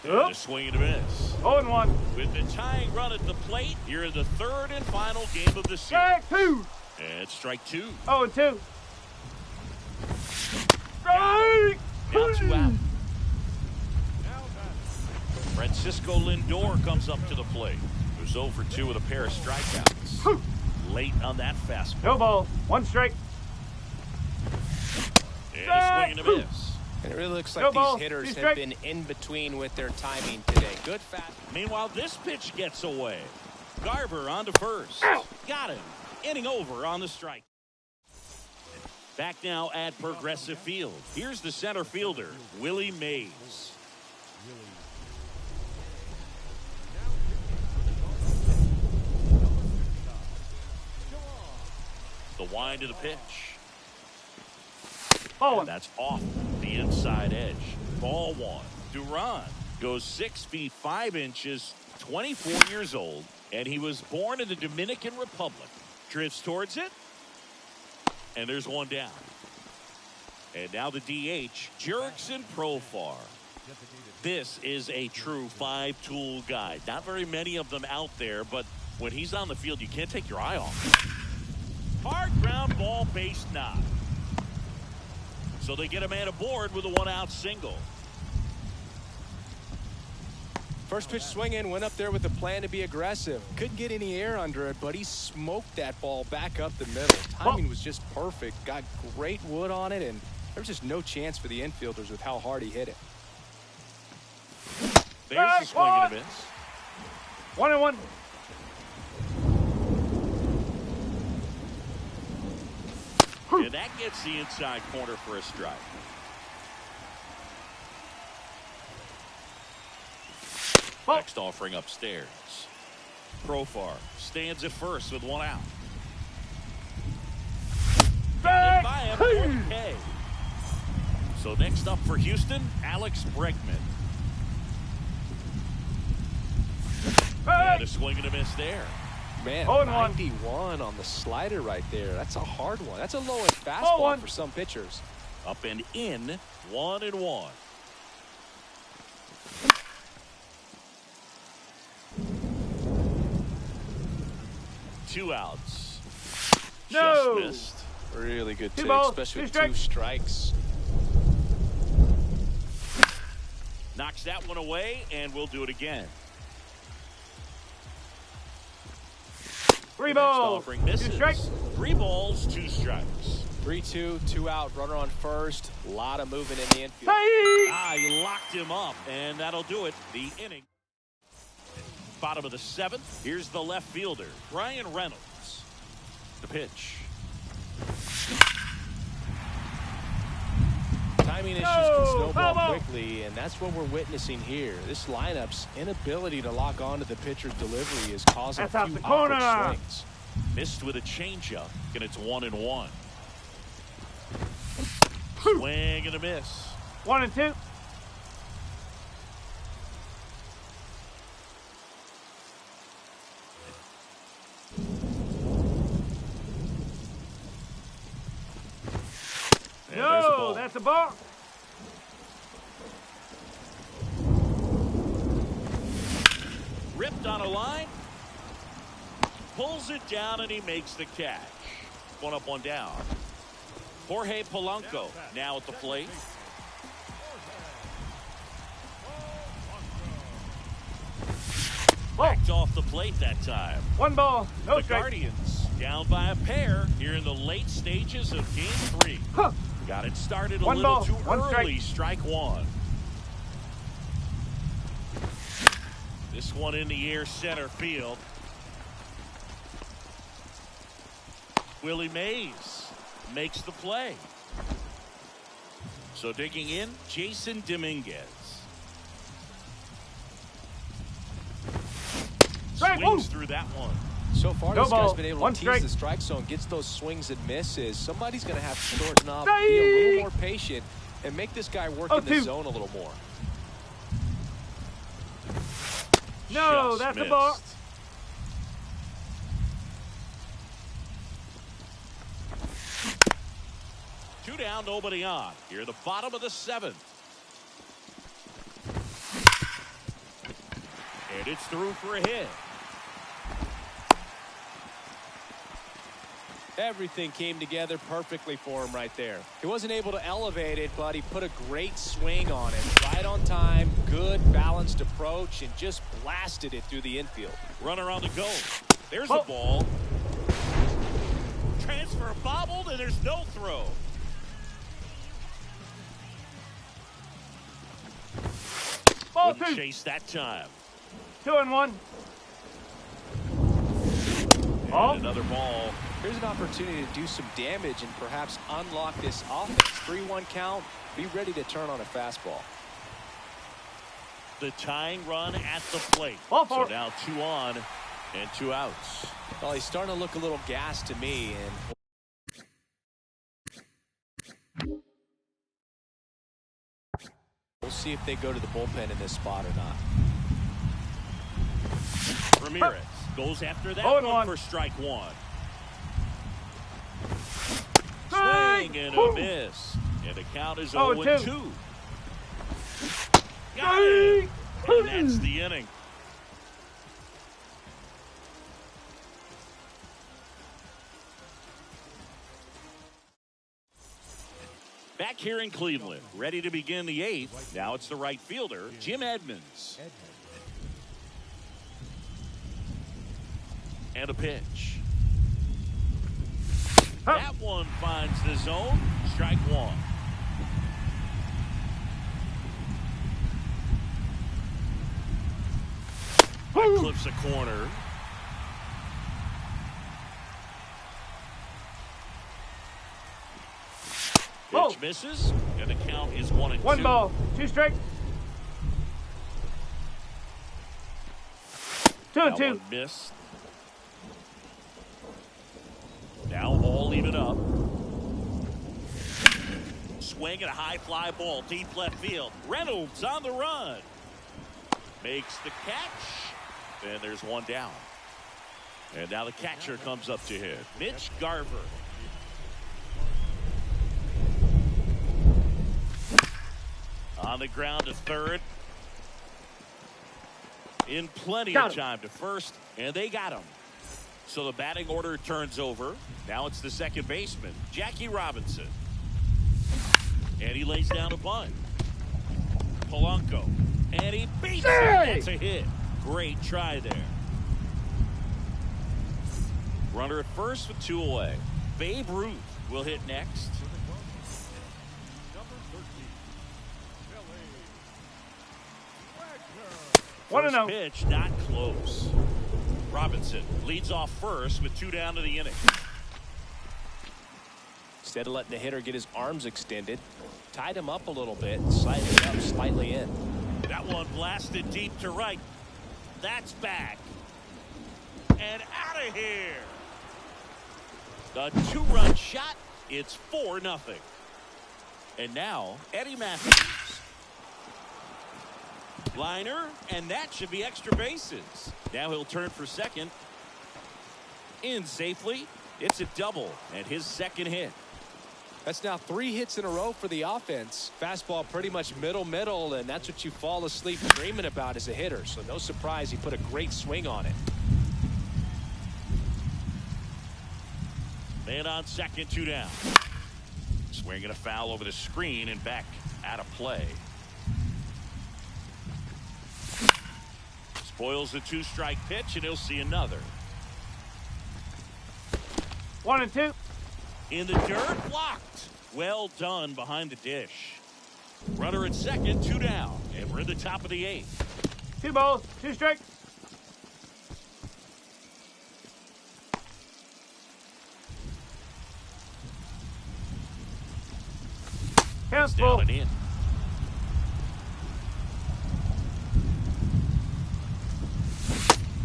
And a swing and a miss. 0 and 1. With the tying run at the plate, here in the 3rd and final game of the series. Strike 2. And strike 2. 0 and 2. Strike. Now 2 out. Francisco Lindor comes up to the plate. He was 0 for 2 with a pair of strikeouts. Late on that fastball. No ball, 1 strike. And a swing and a miss. And it really looks like No these ball, hitters 2 have strike. been in between with their timing today. Good fast. Meanwhile, this pitch gets away. Garver on to first. Ow. Got him. Inning over on the strike. Back now at Progressive Field. Here's the center fielder, Willie Mays. The wind of the pitch. Ball And 1. that's off the inside edge. Ball 1. Duran goes 6 feet 5 inches, 24 years old, and he was born in the Dominican Republic. Drifts towards it, and there's 1 down. And now the DH, Jurickson Profar. This is a true 5-tool guy. Not very many of them out there, but when he's on the field, you can't take your eye off him. hard ground ball base knock. So they get a man aboard with a 1-out single. First pitch swinging, went up there with a plan to be aggressive. Couldn't get any air under it, but he smoked that ball back up the middle. Timing was just perfect. Got great wood on it, and there was just no chance for the infielders with how hard he hit it. There's the swing and a miss. 1-1. And that gets the inside corner for a strike. Next offering upstairs. Profar stands at first with 1 out. Got it by him. Okay. So next up for Houston, Alex Bregman. And a swing and a miss there. Man, 91 on the slider right there. That's a hard one. That's a low-end fastball for some pitchers. Up and in, 1-1. Two outs. No. Just missed. Really good Two take, balls, especially with 2 2 strikes. Knocks that one away, and we'll do it again. 3 Next balls. offering misses. 2 strikes. 3 balls, 2 strikes. 3-2, 2 out, runner on first. A lot of movement in the infield. Ah, you locked him up, and that'll do it. The inning. Bottom of the 7th. Here's the left fielder, Brian Reynolds. The pitch. Timing issues can snowball quickly, and that's what we're witnessing here. This lineup's inability to lock onto the pitcher's delivery is causing a few awkward swings. Missed with a changeup, and it's 1-1. Swing and a miss. 1-2. No, that's a ball. Ripped on a line. Pulls it down, and he makes the catch. 1 up, 1 down. Jorge Polanco now at the plate. Backed off the plate that time. 1 ball, no The strike. Guardians down by a pair here in the late stages of Game 3. Got it started a 1 little ball, too 1 early. strike. Strike 1. This one in the air, center field. Willie Mays makes the play. So digging in, Jason Dominguez. Swings through that one. So far, this guy's been able to 1 tease strike. the strike zone, gets those swings and misses. Somebody's going to have to shorten up, be a little more patient, and make this guy work in the zone a little more. No, Just that's missed. a ball. Two down, nobody on. Here, the bottom of the 7th. And it's through for a hit. Everything came together perfectly for him right there. He wasn't able to elevate it, but he put a great swing on it. Right on time, good balanced approach, and just blasted it through the infield. Runner on the go. There's the ball. Transfer bobbled, and there's no throw. Ball Wouldn't 2. chase that time. 2-1. And another ball. Here's an opportunity to do some damage and perhaps unlock this offense. 3-1 count. Be ready to turn on a fastball. The tying run at the plate. Ball So 4. now 2 on and 2 outs. Well, he's starting to look a little gassed to me, and we'll see if they go to the bullpen in this spot or not. Ramirez goes after that 0-1. one for strike 1. Swing and a miss. And the count is 0-2. Got it. And that's the inning. Back here in Cleveland, ready to begin the 8th. Now it's the right fielder, Jim Edmonds. And a pitch. That one finds the zone. Strike one. That clips a corner. Pitch misses, and the count is 1-2. 1 ball, 2 strikes. 2-2. One missed. Now all even up. Swing and a high fly ball, deep left field. Reynolds on the run. Makes the catch. And there's one down. And now the catcher comes up to hit. Mitch Garver. On the ground to third. In plenty of time to first, and they got him. So the batting order turns over. Now it's the second baseman, Jackie Robinson. And he lays down a bunt. Polanco. And he beats it. That's a hit. Great try there. Runner at first with 2 away. Babe Ruth will hit next. First pitch, not close. Robinson leads off first with 2 down to the inning. Instead of letting the hitter get his arms extended, tied him up a little bit, slightly up, slightly in. That one blasted deep to right. That's back. And out of here. The 2-run shot. It's 4-0. And now, Eddie Matthews. Liner, and that should be extra bases. Now he'll turn for second. In safely. It's a double, and his second hit. That's now 3 hits in a row for the offense. Fastball pretty much middle, and that's what you fall asleep dreaming about as a hitter. So no surprise he put a great swing on it. Man on second, 2 down. Swinging a foul over the screen and back out of play. Spoils the 2-strike pitch, and he'll see another. 1-2. In the dirt, blocked. Well done behind the dish. Runner at second, 2 down, and we're in the top of the 8th. 2 balls, 2 strikes. Count's full. Down and in.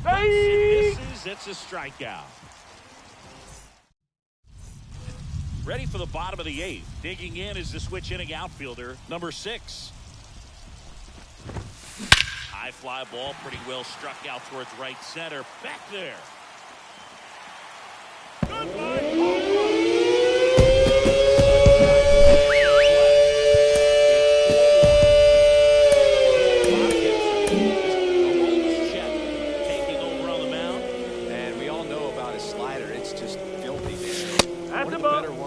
Hey! It's a strikeout. Ready for the bottom of the 8th. Digging in is the switch inning outfielder, number 6. High fly ball, pretty well struck out towards right center. Back there. Goodbye.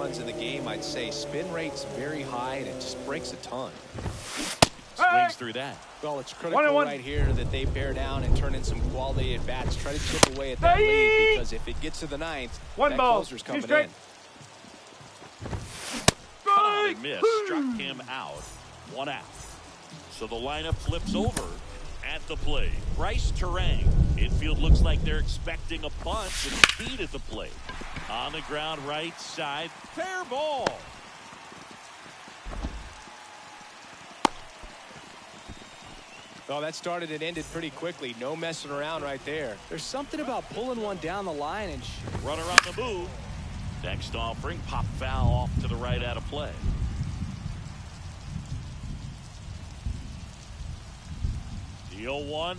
In the game, I'd say spin rate's very high, and it just breaks a ton. Swings through that. Well, it's critical right here that they bear down and turn in some quality at bats. Try to chip away at that lead, because if it gets to the 9th, that closer's coming in. Big miss, struck him out. 1 out. So the lineup flips over at the plate. Bryce Terang. Infield looks like they're expecting a bunt with speed at the plate. On the ground, right side, fair ball. Well, that started and ended pretty quickly. No messing around right there. There's something about pulling one down the line and runner on the move. Next offering, pop foul off to the right out of play. The 0-1.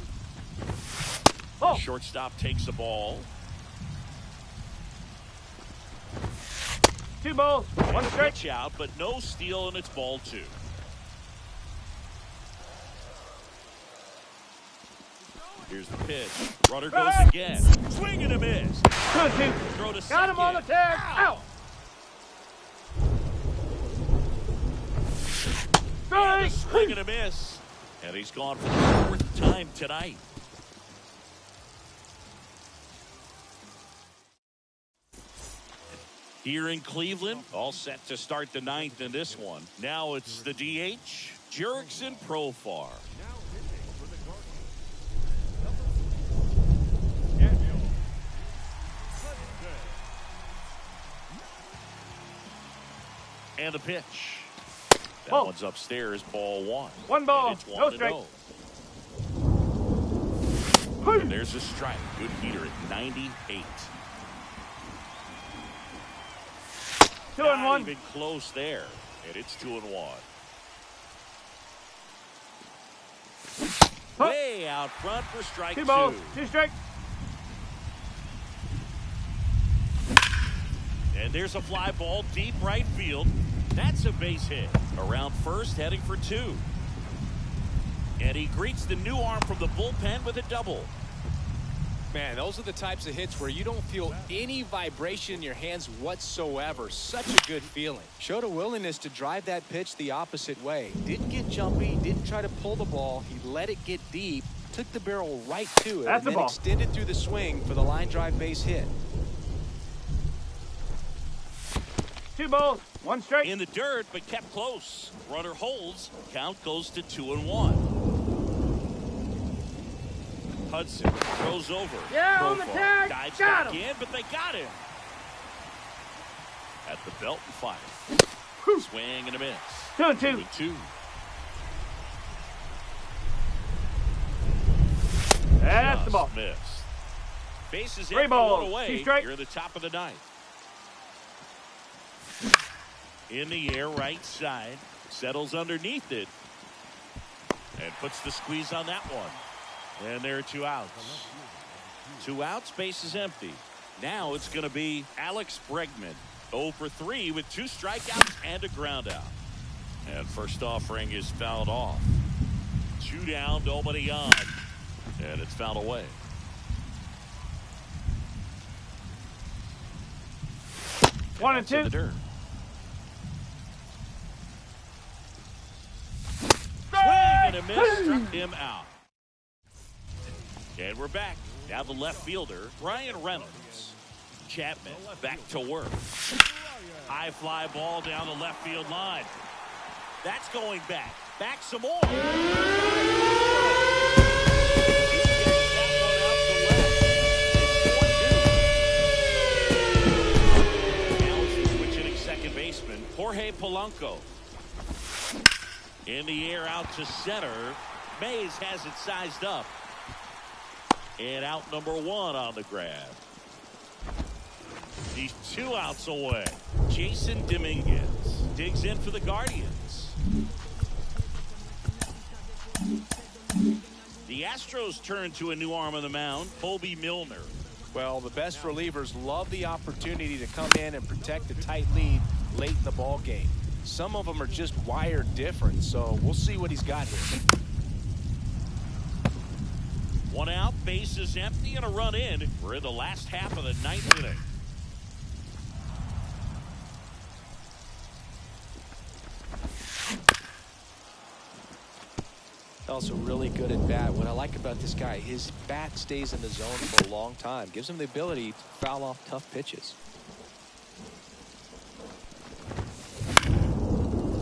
Oh. Shortstop takes the ball. 2 balls, 1 strike. Pitch out, but no steal, and it's ball 2. Here's the pitch. Runner goes again. Swing and a miss. 2-2. Throw to Got him on the tag. Out. And a swing and a miss. And he's gone for the fourth time tonight. Here in Cleveland, all set to start the ninth in this one. Now it's the DH, Jurickson Profar. And the pitch. That ball. One's upstairs, ball one. One ball, It's no strike. And there's a strike. Good heater at 98. 2-1. Not even close there. And it's 2-1. Way out front for strike 2 balls, two. 2 strikes. And there's a fly ball deep right field. That's a base hit. Around first, heading for 2. And he greets the new arm from the bullpen with a double. Man, those are the types of hits where you don't feel any vibration in your hands whatsoever. Such a good feeling. Showed a willingness to drive that pitch the opposite way. Didn't get jumpy, didn't try to pull the ball. He let it get deep, took the barrel right to it, That's and a then ball. extended through the swing for the line drive base hit. 2 balls, 1 strike. In the dirt, but kept close. Runner holds. Count goes to 2-1. Hudson throws over. Yeah, on the tag. Dives Got back him. in, but they got him. At the belt and fire. Swing and a miss. 2-2. 2-2. That's the ball. Just missed. Bases 3 hit, balls, 1 away. 2 strikes. You're in the top of the ninth. In the air, right side. Settles underneath it. And puts the squeeze on that one. And there are 2 outs. 2 outs, base is empty. Now it's going to be Alex Bregman. 0 for 3 with 2 strikeouts and a ground out. And first offering is fouled off. 2 down, nobody on. And it's fouled away. One and That's in two. the dirt. Swing and a miss, struck him out. And we're back. Now the left fielder, Ryan Reynolds. Chapman back to work. High fly ball down the left field line. That's going back. Back some more. Second baseman Jorge Polanco. In the air out to center. Mays has it sized up. And out number 1 on the grab. He's 2 outs away. Jason Dominguez digs in for the Guardians. The Astros turn to a new arm on the mound, Kobe Milner. Well, the best relievers love the opportunity to come in and protect a tight lead late in the ball game. Some of them are just wired different, so we'll see what he's got here. 1 out, base is empty, and a run in. We're in the last half of the 9th inning. Also really good at bat. What I like about this guy, his bat stays in the zone for a long time. Gives him the ability to foul off tough pitches.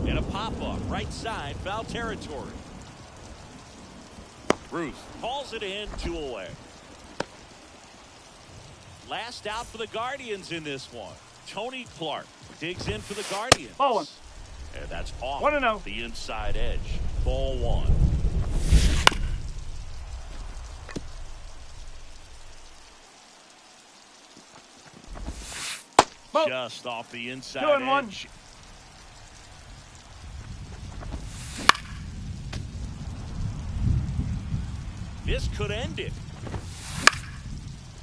And a pop-up, right side, foul territory. Ruth calls it in, 2 away. Last out for the Guardians in this one. Tony Clark digs in for the Guardians. Ball 1. And that's off 1-0. the inside edge. Ball 1. Ball. Just off the inside 2-1. edge. This could end it.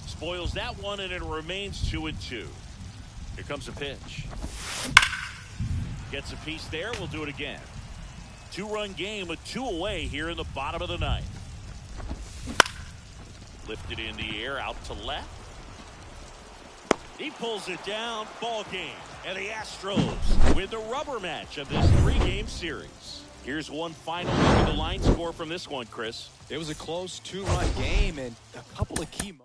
Spoils that one, and it remains 2-2. Here comes a pitch. Gets a piece there. We'll do it again. 2-run game with 2 away here in the bottom of the 9th. Lifted in the air out to left. He pulls it down. Ball game. And the Astros win the rubber match of this 3-game series. Here's one final look at the line score from this one, Chris. It was a close 2-run game and a couple of key moments.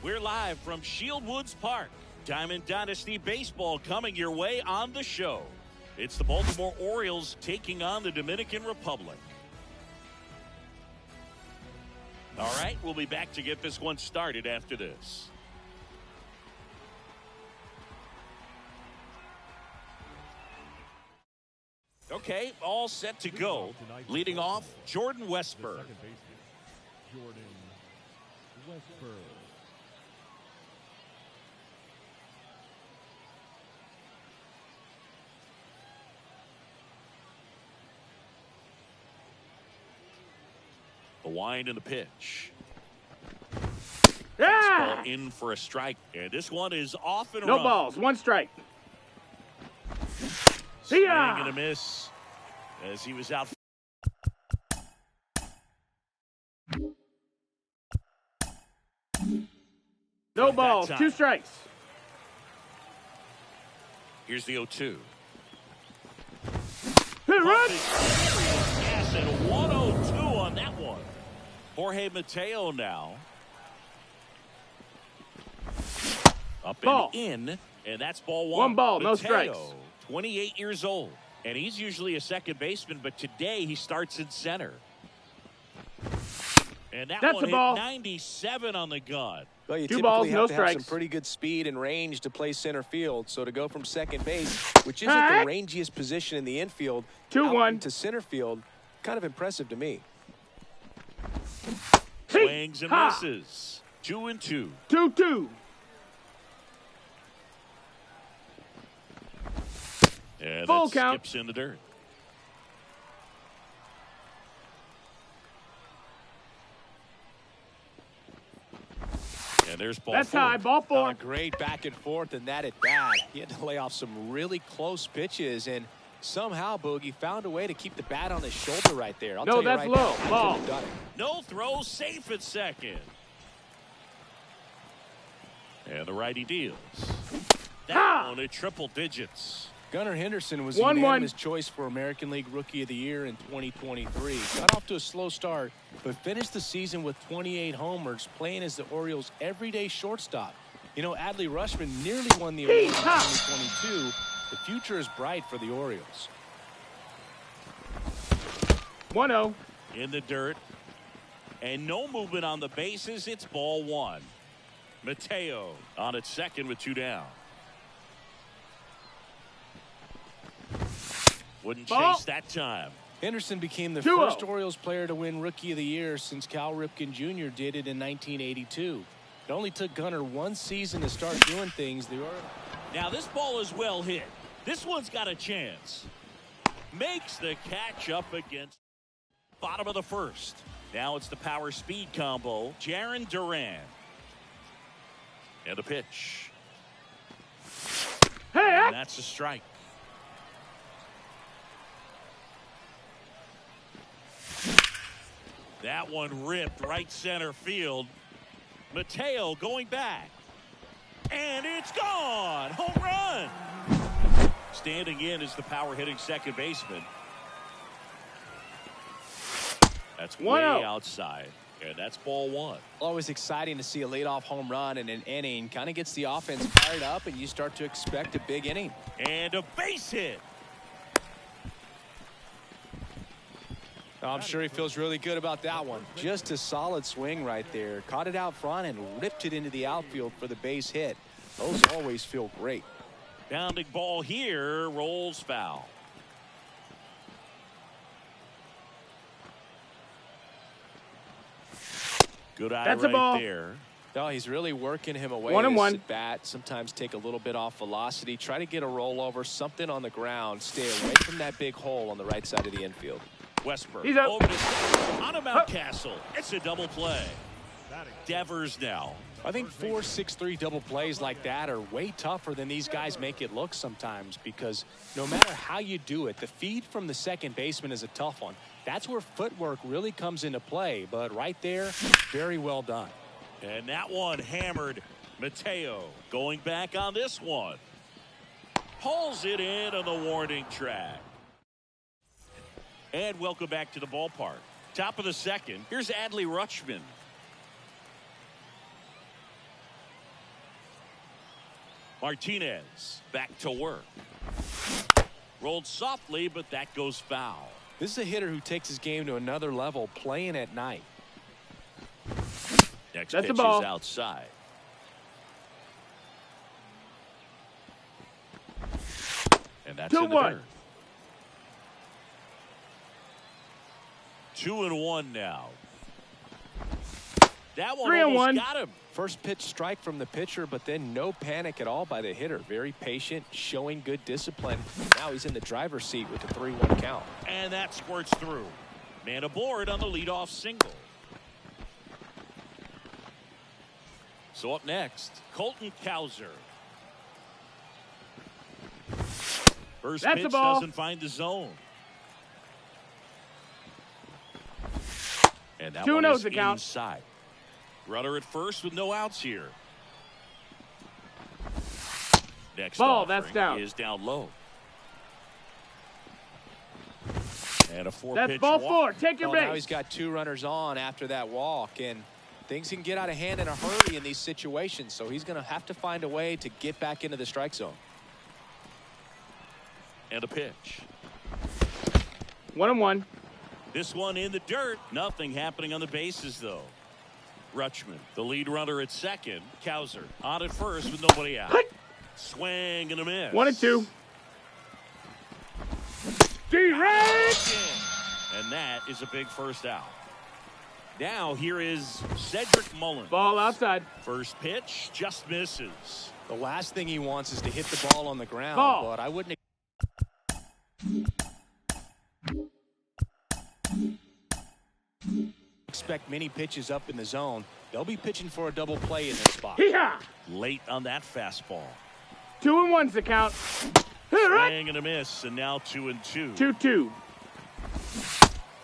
We're live from Shield Woods Park. Diamond Dynasty Baseball coming your way on the show. It's the Baltimore Orioles taking on the Dominican Republic. All right, we'll be back to get this one started after this. Okay, all set to go. Leading off, Jordan Westburg. Second baseman, Jordan Westburg. The wind and the pitch. Yeah! Ball in for a strike. And this one is off and No run. balls. One strike. Swing ya! and a miss as he was out. No balls. time. 2 strikes. Here's the 0-2. Hit run. Yes, and 102 on that one. Jorge Mateo now. Up Ball. and in, and that's ball 1. One ball, no Mateo, strikes. 28 years old, and he's usually a second baseman, but today he starts in center. And that one a hit ball. 97 on the gun. Well, you 2 typically balls, have no to have some strikes. pretty good speed and range to play center field. So to go from second base, which isn't Alright. the rangiest position in the infield, 2-1. to center field, kind of impressive to me. Swings and Ha! misses. 2-2. 2-2. And Full that count. skips in the dirt. And there's ball That's 4. high. Ball 4. A great back and forth, and that at bat. He had to lay off some really close pitches, and somehow Boogie found a way to keep the bat on his shoulder right there. I'll No, tell you that's right low. now, he Ball. could have done it. No throw, safe at second. And the righty deals. That Ha! one at triple digits. Gunnar Henderson was the 1-1. unanimous choice for American League Rookie of the Year in 2023. Got off to a slow start, but finished the season with 28 homers, playing as the Orioles' everyday shortstop. You know, Adley Rutschman nearly won the award in 2022. The future is bright for the Orioles. 1-0. In the dirt. And no movement on the bases. It's ball 1. Mateo on at second with 2 down. Wouldn't Ball. chase that time. Henderson became the 2-0. first Orioles player to win Rookie of the Year since Cal Ripken Jr. did it in 1982. It only took Gunnar one season to start doing things. Now this ball is well hit. This one's got a chance. Makes the catch up against bottom of the first. Now it's the power speed combo. Jarren Duran. And a pitch. Hey, And that's a strike. That one ripped right center field. Mateo going back. And it's gone. Home run. Standing in is the power hitting second baseman. That's way 1-0. outside. And that's ball one. Always exciting to see a leadoff home run in an inning. Kind of gets the offense fired up, and you start to expect a big inning. And a base hit. I'm sure he feels really good about that one. Just a solid swing right there. Caught it out front and ripped it into the outfield for the base hit. Those always feel great. Bounding ball here. Rolls foul. Good eye That's a right ball. there. No, he's really working him away. 1-1. At bat. Sometimes take a little bit off velocity. Try to get a rollover, something on the ground. Stay away from that big hole on the right side of the infield. Westberg He's up. over to second. On a Mountcastle. It's a double play. Devers now. I think 4-6-3 double plays like that are way tougher than these guys make it look sometimes, because no matter how you do it, the feed from the second baseman is a tough one. That's where footwork really comes into play. But right there, very well done. And that one hammered. Mateo going back on this one. Pulls it in on the warning track. And welcome back to the ballpark. Top of the second. Here's Adley Rutschman. Martinez back to work. Rolled softly, but that goes foul. This is a hitter who takes his game to another level playing at night. Next That's pitch a ball. is outside. And that's in the 2-1. dirt. 2-1 now. That one 3-1. almost got him. First pitch strike from the pitcher, but then no panic at all by the hitter. Very patient, showing good discipline. Now he's in the driver's seat with the 3-1 count. And that squirts through. Man aboard on the leadoff single. So up next, Colton Cowser. First That's a pitch ball. doesn't find the zone. And that 2-0 one is the count. inside. Runner at first with no outs here. Next Ball, that's offering down. is down low. And a That's four-pitch ball walk. 4. Take your Well, now base. he's got 2 runners on after that walk, and things can get out of hand in a hurry in these situations, so he's going to have to find a way to get back into the strike zone. And a pitch. 1-1. This one in the dirt. Nothing happening on the bases, though. Rutschman, the lead runner at second. Cowser on at first with nobody out. Hut. Swing and a miss. 1-2. D-Ray! And that is a big first out. Now here is Cedric Mullins. Ball outside. First pitch just misses. The last thing he wants is to hit the ball on the ground, Ball. but I wouldn't expect many pitches up in the zone. They'll be pitching for a double play in this spot. Hee-haw! Late on that fastball. 2-1's the count. Swing and a miss, and now 2-2. 2-2.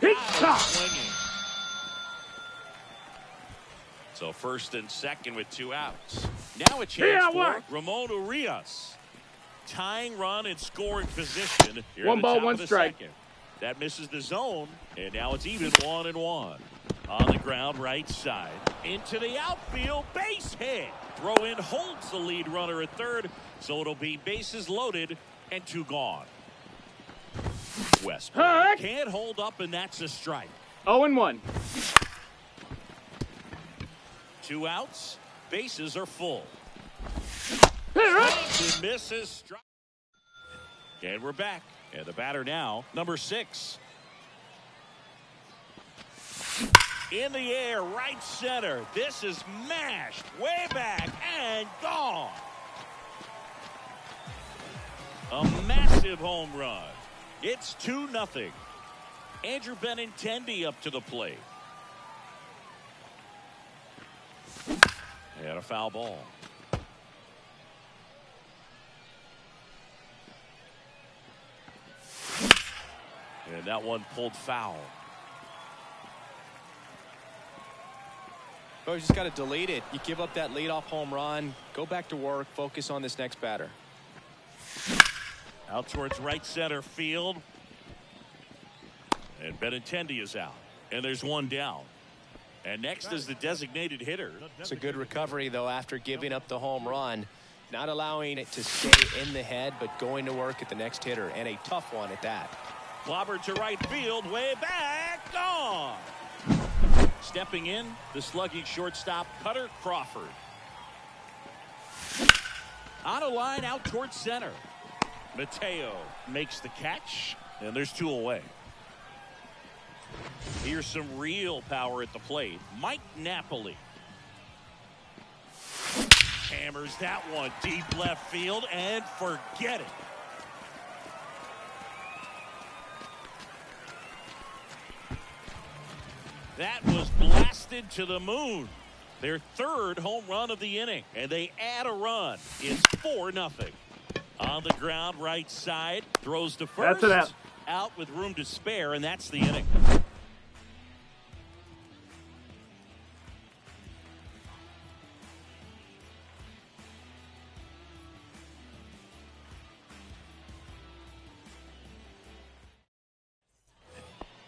Hee-haw! Swinging. So first and second with 2 outs. Now a chance Yeah, for work. Ramon Urias. Tying run in scoring position. Here One at the ball, top one of the strike. second. That misses the zone, and now it's even 1-1. On the ground, right side. Into the outfield, base hit. Throw in holds the lead runner at third, so it'll be bases loaded and 2 gone. Westbrook Heck. can't hold up, and that's a strike. 0-1. 2 outs, bases are full. Heck. Swings and misses. And we're back. And the batter now, number 6. In the air, right center. This is mashed way back and gone. A massive home run. It's 2-0. Andrew Benintendi up to the plate. And a foul ball. And that one pulled foul. Oh, you just got to delete it. You give up that leadoff home run. Go back to work. Focus on this next batter. Out towards right center field. And Benintendi is out. And there's one down. And next is the designated hitter. It's a good recovery, though, after giving up the home run. Not allowing it to stay in the head, but going to work at the next hitter. And a tough one at that. Clobbered to right field. Way back. Gone. Stepping in, the slugging shortstop, Cutter Crawford. On a line out towards center. Mateo makes the catch, and there's 2 away. Here's some real power at the plate. Mike Napoli. Hammers that one deep left field, and forget it. That was blasted to the moon. Their 3rd home run of the inning, and they add a run. It's 4-0. On the ground, right side, throws to first. That's it. Out with room to spare, and that's the inning.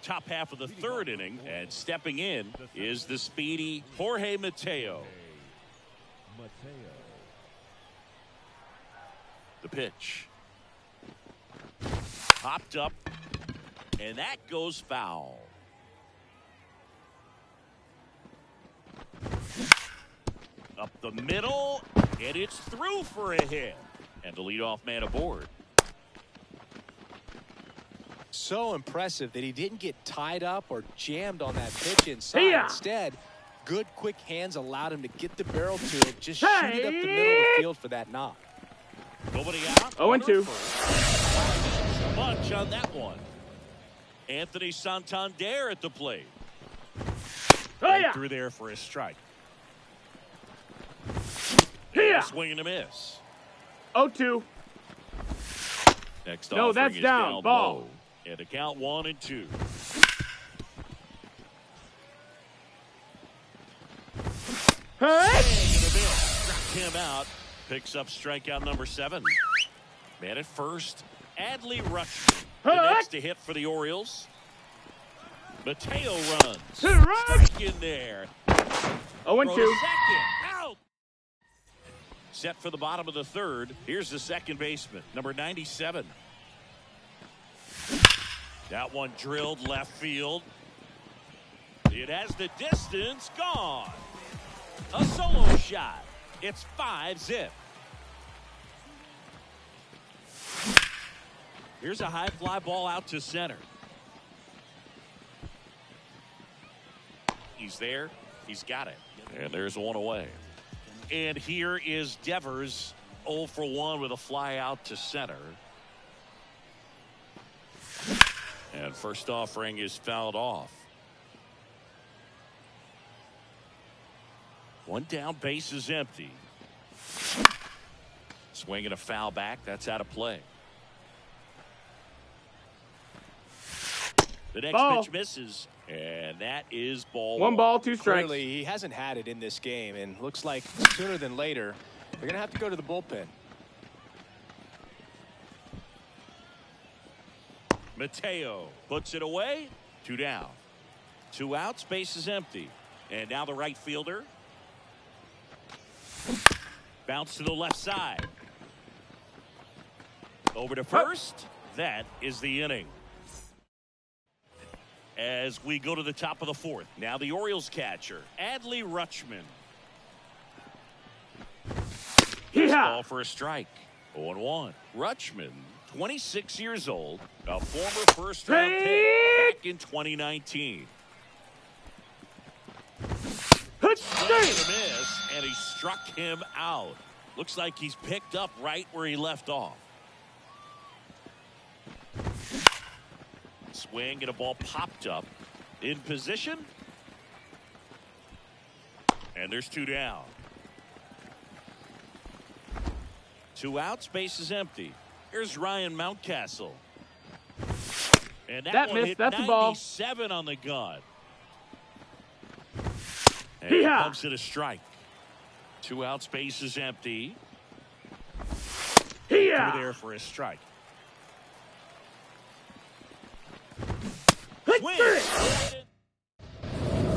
Top half of the 3rd inning, and stepping in is the speedy Jorge Mateo. The pitch. Popped up, and that goes foul. Up the middle, and it's through for a hit. And the leadoff man aboard. So impressive that he didn't get tied up or jammed on that pitch inside. Yeah. Instead, good quick hands allowed him to get the barrel to it. Just shoot it up the middle of the field for that knock. Nobody out. 0-2. Bunch on that one. Anthony Santander at the plate. Right through there for a strike. Swing and a miss. 0-2. Next No, offering that's is down. Ball. Low. And a count 1-2. Hey! Struck him out. Picks up strikeout number 7. Man at first, Adley Rutschman. The next to hit for the Orioles. Mateo runs. Strike in there. 0-2. Second. Out. Set for the bottom of the 3rd. Here's the second baseman, number 97. That one drilled left field. It has the distance. Gone. A solo shot. It's 5-zip. Here's a high fly ball out to center. He's there. He's got it. And there's one away. And here is Devers, 0 for 1 with a fly out to center. And first offering is fouled off. One down, base is empty. Swinging a foul back. That's out of play. The next pitch misses, and that is ball 1 ball, 2 strikes. Clearly, he hasn't had it in this game, and looks like sooner than later, they're going to have to go to the bullpen. Mateo puts it away. 2 down. 2 outs, base is empty. And now the right fielder. Bounce to the left side. Over to first. That is the inning. As we go to the top of the 4th. Now the Orioles catcher, Adley Rutschman. Ball for a strike. 0-1. Rutschman 26 years old, a former first-round pick back in 2019. Swing and a miss, and he struck him out. Looks like he's picked up right where he left off. Swing and a ball popped up. In position. And there's 2 down. 2 outs, base is empty. Here's Ryan Mountcastle. And that one missed. hit That's a ball. 97 on the gun. And he pumps it a strike. 2 outs, base is empty. Through there for a strike. Swing.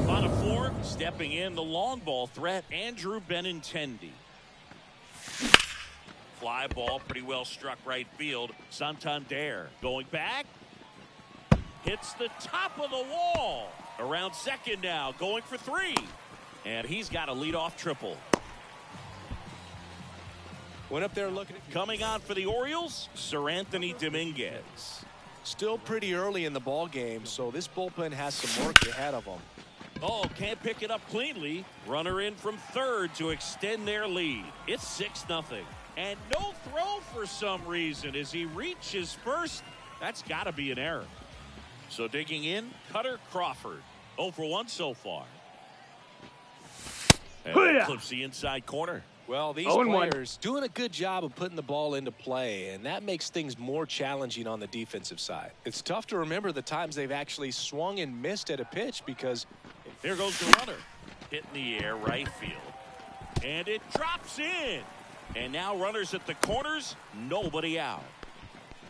On a 4, stepping in the long ball threat, Andrew Benintendi. Fly ball pretty well struck right field. Santander going back. Hits the top of the wall. Around second now, going for 3. And he's got a leadoff triple. Went up there looking at. Coming on for the Orioles, Sir Anthony Dominguez. Still pretty early in the ball game, so this bullpen has some work ahead of them. Oh, can't pick it up cleanly. Runner in from third to extend their lead. It's 6-0. And no throw for some reason as he reaches first. That's got to be an error. So digging in, Cutter Crawford. 0 for 1 so far. And that clips the inside corner. Well, these players doing a good job of putting the ball into play, and that makes things more challenging on the defensive side. It's tough to remember the times they've actually swung and missed at a pitch because there goes the runner. Hit in the air, right field. And it drops in. And now runners at the corners, nobody out.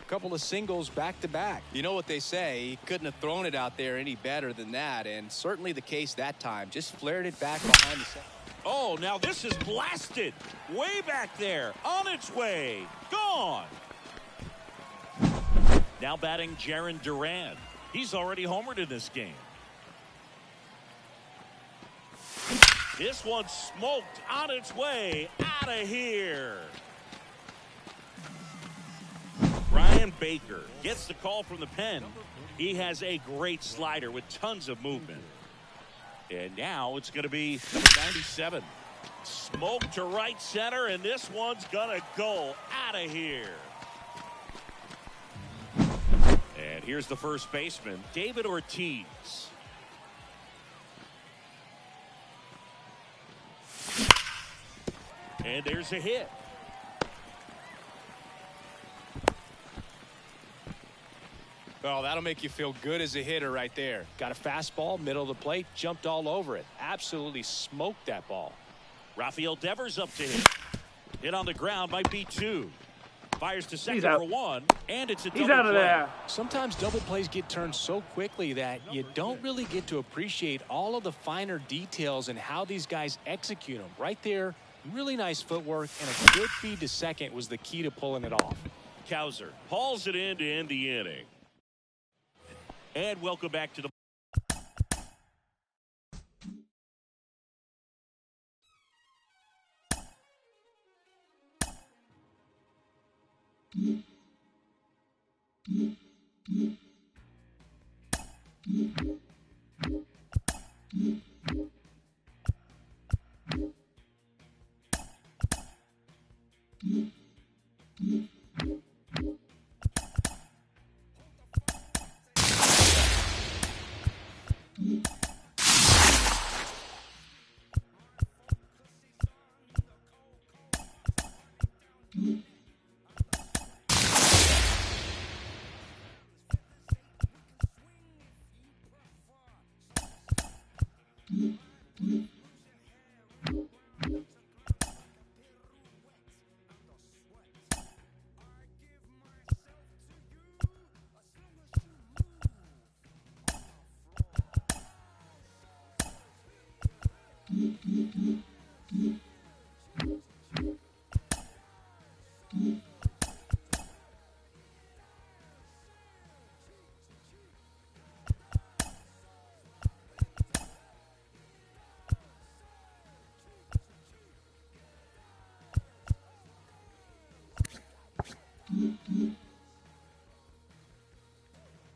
a couple of singles back to back. You know what they say, he couldn't have thrown it out there any better than that, and certainly the case that time. Just flared it back behind the center. Oh, now this is blasted. Way back there. On its way. Gone. Now batting Jarren Duran. He's already homered in this game. This one smoked on its way. Out of here. Ryan Baker gets the call from the pen. He has a great slider with tons of movement. And now it's going to be number 97. Smoke to right center, and this one's going to go out of here. And here's the first baseman, David Ortiz. And there's a hit. Well, that'll make you feel good as a hitter right there. Got a fastball, middle of the plate, jumped all over it. Absolutely smoked that ball. Rafael Devers up to hit. Hit on the ground, might be two. Fires to second for one, and it's a double He's out of play. there. Sometimes double plays get turned so quickly that you don't really get to appreciate all of the finer details and how these guys execute them. Right there, really nice footwork, and a good feed to second was the key to pulling it off. Cowser hauls it in to end the inning. And welcome back to the